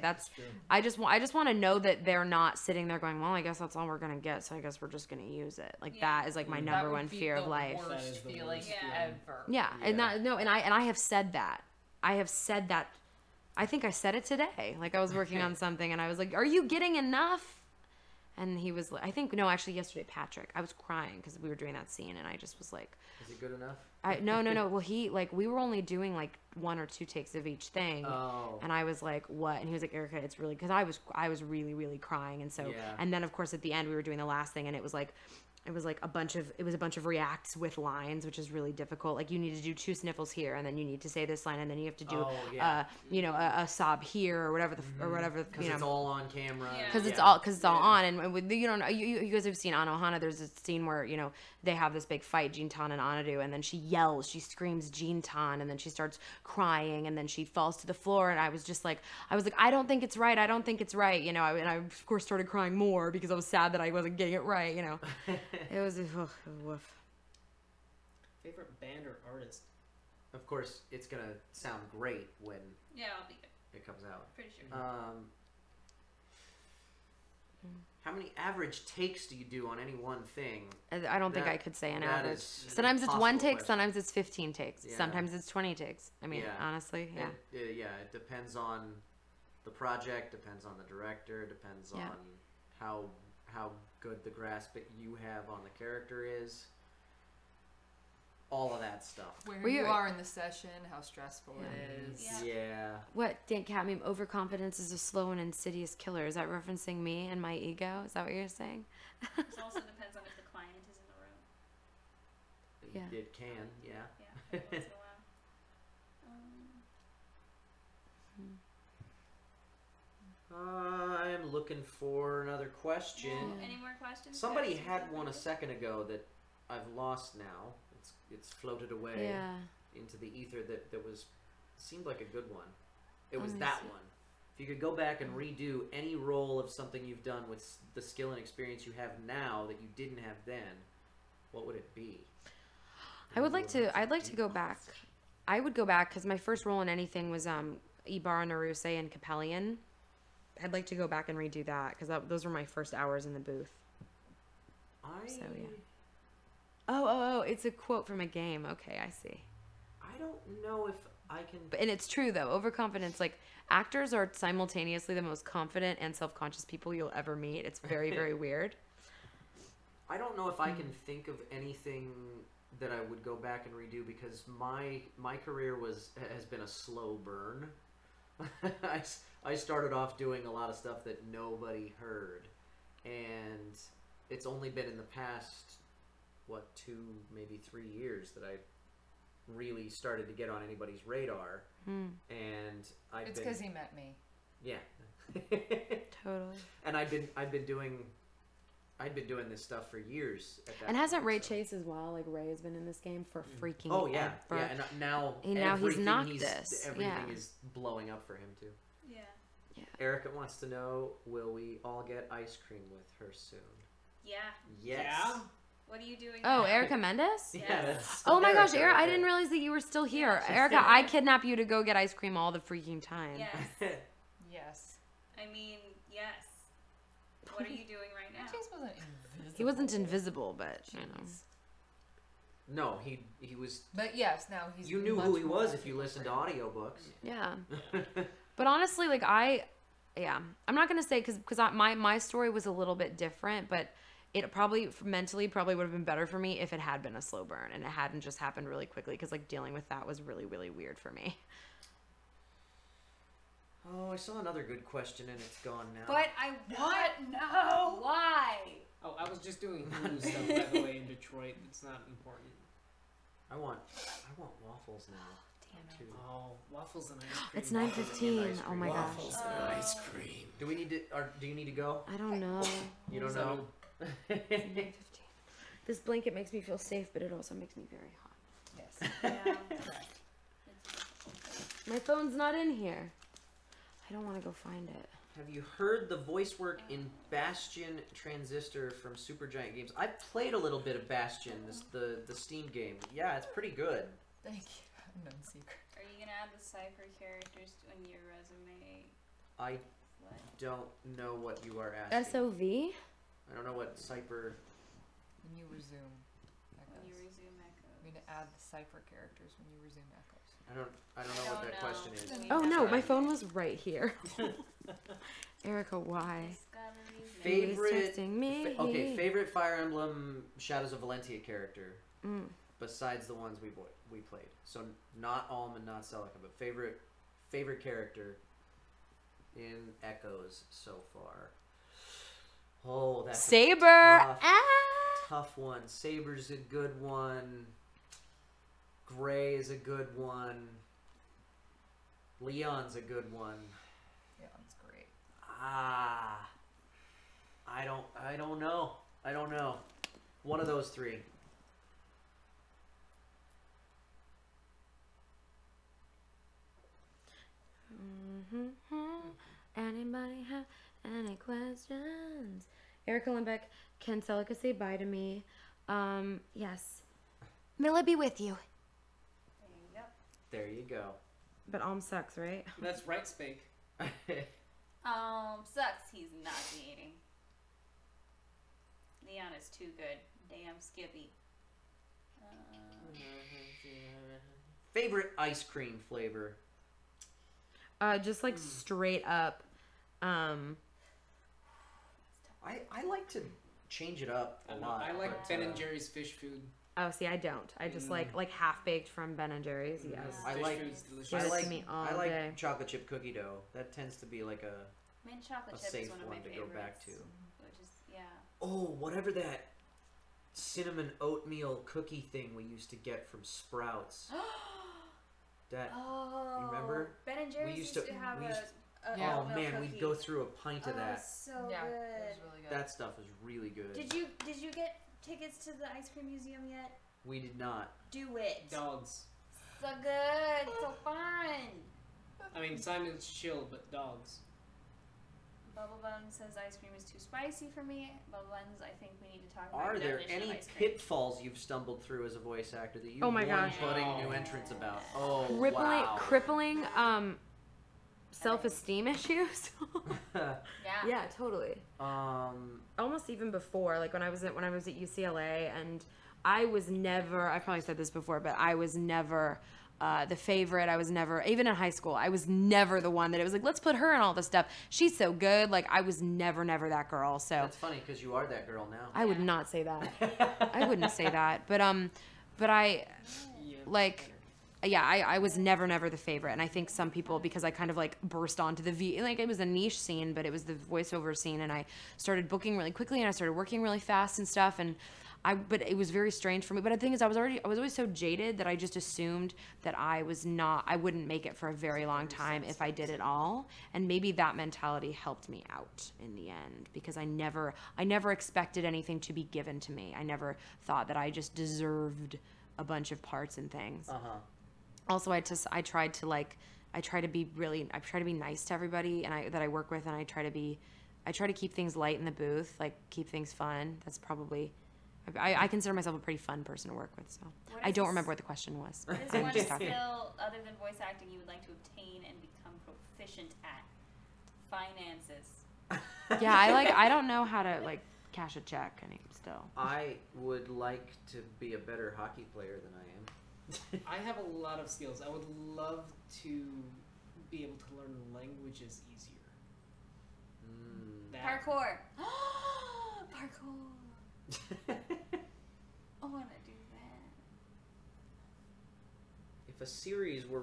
I just want to know that they're not sitting there going, well, I guess that's all we're gonna get, so I guess we're just gonna use it. Like that is like my number one fear of life. Worst feeling ever. Yeah, and I have said that. I think I said it today. Like I was working on something, and I was like, "Are you getting enough?" And he was like, actually yesterday, Patrick. I was crying because we were doing that scene, and I just was like, Is it good enough? No. Well, we were only doing like 1 or 2 takes of each thing. Oh. And I was like, what? And he was like, Erica, it's really, because I was really, really crying. And so, and then of course at the end we were doing the last thing, and it was a bunch of reacts with lines, which is really difficult. Like you need to do 2 sniffles here, and then you need to say this line, and then you have to do, a sob here or whatever Because it's all on camera. Because it's all on, and with, you guys have seen Anohana. There's a scene where they have this big fight, Jintan and Anadu, and then she screams Jintan, and then she starts crying, and then she falls to the floor, and I was like, I don't think it's right, and I of course started crying more because I was sad that I wasn't getting it right, It was woof. Favorite band or artist? Of course, it's gonna sound great when I'll be good. it comes out. Pretty sure. How many average takes do you do on any one thing? I don't think I could say an that average. is an Sometimes it's 1 take, impossible sometimes it's 15 takes, Yeah. sometimes it's 20 takes. I mean, honestly, yeah. It depends on the project, depends on the director, depends on how good the grasp that you have on the character is. All of that stuff. Where you are in the session, how stressful it is. Yeah. What, Dan Cadmium, overconfidence is a slow and insidious killer. Is that referencing me and my ego? Is that what you're saying? It also depends on if the client is in the room. Yeah. It can, yeah. Yeah, once in a while. I'm looking for another question. Any more questions? Somebody guys? had one a second ago that I've lost now. It's floated away into the ether that seemed like a good one. It was that one. If you could go back and redo any role of something you've done with the skill and experience you have now that you didn't have then, what would it be? I'd like to go back. I would go back because my first role in anything was Ibarra Naruse and Capellion. I'd like to go back and redo that because those were my first hours in the booth. So yeah. Oh, it's a quote from a game. Okay, I see. I don't know if I can... And it's true, though. Overconfidence, like, actors are simultaneously the most confident and self-conscious people you'll ever meet. It's very, very weird. I don't know if I can think of anything that I would go back and redo because my career has been a slow burn. I started off doing a lot of stuff that nobody heard. And it's only been in the past... 2, maybe 3 years that I really started to get on anybody's radar. And It's because he met me. Yeah. Totally. And I'd been doing this stuff for years at that and hasn't point, Ray Chase as well? Like, Ray has been in this game for freaking yeah, ever. and now he's knocked this. Everything is blowing up for him too. Yeah. Erica wants to know, will we all get ice cream with her soon? Yeah. Yes. Yeah? What are you doing? Oh, now? Erica Mendes? Yeah. That's Oh my gosh, Erica! I okay. didn't realize that you were still here. Erica, I kidnap you to go get ice cream all the freaking time. Yes. Yes. I mean, yes. What are you doing right now? Chase wasn't invisible. He wasn't invisible, but you know. No, he was. But yes, now he's. You knew much who he more was if you listened to audiobooks. Yeah. But honestly, like I'm not gonna say because my story was a little bit different, but it probably mentally would have been better for me if it had been a slow burn and it hadn't just happened really quickly, because like dealing with that was really, really weird for me. Oh, I saw another good question and it's gone now. But I want no. Why? Oh, I was just doing Hulu stuff, by the way, in Detroit. It's not important. I want waffles now. Damn it. Oh, waffles and ice cream. It's 9:15. Oh my gosh. Waffles and ice cream. Do we need to? Do you need to go? I don't know. You don't know. It's 9:15. This blanket makes me feel safe, but it also makes me very hot. Yes. Yeah. My phone's not in here. I don't want to go find it. Have you heard the voice work in Bastion Transistor from Supergiant Games? I've played a little bit of Bastion, the Steam game. Yeah, it's pretty good. Thank you. No secret. Are you gonna add the Cypher characters on your resume? I What? don't know what you are asking. SOV? I don't know what Cypher. When you resume Echoes. When you resume Echoes. I'm going to add the cipher characters when you resume Echoes. I don't know what that question is. Oh no, my phone was right here. Erica, why? Favorite. Me. Okay, favorite Fire Emblem Shadows of Valentia character besides the ones we played. So not Alm and not Celica, but favorite character in Echoes so far. Oh, that's Saber. Tough one. Saber's a good one. Gray is a good one. Leon's a good one. Leon's great. I don't know. I don't know. One of those three. Anybody have any questions? Erica Limbeck, can Celica say bye to me? Yes. May it be with you. Yep. There you go. But Alm sucks, right? That's right, Spake. Sucks he's not dating. Leon is too good. Damn Skippy. Favorite ice cream flavor? Just like straight up. I like to change it up a lot. I like Ben and Jerry's fish food. Oh, see, I don't. I just like half baked from Ben and Jerry's. Yes. I Fish like. food's delicious. Give I it like. to me all I like day. chocolate chip cookie dough. That tends to be like a Mint chocolate chip safe is one of my one to favorites. go back to. Which is, yeah. Oh, whatever that cinnamon oatmeal cookie thing we used to get from Sprouts. That Oh. you remember? Ben and Jerry's used to have we used- a Oh oatmeal man, cookie. we'd go through a pint of that. So Yeah, good. it was really good. That stuff is really good. Did you get tickets to the ice cream museum yet? We did not. Do it. Dogs. So good. So fun. I mean, Simon's chill, but dogs. Bubble Bun says ice cream is too spicy for me. Bubble Buns, I think we need to talk about Are your there definition of any ice cream. pitfalls you've stumbled through as a voice actor that you Oh my warn gosh. budding new entrants about? Oh, Crippling self-esteem issues. Yeah. Yeah, totally. Almost even before, like when I was at UCLA, and I was never. I've probably said this before, but I was never the favorite. I was never, even in high school, I was never the one that it was like, let's put her in all this stuff. She's so good. Like I was never that girl. So That's funny because you are that girl now. I would not say that. I wouldn't say that. But I like. Yeah, I was never the favorite, and I think some people, because I kind of like burst onto the like it was a niche scene, but it was the voiceover scene, and I started booking really quickly, and I started working really fast and stuff, and but it was very strange for me. But the thing is, I was always so jaded that I just assumed that I wouldn't make it for a very long time if I did it all, and maybe that mentality helped me out in the end, because I never expected anything to be given to me. I never thought that I just deserved a bunch of parts and things. Also, I try to be nice to everybody that I work with, and I try to keep things light in the booth, like keep things fun. That's probably, I consider myself a pretty fun person to work with. So I don't remember what the question was. What is I'm one just talking. skill other than voice acting you would like to obtain and become proficient at? Finances. Yeah, I don't know how to like cash a check and stuff. still. I would like to be a better hockey player than I am. I have a lot of skills. I would love to be able to learn languages easier. Parkour. Parkour. I want to do that. If a series were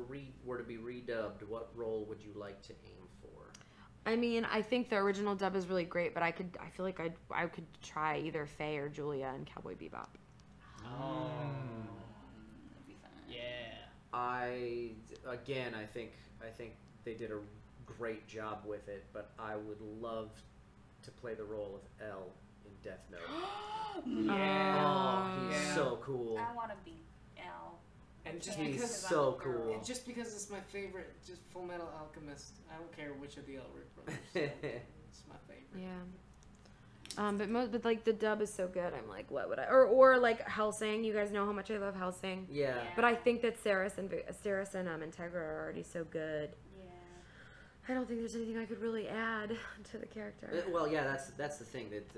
to be redubbed, what role would you like to aim for? I mean, I think the original dub is really great, but I feel like I could try either Faye or Julia in Cowboy Bebop. Oh. That'd be fun. Yeah. I think they did a great job with it, but I would love to play the role of L in Death Note. Yeah. Oh, he's so cool. I want to be L. And just He's because so cool. And just because it's my favorite, just Full Metal Alchemist. I don't care which of the Elric brothers. It's my favorite. Yeah. But like the dub is so good. I'm like, what would I or like Hellsing? You guys know how much I love Hellsing. Yeah. But I think that Saris and Integra are already so good. Yeah. I don't think there's anything I could really add to the character. Well, yeah, that's the thing. That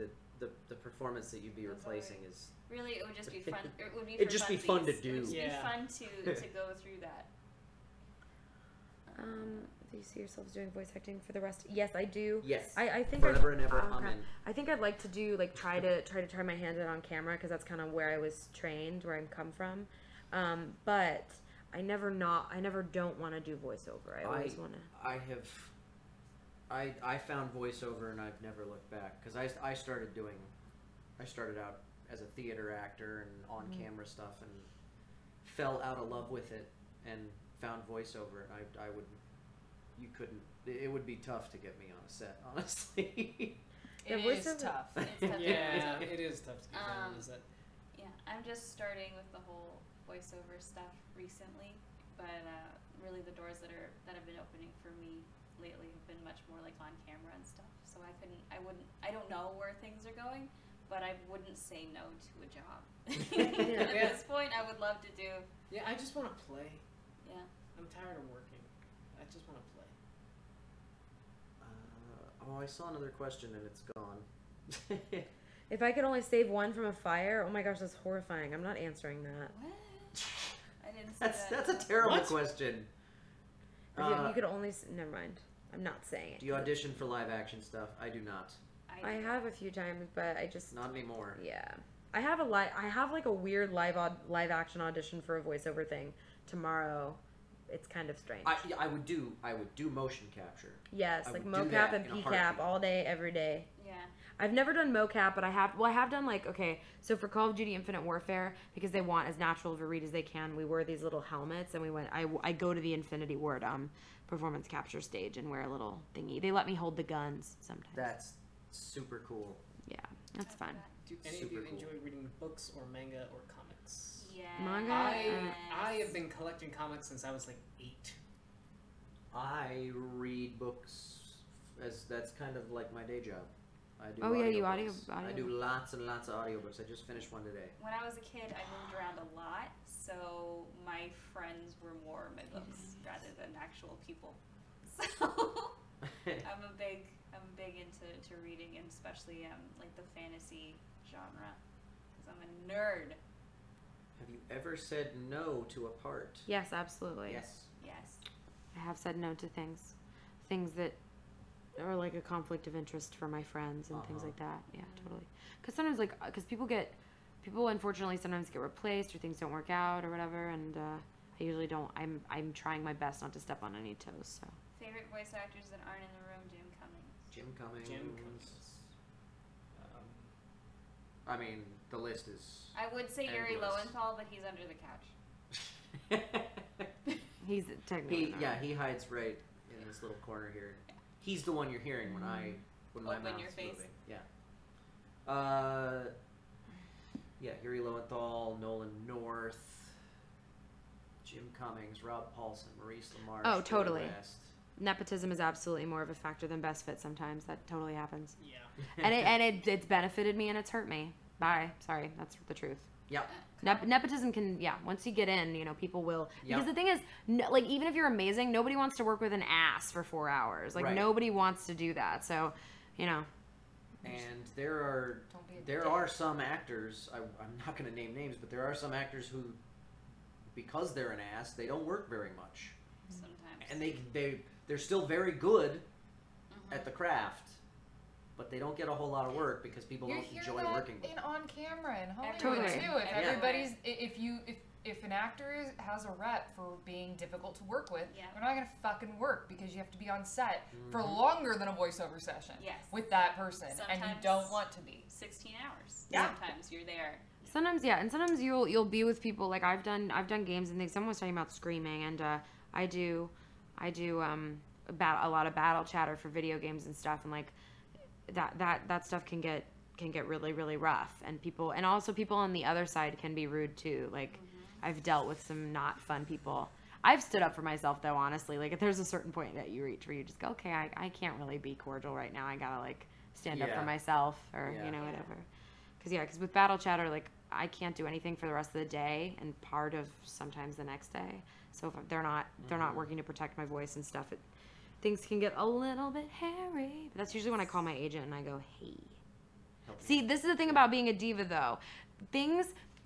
the performance that you'd be replacing is Really, it would just be fun. It would be. It'd just be fun to do. It would just Yeah. be fun to go through that. Do you see yourselves doing voice acting for the rest? Yes, I do. Yes. I think Forever and ever. okay. Amen. I think I'd like to do like try my hand in on camera because that's kind of where I was trained, where I come from. But I never don't want to do voiceover. I always want to. I found voiceover and I've never looked back because I started out as a theater actor and on camera stuff and fell out of love with it and found voiceover. It would be tough to get me on a set, honestly. It is tough. It's tough. Yeah, it is tough to get on a set. Yeah, I'm just starting with the whole voiceover stuff recently, but really the doors that have been opening for me lately have been much more like on camera and stuff. So I don't know where things are going, but I wouldn't say no to a job. At this point, I would love to do. Yeah, I just want to play. Yeah. I'm tired of working. I just want to play. I saw another question and it's gone. If I could only save one from a fire, oh my gosh, that's horrifying. I'm not answering that. What? I didn't see that. That's a terrible question. You could only. Never mind. I'm not saying it. Do you audition for live action stuff? I do not. I have a few times, but I just not anymore. Yeah, I have like a weird live action audition for a voiceover thing tomorrow. It's kind of strange. I would do motion capture. Yes, like mocap and PCap all day, every day. Yeah. I've never done mocap, but I have done like, okay, so for Call of Duty Infinite Warfare, because they want as natural of a read as they can, we wear these little helmets and I go to the Infinity Ward performance capture stage and wear a little thingy. They let me hold the guns sometimes. That's super cool. Yeah, that's fun. Do any of you enjoy reading books or manga or comics? Yeah. Manga? I have been collecting comics since I was like 8. I read books that's kind of like my day job. I do audio. I do lots and lots of audiobooks. I just finished one today. When I was a kid, I moved around a lot, so my friends were more my books rather than actual people. So I'm big into reading, and especially like the fantasy genre, because I'm a nerd. Have you ever said no to a part? Yes, absolutely. Yes. Yes. I have said no to things that are like a conflict of interest for my friends and things like that. Yeah, totally. Because sometimes, because people unfortunately sometimes get replaced or things don't work out or whatever, and I usually don't. I'm trying my best not to step on any toes. So. Favorite voice actors that aren't in the room: Jim Cummings. Jim Cummings. I mean, the list is. I would say Yuri endless. Lowenthal, but he's under the couch. He's technically. He hides right in this little corner here. He's the one you're hearing when my mouth's your face. moving. Yeah. Yuri Lowenthal, Nolan North, Jim Cummings, Rob Paulson, Maurice LaMarche. Oh, totally. Nepotism is absolutely more of a factor than best fit sometimes. That totally happens. Yeah. and it's benefited me and it's hurt me. Bye. Sorry, that's the truth. Yep. Nepotism can, once you get in, people will. Yep. Because the thing is, even if you're amazing, nobody wants to work with an ass for 4 hours. Like, Right. nobody wants to do that. So, And there are some actors. I'm not going to name names, but there are some actors who, because they're an ass, they don't work very much. Sometimes. And they're still very good at the craft, but they don't get a whole lot of work because people don't enjoy working with them. On camera in Hollywood Totally. too. If everybody's, if an actor has a rep for being difficult to work with, they're not gonna fucking work because you have to be on set for longer than a voiceover session with that person, and you don't want to be 16 hours. Yeah. Sometimes you're there. Sometimes, yeah, and sometimes you'll be with people, like I've done games and things. Someone was talking about screaming, and I do a lot of battle chatter for video games and stuff, and like that stuff can get really, really rough, and also people on the other side can be rude too. Like I've dealt with some not fun people. I've stood up for myself though, honestly. Like if there's a certain point that you reach where you just go, okay, I can't really be cordial right now. I gotta like stand up for myself, or whatever. Because with battle chatter, like I can't do anything for the rest of the day and part of sometimes the next day. So if they're not working to protect my voice and stuff, things can get a little bit hairy. But that's usually when I call my agent and I go, hey. See, this is the thing about being a diva though.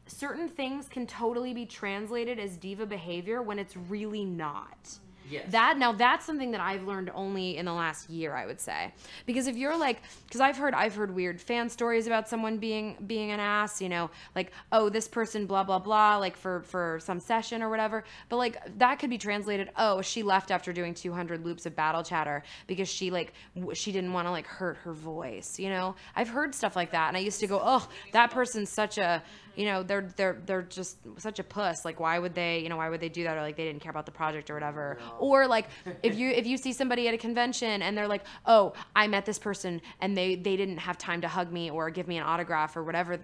Certain things can totally be translated as diva behavior when it's really not. Yes. That's something that I've learned only in the last year, I would say. Because if you're like, because I've heard weird fan stories about someone being an ass, like, oh, this person blah blah blah, like for some session or whatever. But like that could be translated, oh, she left after doing 200 loops of battle chatter because she didn't want to like hurt her voice. I've heard stuff like that, and I used to go, oh, that person's such a they're just such a puss. Like, why would they do that? Or like they didn't care about the project or whatever. No. Or like if you see somebody at a convention and they're like, oh, I met this person and they didn't have time to hug me or give me an autograph or whatever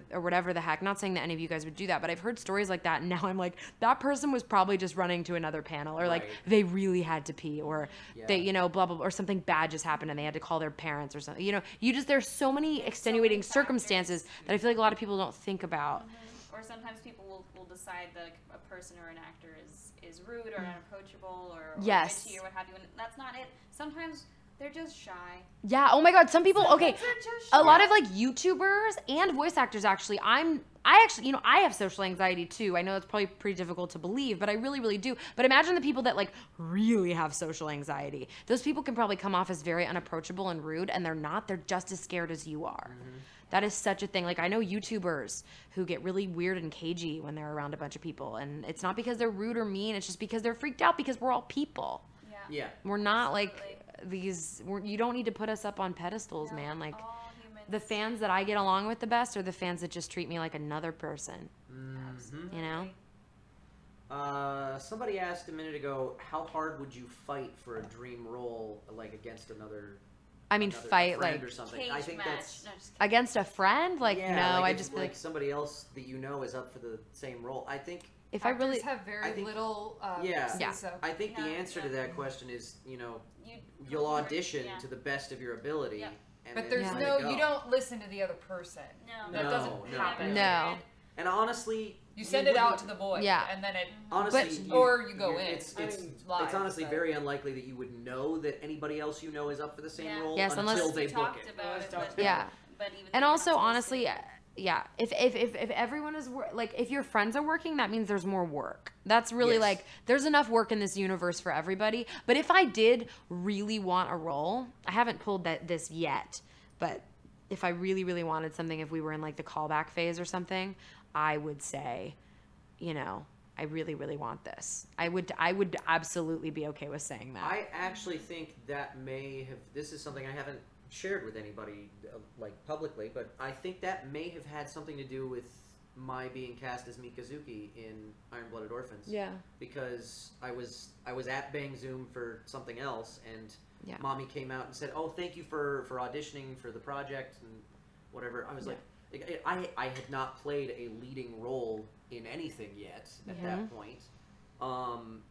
the heck. Not saying that any of you guys would do that, but I've heard stories like that, and now I'm like, that person was probably just running to another panel, or like they really had to pee, or they blah blah blah, or something bad just happened and they had to call their parents or something. There's so many extenuating circumstances that I feel like a lot of people don't think about. Or sometimes people will decide that a person or an actor is rude or unapproachable or bitchy or what have you, and that's not it. Sometimes they're just shy. Yeah. Oh my God. Some people. Okay. A lot of like YouTubers and voice actors. Actually, I have social anxiety too. I know that's probably pretty difficult to believe, but I really, really do. But imagine the people that like really have social anxiety. Those people can probably come off as very unapproachable and rude, and they're not. They're just as scared as you are. Mm-hmm. That is such a thing. Like, I know YouTubers who get really weird and cagey when they're around a bunch of people, and it's not because they're rude or mean. It's just because they're freaked out, because we're all people. Yeah. We're not like you don't need to put us up on pedestals, man. Like, the fans that I get along with the best are the fans that just treat me like another person. Mm-hmm. Somebody asked a minute ago, how hard would you fight for a dream role, like against another? I mean, fight like or something. I think that's against a friend. Like, yeah, no, like I just like somebody else that is up for the same role. I think if I really have very little. So. I think the answer to that question is, you'll audition to the best of your ability. Yeah. But there's you don't listen to the other person. No, that doesn't happen. No. And honestly, you send it out to the void, and then it honestly, or you go in. It's honestly very unlikely that you would know that anybody else you know is up for the same role until they book it. But even and also, honestly, if everyone is like, if your friends are working, that means there's more work. That's really like, there's enough work in this universe for everybody. But if I did really want a role, I haven't pulled this yet, but if I really, really wanted something, if we were in like the callback phase or something, I would say, I really, really want this. I would absolutely be okay with saying that. I actually think that this is something I haven't shared with anybody like publicly, but I think that may have had something to do with my being cast as Mikazuki in Iron-Blooded Orphans. Yeah. Because I was at Bang Zoom for something else, and Mommy came out and said, "Oh, thank you for auditioning for the project and whatever." I was like, I had not played a leading role in anything yet at that point.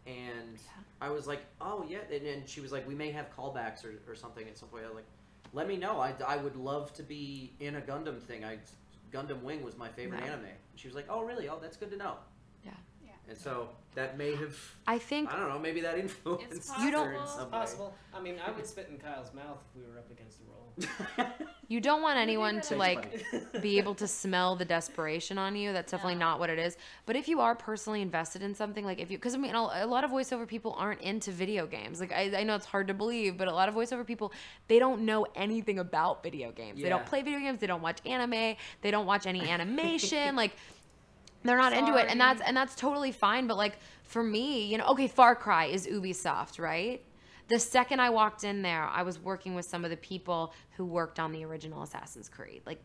And I was like, "Oh yeah," and she was like, "We may have callbacks or something at some point." I was like, "Let me know. I would love to be in a Gundam thing. Gundam Wing was my favorite anime." And she was like, "Oh really? Oh, that's good to know." Yeah. And so that may have. I don't know. Maybe that influenced. You don't. It's possible. I mean, I would spit in Kyle's mouth if we were up against the role. You don't want anyone to Thanks, like be able to smell the desperation on you. That's definitely not what it is. But if you are personally invested in something, like if you, because I mean, a lot of voiceover people aren't into video games. Like I know it's hard to believe, but a lot of voiceover people, they don't know anything about video games. They don't play video games. They don't watch anime. They don't watch any animation. Like they're not into it, and that's totally fine. But like for me, you know, okay, Far Cry is Ubisoft, right? The second I walked in there, I was working with some of the people who worked on the original Assassin's Creed. Like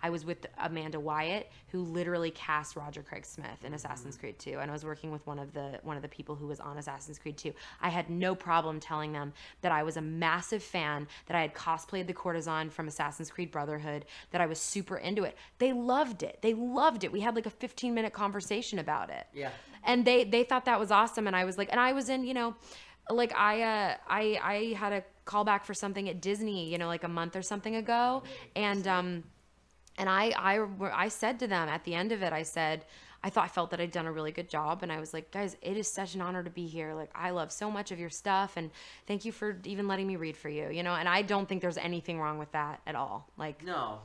I was with Amanda Wyatt, who literally cast Roger Craig Smith in Assassin's Creed 2, and I was working with one of the people who was on Assassin's Creed 2. I had no problem telling them that I was a massive fan, that I had cosplayed the courtesan from Assassin's Creed Brotherhood, that I was super into it. They loved it. They loved it. We had like a 15-minute conversation about it. Yeah. And they thought that was awesome, and I was like, and I was in, you know, like I had a callback for something at Disney, you know, like a month or something ago, and I said to them at the end of it, I said, I felt that I'd done a really good job, and I was like, guys, it is such an honor to be here. Like I love so much of your stuff, and thank you for even letting me read for you, you know. And I don't think there's anything wrong with that at all. Like no,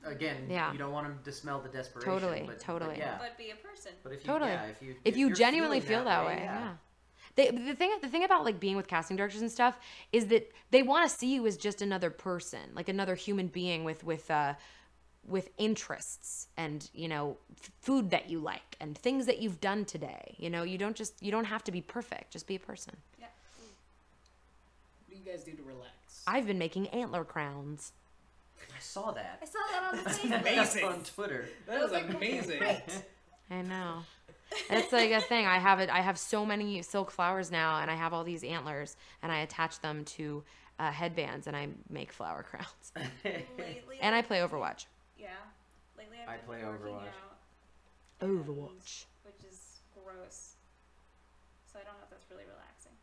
again, you don't want them to smell the desperation. Totally. But be a person. But if you genuinely feel that way, yeah. The thing about like being with casting directors and stuff is that they want to see you as just another person, like another human being with interests and, you know, food that you like and things that you've done today. You know, you don't have to be perfect. Just be a person. Yeah. What do you guys do to relax? I've been making antler crowns. I saw that. I saw that on the Facebook. Amazing. On Twitter. That was amazing. I know. It's like a thing. I have so many silk flowers now, and I have all these antlers, and I attach them to headbands, and I make flower crowns. Lately, and I play Overwatch. Yeah. Lately I I've play been working Overwatch. out, Overwatch. which is gross. So I don't know if that's really relaxing.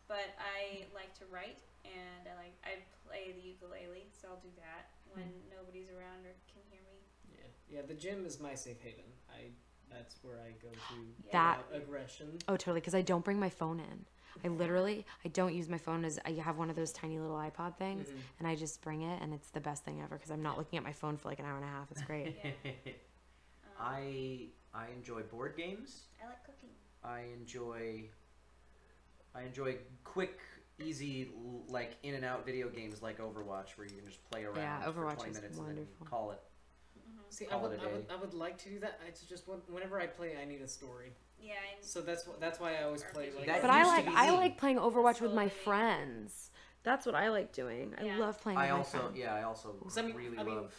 But I like to write, and I play the ukulele, so I'll do that when nobody's around or can hear me. Yeah. The gym is my safe haven. That's where I go to that aggression. Oh, totally. Because I don't bring my phone in. I don't use my phone as I have one of those tiny little iPod things, and I just bring it, and it's the best thing ever because I'm not looking at my phone for like an hour and a half. It's great. I enjoy board games. I like cooking. I enjoy quick, easy, like in and out video games like Overwatch, where you can just play around for 20 minutes and then call it. See, I would like to do that. It's just whenever I play, I need a story. Yeah. So that's why I always play. Like, but I like playing Overwatch with my friends. That's what I like doing. I love playing with my friends. I also really love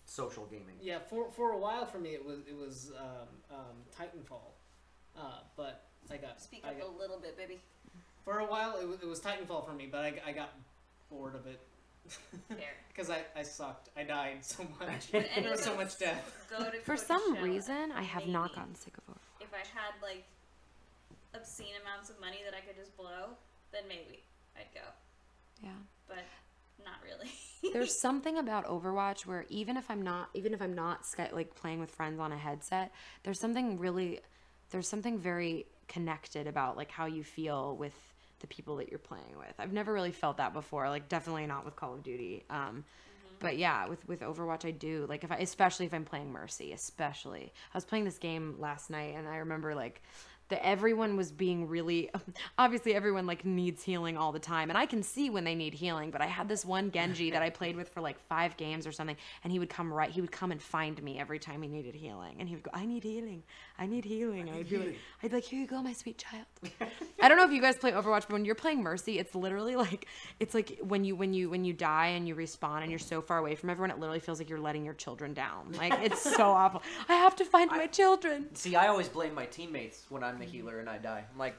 social gaming. Yeah, for a while for me it was Titanfall, but I got speak up a little bit, baby. For a while it was Titanfall for me, but I got bored of it. Because I sucked. I died so much. There was so much death. For some reason, I have not gotten sick of Overwatch. If I had like obscene amounts of money that I could just blow, then maybe I'd go. Yeah. But not really. There's something about Overwatch where even if I'm not like playing with friends on a headset, there's something very connected about like how you feel with the people that you're playing with. I've never really felt that before, like definitely not with Call of Duty. But yeah, with Overwatch I do. Like especially if I'm playing Mercy, especially. I was playing this game last night and I remember like everyone was being really, obviously everyone like needs healing all the time, and I can see when they need healing, but I had this one Genji that I played with for like 5 games or something, and he would come and find me every time he needed healing, and he would go, I need healing. I'd be like, here you go, my sweet child. I don't know if you guys play Overwatch, but when you're playing Mercy, it's literally like, it's like when you die and you respawn and you're so far away from everyone, it literally feels like you're letting your children down. Like, it's so awful. I have to find my children. See, I always blame my teammates when I'm the healer and I die. I'm like,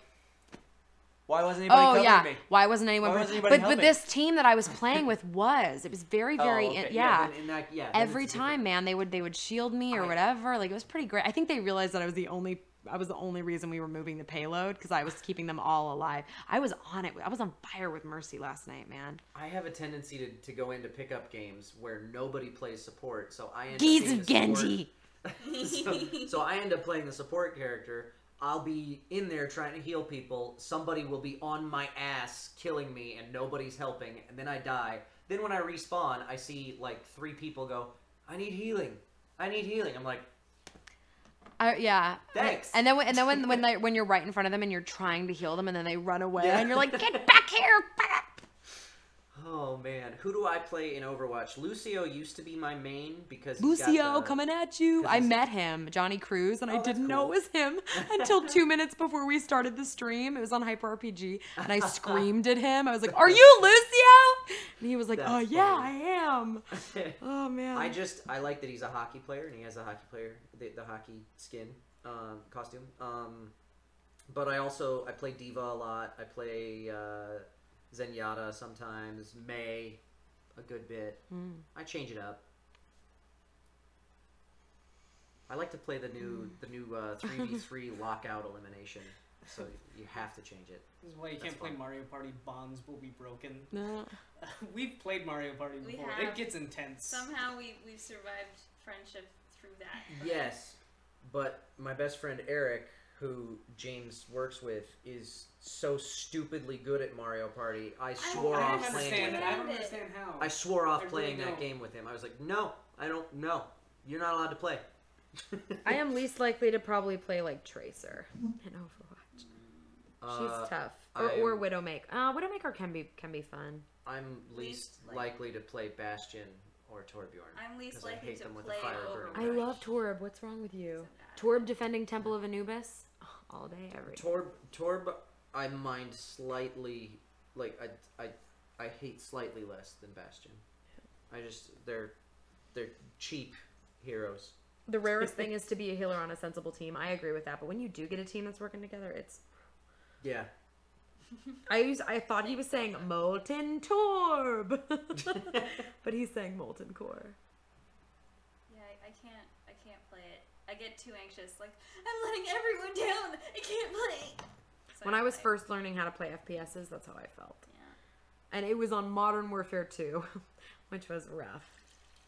why wasn't anybody covering me? Why wasn't anyone? But this team that I was playing with it was very every time, man, they would shield me or whatever. Like, it was pretty great. I think they realized that I was the only reason we were moving the payload, because I was keeping them all alive. I was on it. I was on fire with Mercy last night, man. I have a tendency to go in to pick up games where nobody plays support, so I end up being being Genji. so I end up playing the support character. I'll be in there trying to heal people. Somebody will be on my ass killing me and nobody's helping, and then I die. Then when I respawn, I see like 3 people go, I need healing. I need healing. I'm like, yeah. Thanks. And then when you're right in front of them and you're trying to heal them and then they run away and you're like, get back here. Oh man, who do I play in Overwatch? Lucio used to be my main because Lucio coming at you. I met him, Johnny Cruz, and I didn't know it was him until 2 minutes before we started the stream. It was on Hyper RPG, and I screamed at him. I was like, "Are you Lucio?" And he was like, "Oh yeah, I am." Oh man. I like that he's a hockey player and he has a hockey player the hockey skin costume. But I play D.Va a lot. I play Zenyatta sometimes, Mei a good bit. I change it up. I like to play the new 3v3 lockout elimination, so you have to change it. This is why you can't play Mario Party. Bonds will be broken. No. We've played Mario Party before. It gets intense. Somehow we've survived friendship through that. Yes, but my best friend Eric, who James works with, is so stupidly good at Mario Party. I swore off playing. I don't understand how. I swore off playing that game with him. I was like, no, I don't. No, you're not allowed to play. I am least likely to probably play like Tracer in Overwatch. She's tough. Or Widowmaker. Widowmaker can be fun. I'm least likely to play Bastion or Torbjorn. I'm least likely to play Overwatch. I love Torb. What's wrong with you? Torb defending Temple of Anubis all day, every day. Torb, I mind slightly, like I hate slightly less than Bastion. They're cheap heroes. The rarest thing is to be a healer on a sensible team. I agree with that. But when you do get a team that's working together, it's... Yeah. I thought he was saying Molten Torb. But he's saying Molten Core. Yeah, I can't play it. I get too anxious. Like, I'm letting everyone down. I can't play. So when I was first learning how to play FPSs, that's how I felt. Yeah. And it was on Modern Warfare 2, which was rough.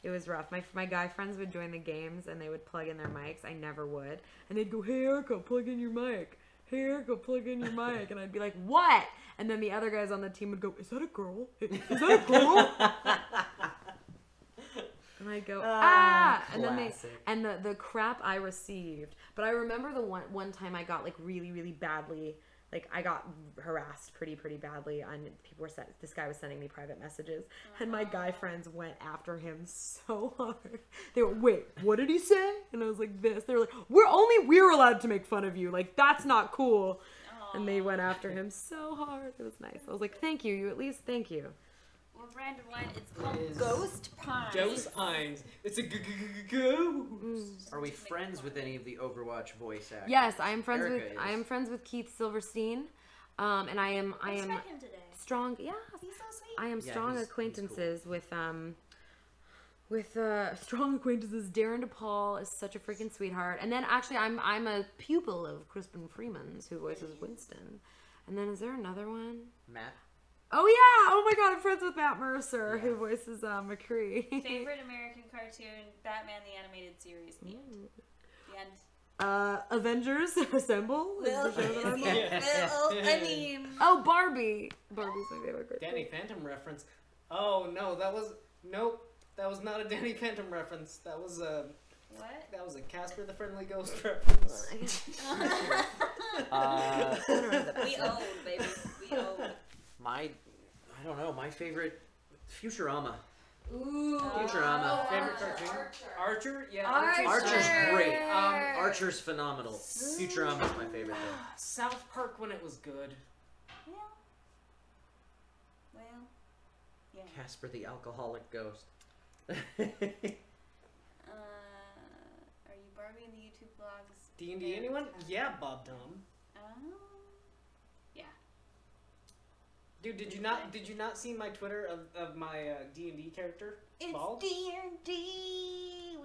It was rough. My guy friends would join the games and they would plug in their mics. I never would. And they'd go, hey, Erica, plug in your mic. Hey, Erica, plug in your mic. And I'd be like, what? And then the other guys on the team would go, is that a girl? Is that a girl? And I'd go, and then the crap I received. But I remember the one time I got like really, really badly, like I got harassed pretty badly. And people were this guy was sending me private messages, and my guy friends went after him so hard. They were, wait, what did he say? And I was like, this. They were like, we're allowed to make fun of you. Like that's not cool. And they went after him so hard. It was nice. I was like, thank you. Thank you. Well, Random Line, it's called Ghost Pines. Ghost Pines. It's a ghost. Are we friends with any of the Overwatch voice actors? Yes, I am friends with Keith Silverstein, and I am strong. Yeah, he's so sweet. I am strong acquaintances with strong acquaintances. Darren DePaul is such a freaking sweetheart, and then actually I'm a pupil of Crispin Freeman's, who voices Winston, and then is there another one? Matt. Oh yeah! Oh my God, I'm friends with Matt Mercer, who voices McCree. Favorite American cartoon: Batman the Animated Series. The end. Avengers Assemble. Well, I mean. Oh, Barbie. Barbie's my favorite cartoon. Danny Phantom reference. Oh no, that was not a Danny Phantom reference. That was a. What? That was a Casper the Friendly Ghost reference. We own, baby. We own. I don't know, my favorite, Futurama. Ooh. Futurama. Favorite cartoon? Archer? Yeah. Archer's great. Archer's phenomenal. Futurama's my favorite thing. South Park when it was good. Yeah. Well, yeah. Casper the Alcoholic Ghost. Are you Barbie in the YouTube vlogs? D&D anyone? Yeah, Bob Tom. Yeah. Dude, did you not see my Twitter of my D&D character? It's Bald? D&D.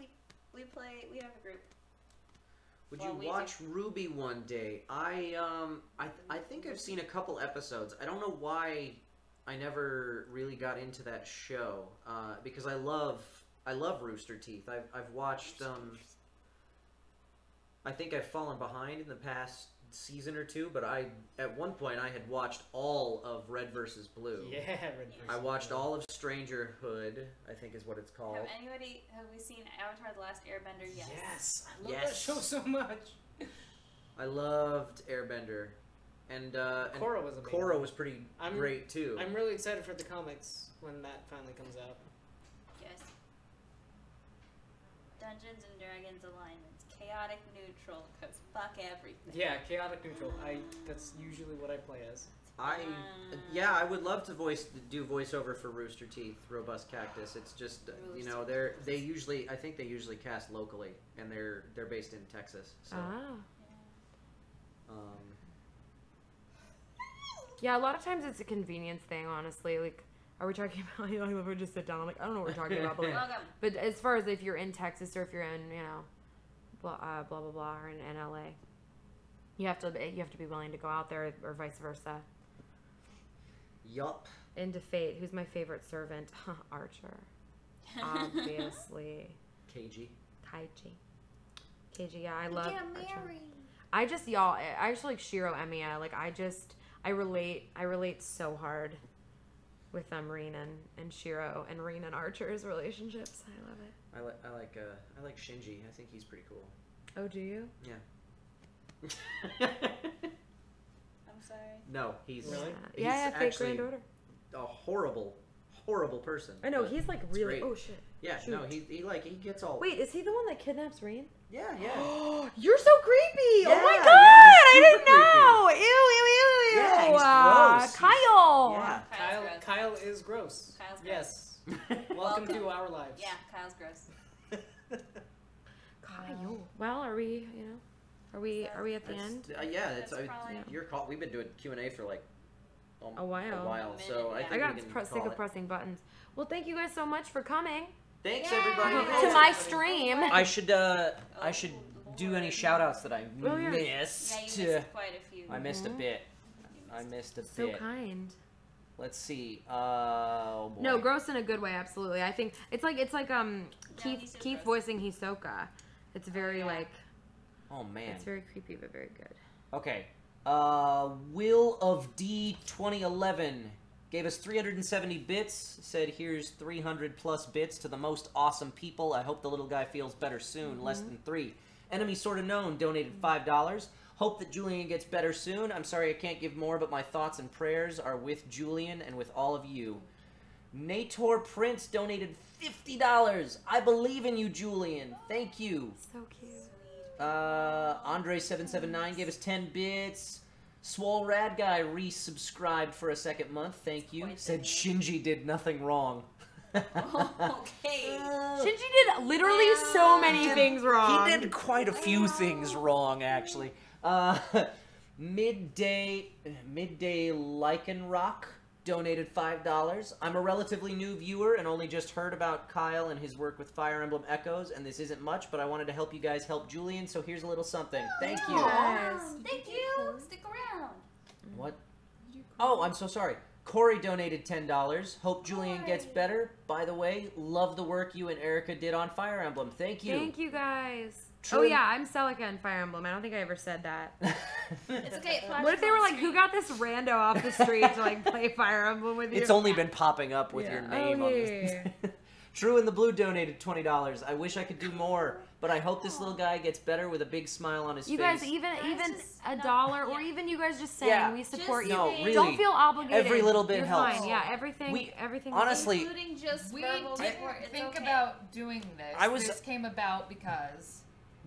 We play. We have a group. Would you watch Ruby one day? I think I've seen a couple episodes. I don't know why I never really got into that show because I love Rooster Teeth. I've watched I think I've fallen behind in the past season or two, but at one point I had watched all of Red vs. Blue. Yeah, Red vs. I watched all of Strangerhood, I think is what it's called. Have we seen Avatar: The Last Airbender yet? Yes, I love that show so much. I loved Airbender, and Korra was amazing. Korra was pretty great too. I'm really excited for the comics when that finally comes out. Yes. Dungeons and Dragons Alignments, chaotic neutral, cause fuck everything. Yeah, chaotic neutral. That's usually what I play as. I would love to do voiceover for Rooster Teeth, Robust Cactus. It's just I think they usually cast locally, and they're based in Texas. So. Yeah, a lot of times it's a convenience thing, honestly. Like, are we talking about, if we just sit down, I'm like, I don't know what we're talking about. But as far as if you're in Texas or if you're in, blah, blah, blah, blah, or in LA, you have to be willing to go out there or vice versa. Yup. Into Fate, who's my favorite servant? Archer. Obviously. Keiji, yeah, I love Archer. I actually like Shiro Emiya. Like, I relate so hard with Rin and Shiro and Rin and Archer's relationships. I love it. I like Shinji. I think he's pretty cool. Oh, do you? Yeah. I'm sorry. No, he's really. He's fake granddaughter. A horrible person. I know he's like really. Great. Oh shit. Yeah, Shoot. no, he gets all. Wait, is he the one that kidnaps Rin? Yeah. You're so creepy! Yeah, oh my god! I didn't know! Creepy. Ew! Yeah, he's gross. Kyle! Yeah. Kyle is gross. Kyle's gross. Yes. Welcome to our lives. Yeah, Kyle's gross. Kyle. Well, are we at the end? Your call. We've been doing Q&A for like a while. So I think I got sick of it. pressing buttons. Well, thank you guys so much for coming. Thanks everybody to my stream. I should do any shout outs that I missed. Yeah, you missed quite a few. I missed a bit. So kind. Let's see. Oh boy. No, gross in a good way, absolutely. I think it's like Keith voicing Hisoka. It's very oh man. It's very creepy but very good. Okay. Will of D 2011 gave us 370 bits. Said here's 300 plus bits to the most awesome people. I hope the little guy feels better soon. Less than 3. Enemy Sorta Known donated $5. Hope that Julian gets better soon. I'm sorry I can't give more, but my thoughts and prayers are with Julian and with all of you. Nator Prince donated $50. I believe in you, Julian. Thank you. So cute. Andre779 gave us 10 bits. Swole Rad Guy resubscribed for a second month. Thank you. Said Shinji did nothing wrong. Okay. Shinji did literally so many things wrong. He did quite a few things wrong, actually. Midday Lycanrock donated $5. I'm a relatively new viewer and only just heard about Kyle and his work with Fire Emblem Echoes, and this isn't much, but I wanted to help you guys help Julian, so here's a little something. Thank you. Thank you. Stick around. What? Oh, I'm so sorry. Corey donated $10. Hope Julian gets better. By the way, love the work you and Erica did on Fire Emblem. Thank you. Thank you guys. True. Oh yeah, I'm Celica in Fire Emblem. I don't think I ever said that. It's okay. What if they were like, who got this rando off the street to like play Fire Emblem with you? It's only been popping up with your name on this. True in the Blue donated $20. I wish I could do more, but I hope this little guy gets better with a big smile on his face. You guys, even $1, or even you guys just saying we support you. No, really. Don't feel obligated. Every little bit You're helps. Fine. Yeah, everything. Honestly, including just we verbal didn't support. It's think okay. about doing this. This came about because.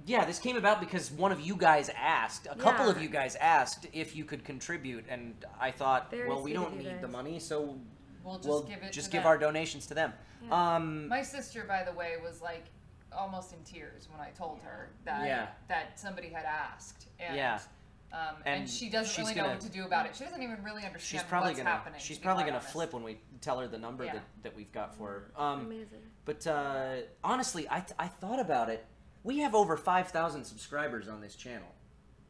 Yeah, this came about because one of you guys asked. A couple of you guys asked if you could contribute, and I thought, well, we don't need the money, so we'll just give our donations to them. Yeah. My sister, by the way, was like almost in tears when I told her that somebody had asked. And, and she doesn't really know what to do about it. She doesn't even really understand what's happening. She's probably going to flip when we tell her the number that we've got for her. Amazing. But honestly, I thought about it. We have over 5,000 subscribers on this channel.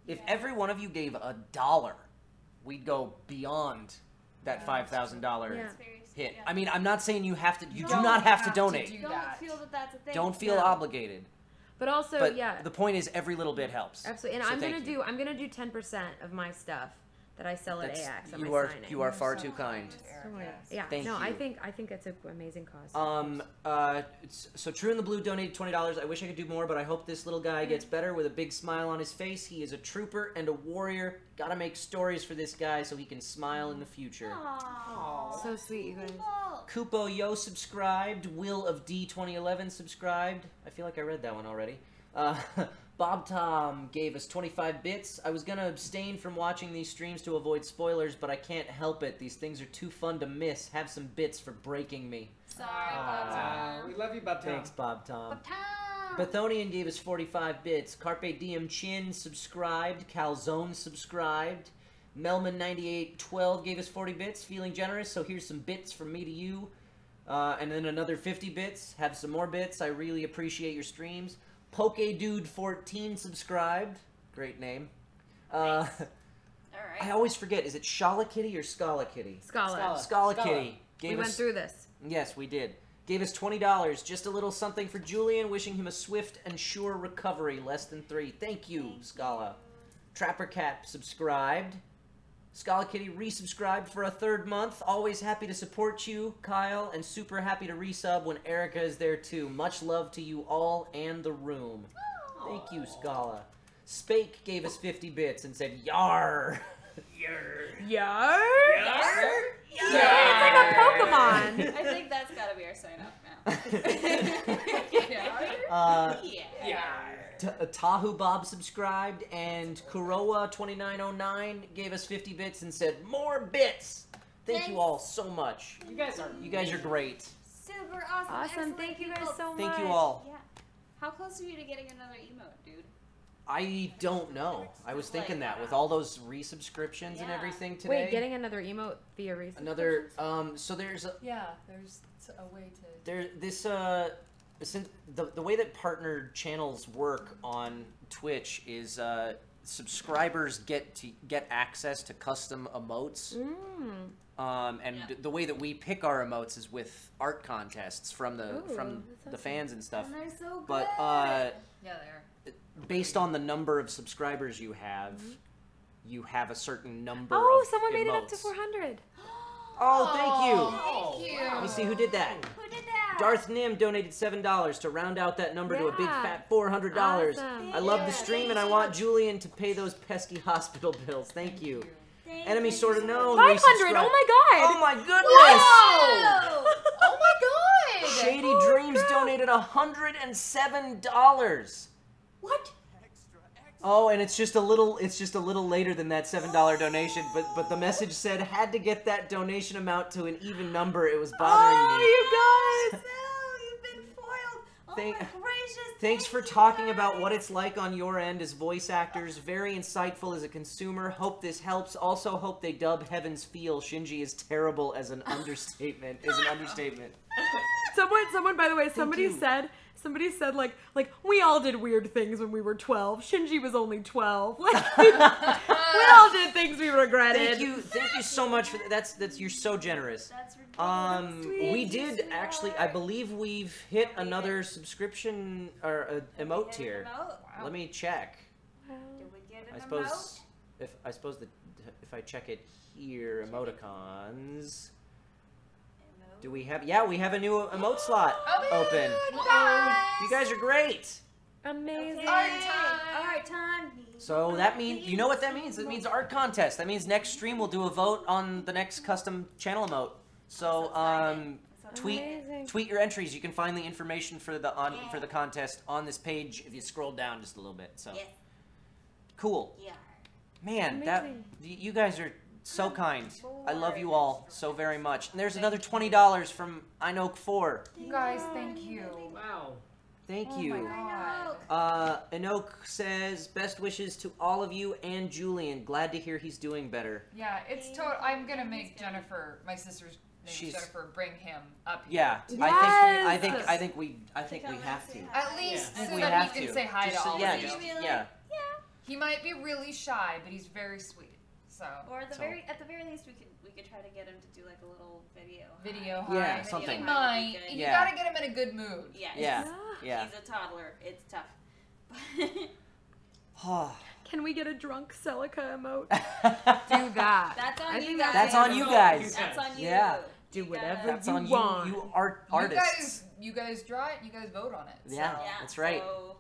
If every one of you gave $1, we'd go beyond that $5,000 hit. I mean, I'm not saying you have to. You do not have to donate. Don't feel that that's a thing. Don't feel obligated. But also, But yeah. the point is, every little bit helps. Absolutely. And So I'm thank you. gonna do 10% of my stuff that I sell at That's- AX. you are you are far too kind. Yeah. Thank no, you. I think it's an amazing cause. So True in the Blue donated $20. I wish I could do more, but I hope this little guy gets better with a big smile on his face. He is a trooper and a warrior. Gotta make stories for this guy so he can smile in the future. So sweet, you guys. Kupo Yo subscribed. Will of D 2011 subscribed. I feel like I read that one already. Bob Tom gave us 25 bits. I was gonna abstain from watching these streams to avoid spoilers, but I can't help it. These things are too fun to miss. Have some bits for breaking me. Sorry, Bob Tom. We love you, Bob Tom. Thanks, Bob Tom. Bob Tom. Bathonian gave us 45 bits. Carpe Diem Chin subscribed. Calzone subscribed. Melman9812 gave us 40 bits. Feeling generous, so here's some bits from me to you. And then another 50 bits. Have some more bits. I really appreciate your streams. PokeDude14 subscribed. Great name. Nice. All right. I always forget. Is it Scala Kitty or Scala Kitty? Scala Kitty. We went through this. Yes, we did. Gave us $20. Just a little something for Julian. Wishing him a swift and sure recovery. Less than 3. Thank you, Scala. Trapper Cat subscribed. Scala Kitty resubscribed for a 3rd month. Always happy to support you, Kyle, and super happy to resub when Erica is there too. Much love to you all and the room. Thank you, Scala. Spake gave us 50 bits and said, Yar! Yar? Yar? It's like a Pokemon. I think that's gotta be our sign up now. Tahu Bob subscribed, and Kuroa2909 gave us 50 bits and said, more bits! Thank you all so much. You guys are great. Super awesome. Awesome. Excellent Thank you guys people. so much. Thank you all. Yeah. How close are you to getting another emote, dude? I don't know. I was thinking that with all those resubscriptions and everything today. Wait, getting another emote via resubscription? Another, so there's a, there's a way to... there, this, since the way that partnered channels work on Twitch is, subscribers get access to custom emotes. The way that we pick our emotes is with art contests from the fans and stuff. And they're so good. But yeah, they are. Based on the number of subscribers you have, you have a certain number. Oh, of someone made it emotes. up to 400. Oh, thank you. Thank you. Let me see who did that. Who did that? Darth Nim donated $7 to round out that number to a big Yeah. fat $400. Awesome. I love the Yeah. stream and I want Julian to pay those pesky hospital bills. Thank you. Thank Enemy you sort of so known. 500. resubscribed. Oh my god. Oh my goodness. Oh my god! Shady Dreams donated $107. What? Oh, and it's just a little later than that $7 donation, but the message said had to get that donation amount to an even number. It was bothering me. you guys. You've been foiled. Oh Thank- my gracious. Thanks for talking about what it's like on your end as voice actors. Very insightful as a consumer. Hope this helps. Also hope they dub Heaven's Feel Shinji is terrible as an understatement. Someone, by the way, somebody you. said like we all did weird things when we were 12. Shinji was only 12. Like, we all did things we regretted. Thank you so much for that. That's you're so generous. That's ridiculous. We did actually. I believe we've hit another subscription or emote tier. Let me check. Did we get an I suppose if I check it here, emoticons. Do we have? Yeah, we have a new emote slot open. You guys are great. Amazing. Art time. So that means, you know what that means? It means art contest. That means next stream we'll do a vote on the next custom channel emote. So tweet your entries. You can find the information for the contest on this page if you scroll down just a little bit. So cool. Yeah. Man, Amazing. you guys are so kind. I love you all so very much. And there's another $20 from Inoke4. You guys, thank you. Wow. Thank Oh you. my god. Inoke says, best wishes to all of you and Julian. Glad to hear he's doing better. Yeah, it's total. I'm gonna make Jennifer, my sister's name She's- Jennifer, bring him up here. Yeah, Yes! I think we have to. At least I think so we that have he can to. say hi Just to so- all yeah, of you. just- yeah. He might be really shy, but he's very sweet. So. Or at the So- very least, we could try to get him to do like a little video. Video Yeah, hi. something. He might. You Yeah. gotta get him in a good mood. Yeah. Yeah. He's a toddler. It's tough. Can we get a drunk Celica emote? Do that. That's on I you think guys. That's on you guys. That's on you. Yeah. Do whatever That's you on want. you artists. You guys draw it. You guys vote on it. Yeah, so. that's right. So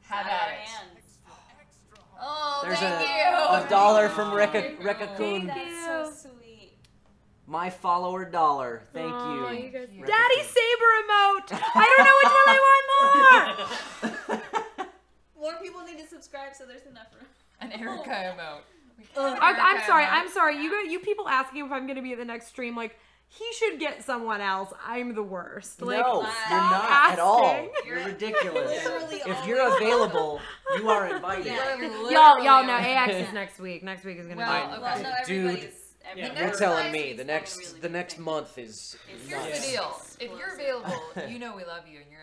Have slide at our it. hands. Oh, There's thank you. a dollar from Rekka Kun. That's so sweet. My follower dollar. Thank Aw, you. you guys- Rekka Daddy Kun. Saber emote. I don't know which one I want more. More people need to subscribe so there's enough room. An Erica emote. I'm sorry. I'm sorry. You people asking if I'm gonna be at the next stream, like, he should get someone else. I'm the worst. Like, No, you're stop not asking. at all. You're ridiculous. Literally If you're available, you are invited. Y'all know AX is next week. Next week is gonna Well, be. Well, no, Dude, everybody's. you're telling me the next month is Here's nuts. the deal. If you're available, you know we love you and you're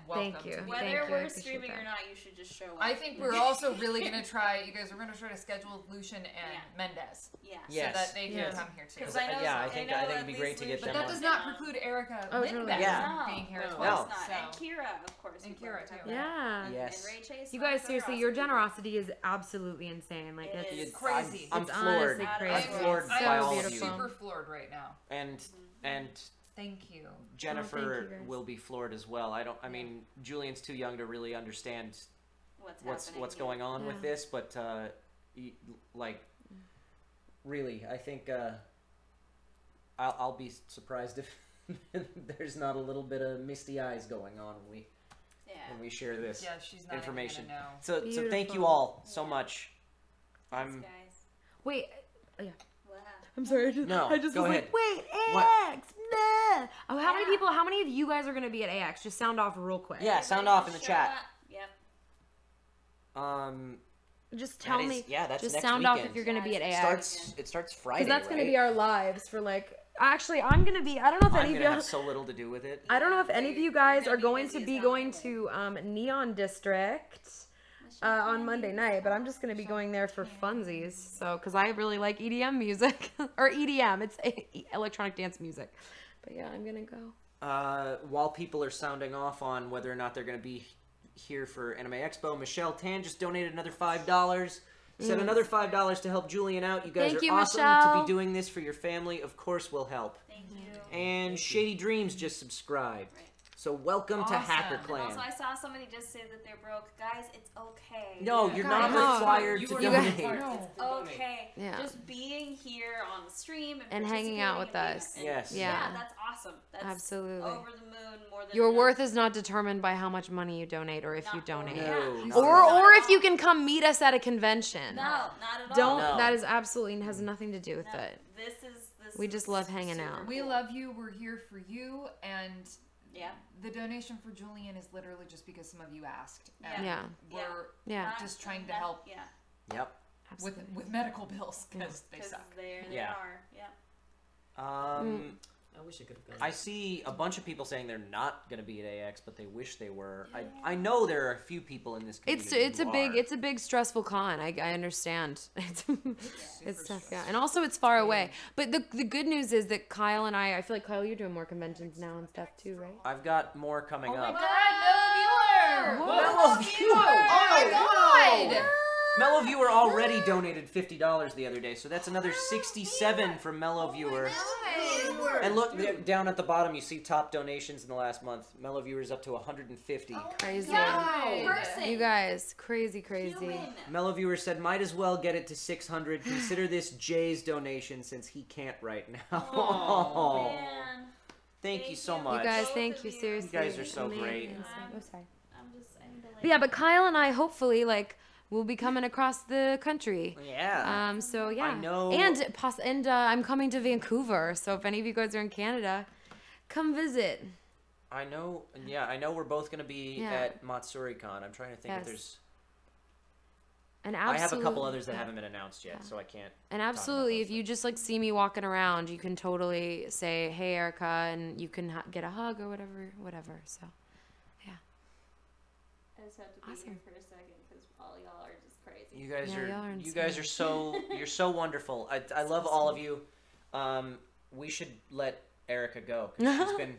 welcome. Thank you. to Whether Thank you, I we're appreciate streaming that. or not, you should just show up. I think we're also really gonna try. You guys, we're gonna try to schedule Lucian and Mendez. Yeah. Yes. So that they can come here too. Because I know. Yeah, I think know it'd be at great least to get But them that on. does not preclude Erica Oh, totally. Lindbeck Yeah. from being here as Of well. course not. So. And Kira, of course. And people Kira, are talking too. Yeah. Yes. And Ray Chase. You guys, seriously, your generosity is absolutely insane. Like, It it's is. crazy. I'm It's floored. honestly I'm crazy. floored I by am all of beautiful. you. super floored right now. And Thank you. Jennifer you guys. will be floored as well. I mean, Julian's too young to really understand what's going on with this, but like, really, I think I'll be surprised if there's not a little bit of misty eyes going on when we share this Yeah, she's not information. Even gonna know. So thank you Beautiful. all so much. Thanks, I'm guys. Wait. Yeah. Wow. I'm sorry. I just go was ahead. like, wait, What? AX. Nah. Oh, how many people? How many of you guys are gonna be at AX? Just sound off real quick. yeah. Sound off in the Show chat. up. Yep. Just tell That is- me. yeah, that's just next sound off weekend. if you're gonna be at AX. It starts Friday. Because that's gonna right? be our lives for like. Actually, I'm gonna be. I don't know if I'm any of gonna you. have so little to do with it. I don't know if any of you guys are going busy to as be hell going anyway. to Neon District on Monday night, but I'm just gonna be going there for funsies. So, because I really like EDM music or EDM, it's electronic dance music. But yeah, I'm gonna go. While people are sounding off on whether or not they're going to be here for Anime Expo, Michelle Tan just donated another $5. Said another $5 to help Julian out. You guys Thank are you, awesome Michelle. to be doing this for your family. Of course, we'll help. Thank you. And Shady Dreams just subscribed. So welcome to Hacker Awesome. Clan. Also, I saw somebody just say that they're broke. Guys, it's okay. No, you're not Guys, required You to are donate. not It's okay. Yeah. Just being here on the stream And hanging out with participating us. and Yes. yeah, Yeah. that's awesome. That's Absolutely. over the moon more than Your enough. worth is not determined by how much money you donate or if you Not donate. No, Yeah. not Or at all. or if you can come meet us at a convention. No, not at all. Don't. No. That is absolutely has nothing to do with No, it. this We just is love hanging super out. We cool. love you. We're here for you. And Yeah. the donation for Julian is literally just because some of you asked. And Yeah. We're Yeah. Not- just trying to not- help Yeah. Yep. with medical bills because they Because suck. they Yeah. are. Yeah. I wish I could have gone. I see a bunch of people saying they're not going to be at AX, but they wish they were. I know there are a few people in this community. It's a big stressful con. I understand. It's tough, yeah. And also it's far away. But the good news is that Kyle and I feel like Kyle, you're doing more conventions now and stuff too, right? I've got more coming Oh my up. God, no viewer! Mellow Viewer! Oh my God! Mellow Viewer already donated $50 the other day, so that's another 67 from Mellow Viewer. And look, down at the bottom, you see top donations in the last month. Mellow Viewer is up to 150. Crazy. Person. You guys, crazy. Human. Mellow Viewer said, might as well get it to 600. Consider this Jay's donation since he can't right now. Oh, man. Thank you so much. You guys, Both thank of you, you. seriously. You guys are so Amazing. great. Oh, sorry. I need to But yeah, but Kyle and I hopefully we'll be coming across the country. Yeah. So yeah. I know. And I'm coming to Vancouver. So if any of you guys are in Canada, come visit. I know we're both going to be Yeah. at MatsuriCon. I'm trying to think if Yes. there's... And I have a couple absolutely- others that yeah. haven't been announced yet, Yeah. so I can't... And talk about absolutely, those if you just see me walking around, you can totally say, "Hey, Erica," and you can get a hug or whatever. So, yeah. I just have to be Awesome. here for a second because all y'all are just crazy. You guys Yeah, y'all are you guys insane. are you're so wonderful. I love all of you. We should let Erica go 'cause she's been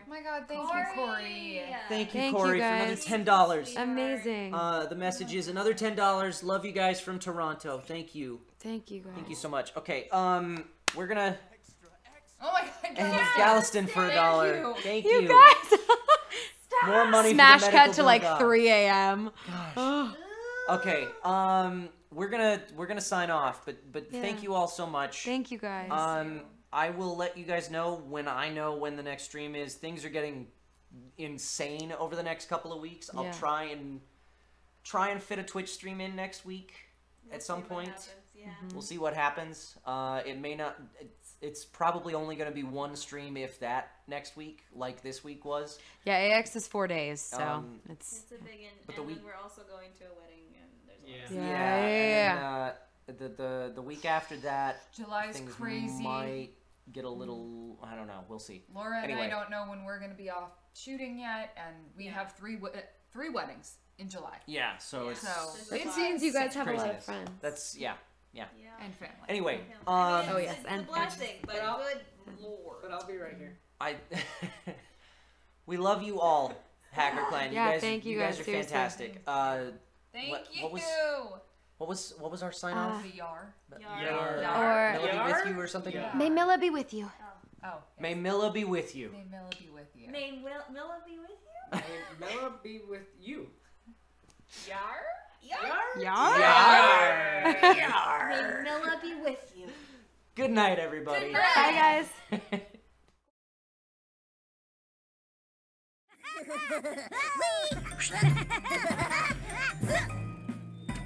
My my god, thank you, Corey. Thank you, Thank Corey, you, for another guys. $10. Amazing. The message is another $10. Love you guys from Toronto. Thank you. Thank you, guys. Thank you so much. Okay, we're gonna Oh my god, end yes. Galveston for $1. you. Thank You you. guys. More money Smash for the cut medical to like bill. 3 a.m. Okay, we're gonna sign off, but thank Yeah. you all so much. Thank you guys. I will let you guys know when I know when the next stream is. Things are getting insane over the next couple of weeks. I'll Yeah. try and fit a Twitch stream in next week at some point. We'll see what happens. It may not. It's probably only going to be one stream, if that, next week, like this week was. Yeah, AX is 4 days, so It's a big one. But And the then we're also going to a wedding, and there's a lot of Yeah. And then, the week after that, July's things crazy. might get a little. I don't know. We'll see. Laura and Anyway. I don't know when we're going to be off shooting yet, and we have three weddings in July. Yeah. So it's. So It seems you guys have a lot of craziness. friends. That's yeah. And family. Anyway, Oh, yes, It's and a blessing, but I'll- good lord. But I'll be right here. we love you all, Hacker Clan. Yeah, you guys, thank you you guys guys, are seriously. fantastic. Thank what you. was our sign off? Yar. Milla be with you or something. Yeah. May Milla be with you. Oh. May Milla be with you. May Milla be with you. May Milla be with you? May Mella be with you. Yar? Yar? May Milla be with you. Good night, everybody. Good night. Bye, guys. Whee!